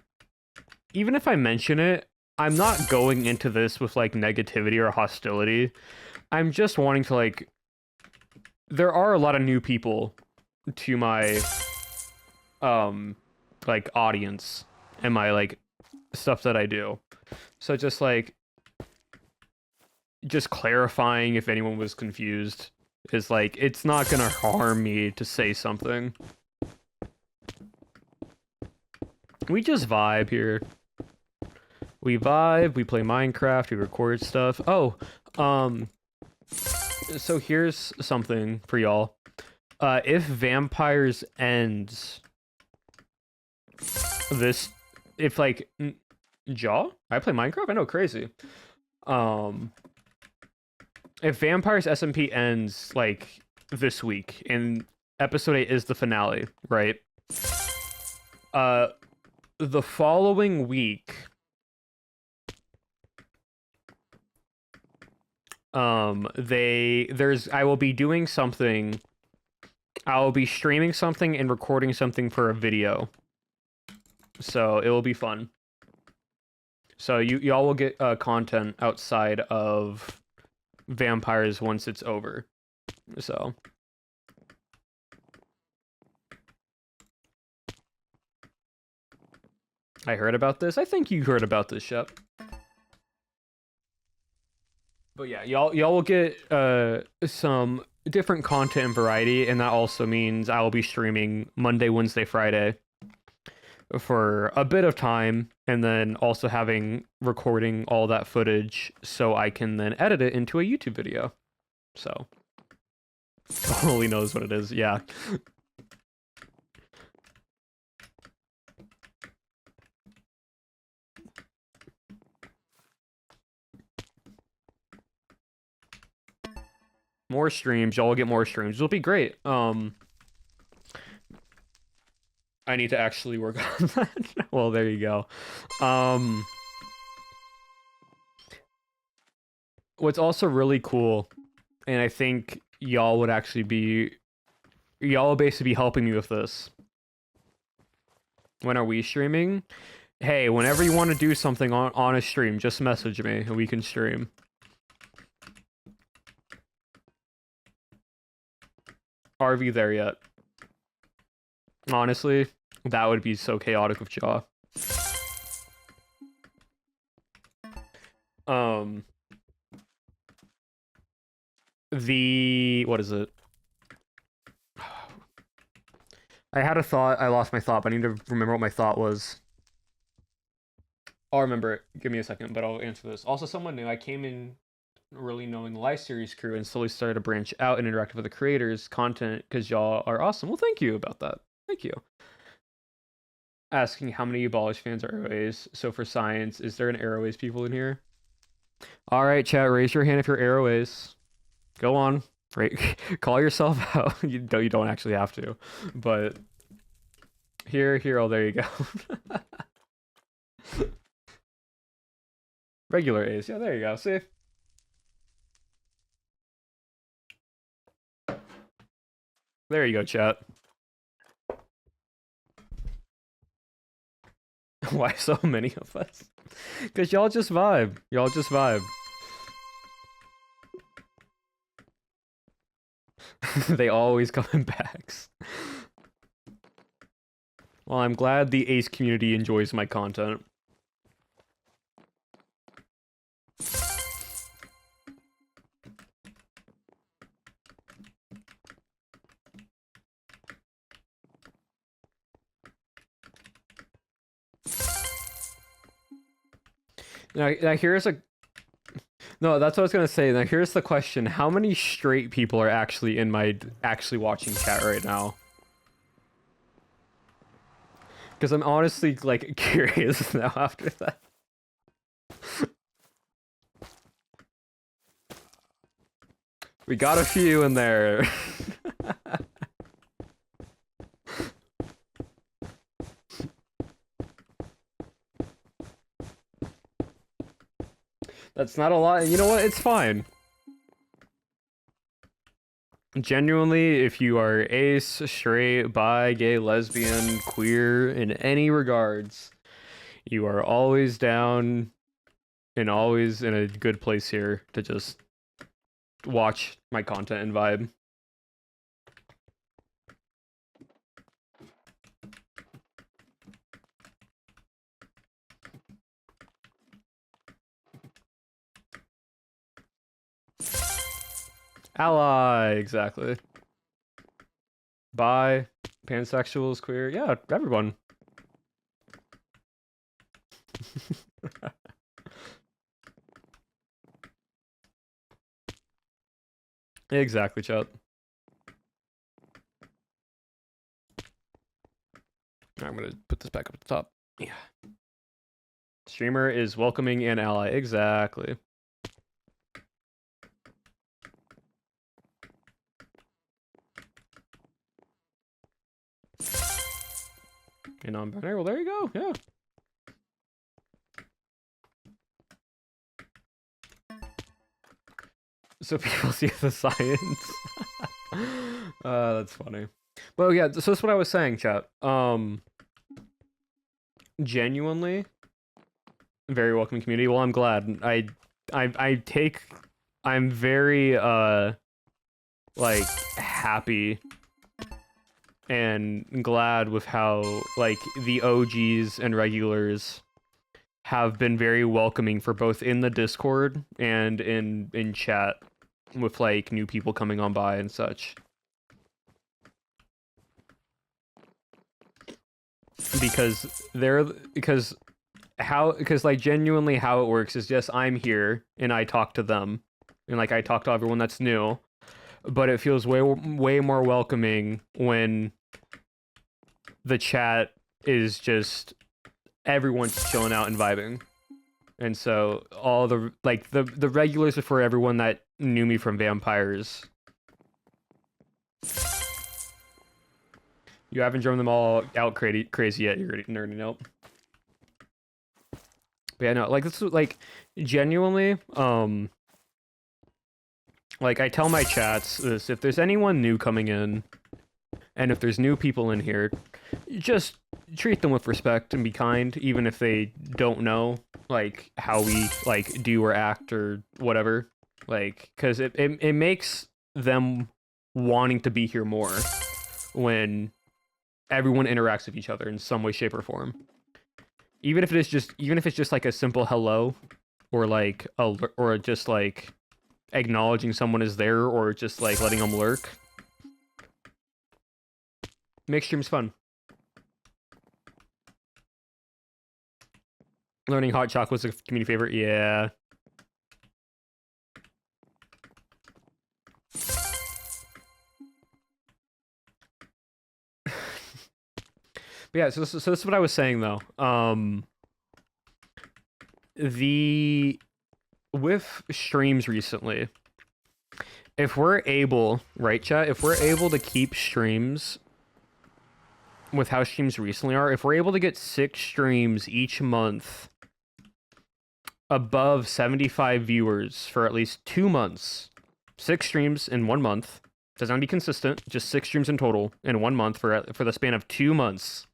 even if I mention it, I'm not going into this with, like, negativity or hostility. I'm just wanting to, like, there are a lot of new people to my, like, audience and my, like, stuff that I do. So just, like, just clarifying if anyone was confused is, like, it's not gonna harm me to say something. We just vibe here. We vibe, we play Minecraft, we record stuff. Oh, so here's something for y'all. If Vampires ends this, if, like, Jaw? I play Minecraft? I know, crazy. If Vampires SMP ends, like, this week, and episode 8 is the finale, right? The following week, I will be doing something. I will be streaming something and recording something for a video. So it will be fun. So y'all will get content outside of Vampires once it's over. So I heard about this. I think you heard about this, Shep. But yeah, y'all will get some different content and variety, and that also means I will be streaming Monday, Wednesday, Friday for a bit of time, and then also recording all that footage so I can then edit it into a YouTube video. So totally knows what it is. Yeah. More streams, y'all will get more streams. It'll be great. I need to actually work on that. Well, there you go. What's also really cool, and I think y'all would actually y'all will basically be helping me with this. When are we streaming? Hey, whenever you want to do something on a stream, just message me and we can stream. RV there yet? Honestly, that would be so chaotic with Jaw. What is it? I had a thought, I lost my thought, but I need to remember what my thought was. I'll remember it. Give me a second, but I'll answer this. Also, someone new. I came in really knowing the live series crew and slowly started to branch out and interact with the creators' content because y'all are awesome. Well, thank you about that. Thank you. Asking how many Abolish fans are Arrowways. So for science, is there an Arrowways people in here? All right, chat, raise your hand if you're Arrowways. Go on. Right. Call yourself out. You don't actually have to. But here, oh, there you go. Regular A's. Yeah, there you go. See? There you go, chat. Why so many of us? Because y'all just vibe. Y'all just vibe. They always come in packs. Well, I'm glad the Ace community enjoys my content. Now here's a no. That's what I was gonna say. Now here's the question: how many straight people are actually actually watching chat right now? Because I'm honestly like curious now after that. We got a few in there. That's not a lot. You know what? It's fine. Genuinely, if you are ace, straight, bi, gay, lesbian, queer, in any regards, you are always down and always in a good place here to just watch my content and vibe. Ally, exactly. Bi, pansexuals, queer, yeah, everyone. Exactly, chat. I'm gonna put this back up at the top. Yeah. Streamer is welcoming and ally, exactly. And non-binary, well, there you go, yeah. So people see the science. That's funny. Well, yeah, so that's what I was saying, chat. Genuinely, very welcoming community. Well, I'm glad. I'm very, like, happy and glad with how, like, the OGs and regulars have been very welcoming for both in the Discord and in chat with, like, new people coming on by and such. Because like genuinely how it works is just I'm here and I talk to them and like I talk to everyone that's new, but it feels way more welcoming when the chat is just everyone's chilling out and vibing. And so all the like the regulars before everyone that knew me from Vampires. You haven't driven them all out crazy yet. You're nerding out. But yeah, no, like this is like genuinely, like I tell my chats this: if there's anyone new coming in, and if there's new people in here, just treat them with respect and be kind, even if they don't know like how we like do or act or whatever. Like, because it makes them wanting to be here more when everyone interacts with each other in some way, shape, or form. Even if it's just like a simple hello, or like or just like acknowledging someone is there, or just like letting them lurk. Makes streams fun. Learning hot chocolate was a community favorite, yeah. But yeah, so this is what I was saying though. With streams recently, if we're able, right, chat, if we're able to keep streams with how streams recently are, if we're able to get 6 streams each month above 75 viewers for at least 2 months, 6 streams in 1 month, doesn't have to be consistent, just 6 streams in total in 1 month for the span of 2 months,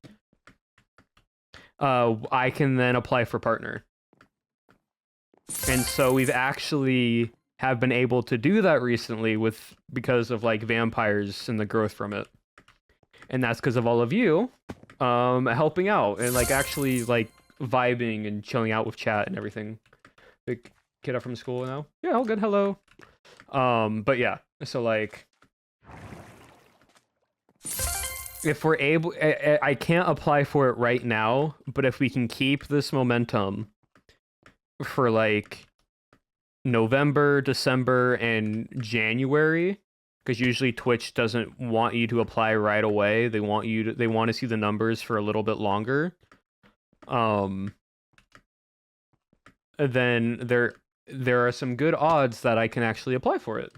I can then apply for partner. And so we've actually have been able to do that recently because of like Vampires and the growth from it. And that's because of all of you helping out and like actually like vibing and chilling out with chat and everything. Big kid up from school now. Yeah, all good. Hello. But yeah, so like if we're able, I can't apply for it right now, but if we can keep this momentum for like November, December, and January, because usually Twitch doesn't want you to apply right away. They want to see the numbers for a little bit longer. Then there are some good odds that I can actually apply for it.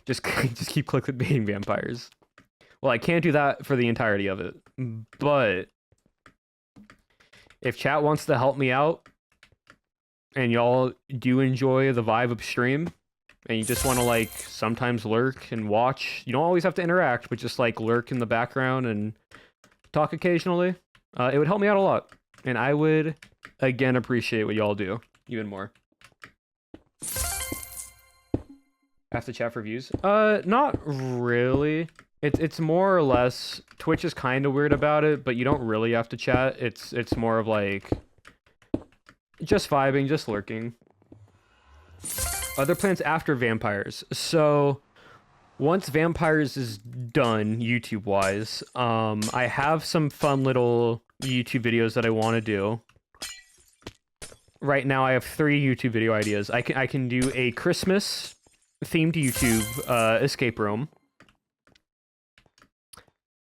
Just keep clickbaiting vampires. Well, I can't do that for the entirety of it, but if chat wants to help me out, and y'all do enjoy the vibe of stream, and you just want to like sometimes lurk and watch, you don't always have to interact, but just like lurk in the background and talk occasionally, it would help me out a lot, and I would again appreciate what y'all do even more. Have to chat for views? Not really. It's more or less, Twitch is kind of weird about it, but you don't really have to chat. It's more of like just vibing, just lurking. Other plans after Vampires. So once Vampires is done, YouTube-wise, I have some fun little YouTube videos that I want to do. Right now, I have 3 YouTube video ideas. I can do a Christmas themed YouTube escape room.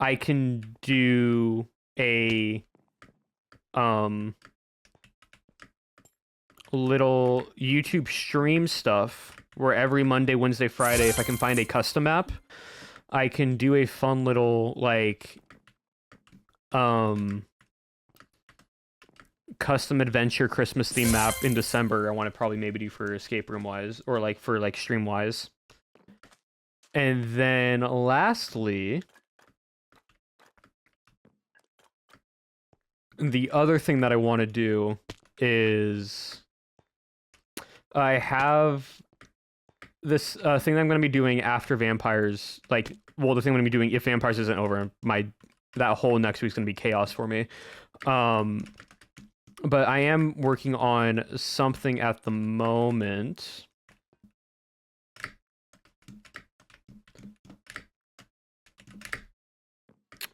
I can do a little YouTube stream stuff where every Monday, Wednesday, Friday, if I can find a custom map, I can do a fun little like custom adventure Christmas theme map in December. I want to probably maybe do for escape room wise, or like for like stream wise. And then lastly, the other thing that I want to do is I have this thing that I'm going to be doing after Vampires, like, well, the thing I'm going to be doing if Vampires isn't over, that whole next week's going to be chaos for me. But I am working on something at the moment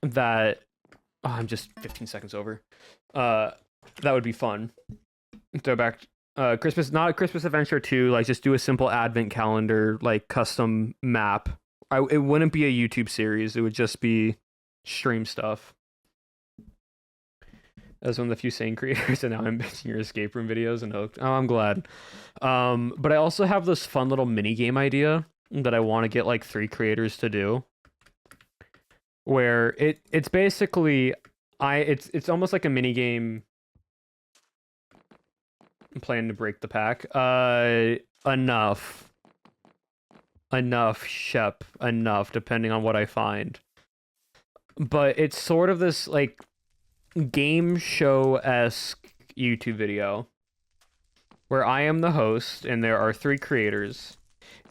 that I'm just 15 seconds over. That would be fun. Go back Christmas, not a Christmas Adventure 2, like just do a simple advent calendar, like custom map. It wouldn't be a YouTube series, it would just be stream stuff. As one of the few sane creators, and now I'm bitching your escape room videos and hooked. Oh, I'm glad. But I also have this fun little mini game idea that I want to get like 3 creators to do. Where it's basically it's almost like a mini game. I'm planning to break the pack. Enough, Shep, enough, depending on what I find. But it's sort of this like game show-esque YouTube video where I am the host and there are 3 creators,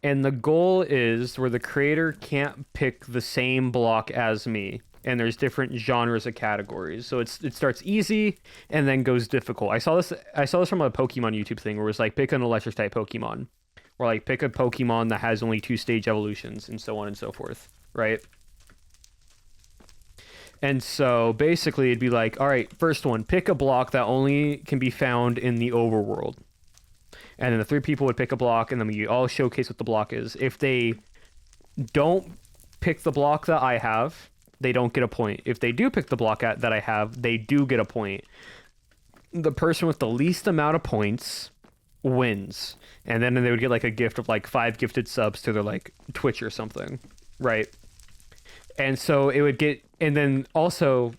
and the goal is where the creator can't pick the same block as me, and there's different genres of categories. So it starts easy and then goes difficult. I saw this from a Pokemon YouTube thing where it was like pick an electric type Pokemon, or like pick a Pokemon that has only 2-stage evolutions, and so on and so forth, right? And so basically it'd be like, all right, first one, pick a block that only can be found in the overworld. And then the 3 people would pick a block, and then we all showcase what the block is. If they don't pick the block that I have, they don't get a point. If they do pick the block that I have, they do get a point. The person with the least amount of points wins. And then they would get like a gift of like 5 gifted subs to their like Twitch or something, right? And so it would get, and then also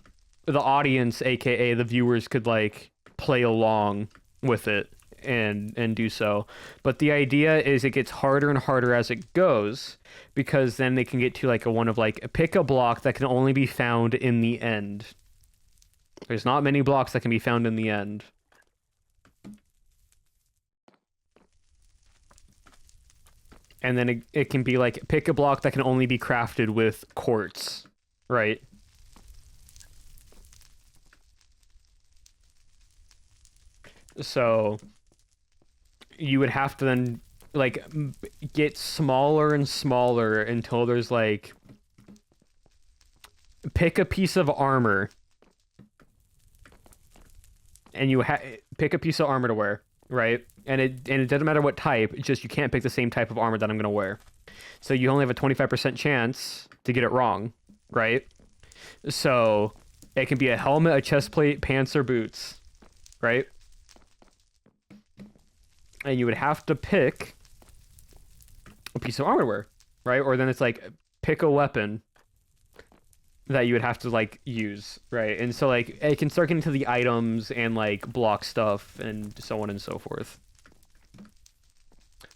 the audience, aka the viewers, could like play along with it and do so. But the idea is it gets harder and harder as it goes, because then they can get to like a one of like pick a block that can only be found in the end. There's not many blocks that can be found in the end. And then it can be like, pick a block that can only be crafted with quartz, right? So you would have to then like get smaller and smaller until there's like, pick a piece of armor, and you pick a piece of armor to wear. right? And it doesn't matter what type. It's just you can't pick the same type of armor that I'm gonna wear. So you only have a 25% chance to get it wrong, right? So it can be a helmet, a chest plate, pants, or boots, right? And you would have to pick a piece of armor to wear, right? Or then it's like pick a weapon that you would have to like use, right? And so like it can start getting to the items and like block stuff and so on and so forth.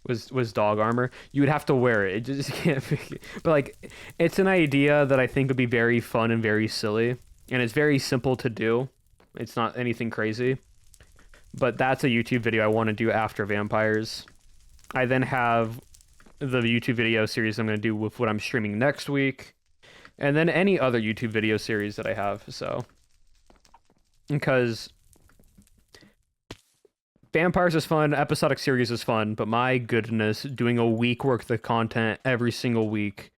Was dog armor. You would have to wear it. It just can't be. But like it's an idea that I think would be very fun and very silly. And it's very simple to do. It's not anything crazy. But that's a YouTube video I want to do after Vampires. I then have the YouTube video series I'm going to do with what I'm streaming next week. And then any other YouTube video series that I have, so. Because Vampires is fun, episodic series is fun, but my goodness, doing a week worth of content every single week,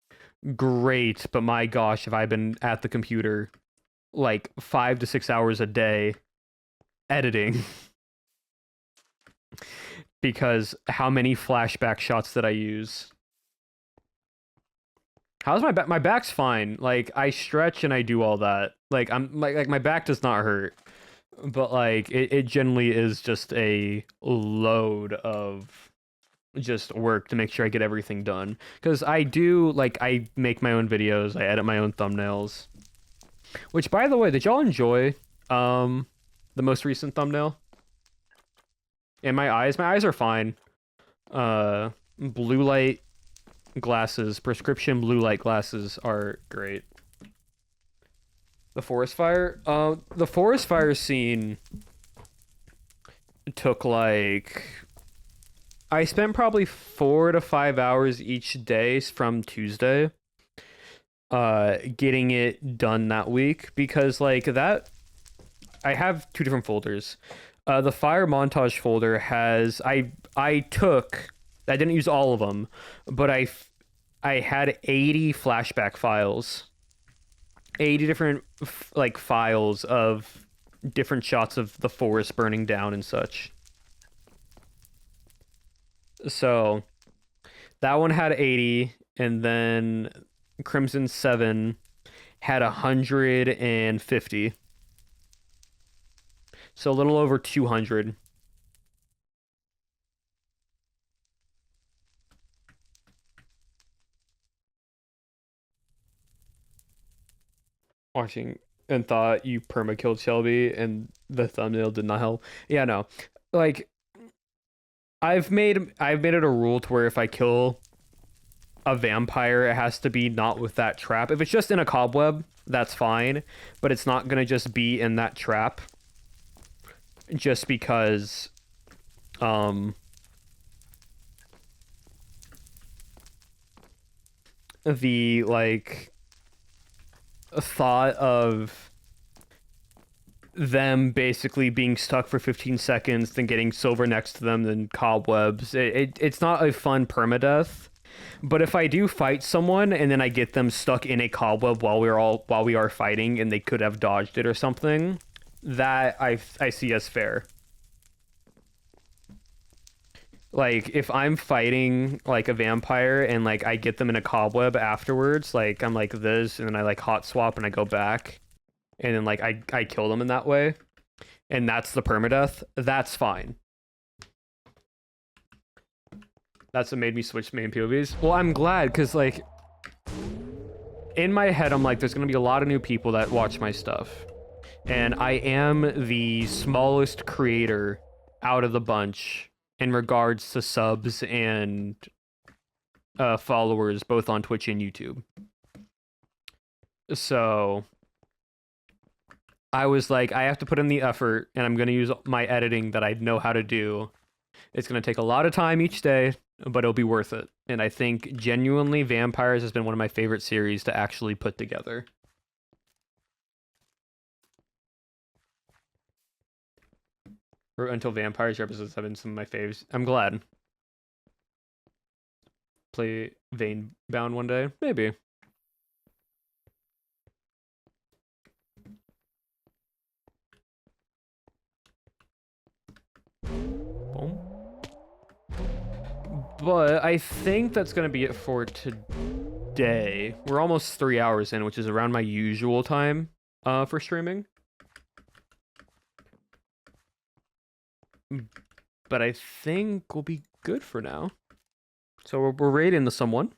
great, but my gosh, have I been at the computer like 5 to 6 hours a day editing. Because how many flashback shots did I use? How's my back? My back's fine. Like I stretch and I do all that. Like I'm like my back does not hurt, but like it generally is just a load of just work to make sure I get everything done. Because I do like I make my own videos, I edit my own thumbnails. Which, by the way, did y'all enjoy the most recent thumbnail? And my eyes are fine. Blue light glasses, prescription blue light glasses are great. The forest fire? The forest fire scene took like... I spent probably 4 to 5 hours each day from Tuesday getting it done that week, because like that... I have 2 different folders. The fire montage folder has... I didn't use all of them, but I had 80 flashback files. 80 different like files of different shots of the forest burning down and such. So that one had 80, and then Crimson 7 had 150. So a little over 200. Watching and thought you perma killed Shelby and the thumbnail did not help. Yeah, no. Like I've made it a rule to where if I kill a vampire, it has to be not with that trap. If it's just in a cobweb, that's fine, but it's not gonna just be in that trap. Just because the like thought of them basically being stuck for 15 seconds, then getting silver next to them, then cobwebs. It's not a fun permadeath. But if I do fight someone and then I get them stuck in a cobweb while we are fighting and they could have dodged it or something, that I see as fair. Like if I'm fighting like a vampire and like I get them in a cobweb afterwards, like I'm like this and then I like hot swap and I go back and then like I kill them in that way, and that's the permadeath, that's fine. That's what made me switch main POVs. Well, I'm glad, because like in my head I'm like there's gonna be a lot of new people that watch my stuff, and I am the smallest creator out of the bunch in regards to subs and followers, both on Twitch and YouTube. So I was like, I have to put in the effort, and I'm going to use my editing that I know how to do. It's going to take a lot of time each day, but it'll be worth it. And I think genuinely Vampires has been one of my favorite series to actually put together. Or until Vampires episodes have been some of my faves. I'm glad. Play Vein-bound one day? Maybe. Boom. But I think that's going to be it for today. We're almost 3 hours in, which is around my usual time for streaming. But I think we'll be good for now. So we're raiding someone.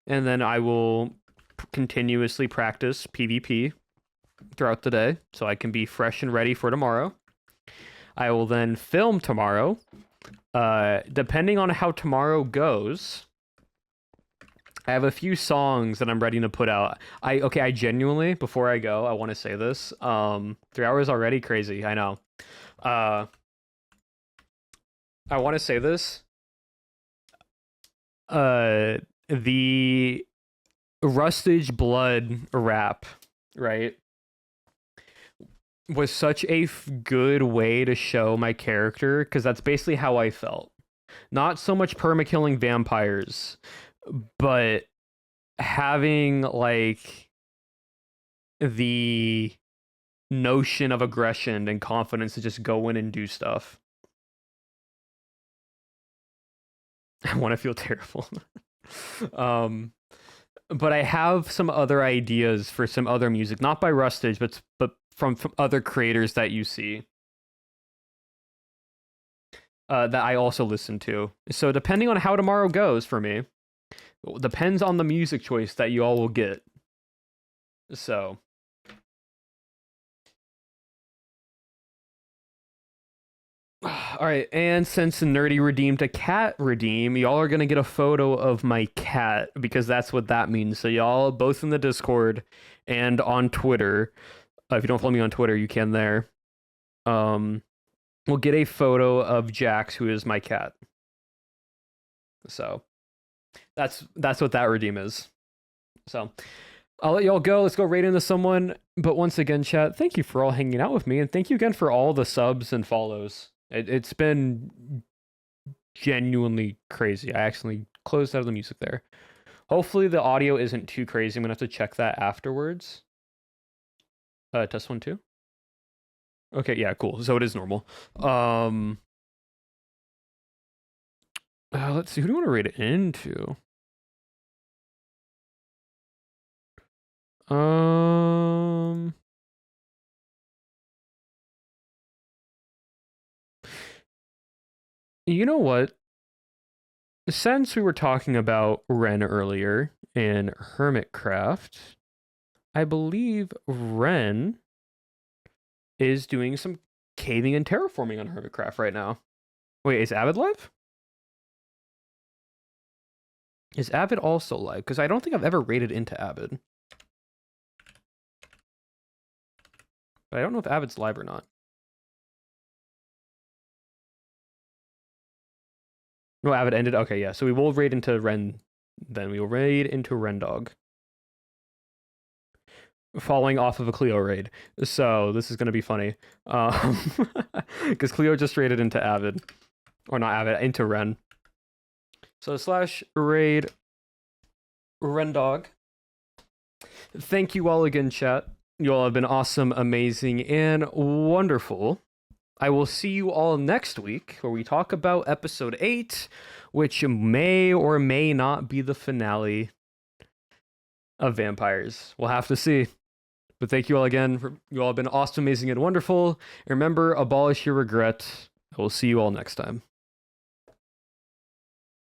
And then I will continuously practice PvP throughout the day so I can be fresh and ready for tomorrow. I will then film tomorrow. Depending on how tomorrow goes, I have a few songs that I'm ready to put out. I genuinely, before I go, I want to say this. 3 hours already, crazy. I know. I want to say this. The Rustage Blood rap, right, was such a good way to show my character, because that's basically how I felt. Not so much perma-killing vampires, but having, like, the notion of aggression and confidence to just go in and do stuff. I want to feel terrible. But I have some other ideas for some other music, not by Rustage, but from other creators that you see that I also listen to. So depending on how tomorrow goes for me, depends on the music choice that you all will get. So all right, and since Nerdy redeemed a cat redeem, y'all are gonna get a photo of my cat, because that's what that means. So y'all, both in the Discord and on Twitter, if you don't follow me on Twitter, you can there. We'll get a photo of Jax, who is my cat. So that's what that redeem is. So I'll let y'all go. Let's go raid into someone. But once again, chat, thank you for all hanging out with me, and thank you again for all the subs and follows. It's been genuinely crazy. I actually closed out of the music there. Hopefully the audio isn't too crazy. I'm gonna have to check that afterwards. Test 1 2. Okay, yeah, cool. So it is normal. Let's see. Who do you want to rate it into? You know what? Since we were talking about Ren earlier in Hermitcraft, I believe Ren is doing some caving and terraforming on Hermitcraft right now. Wait, is Avid live? Is Avid also live? Because I don't think I've ever raided into Avid. But I don't know if Avid's live or not. No, Avid ended? Okay, yeah. So we will raid into Ren. Then we will raid into Rendog. Falling off of a Cleo raid. So this is going to be funny. Because Cleo just raided into Avid. Or not Avid, into Ren. So /raid Rendog. Thank you all again, chat. You all have been awesome, amazing, and wonderful. I will see you all next week, where we talk about episode 8, which may or may not be the finale of Vampires. We'll have to see. But thank you all again. You all have been awesome, amazing, and wonderful. Remember, abolish your regret. I will see you all next time.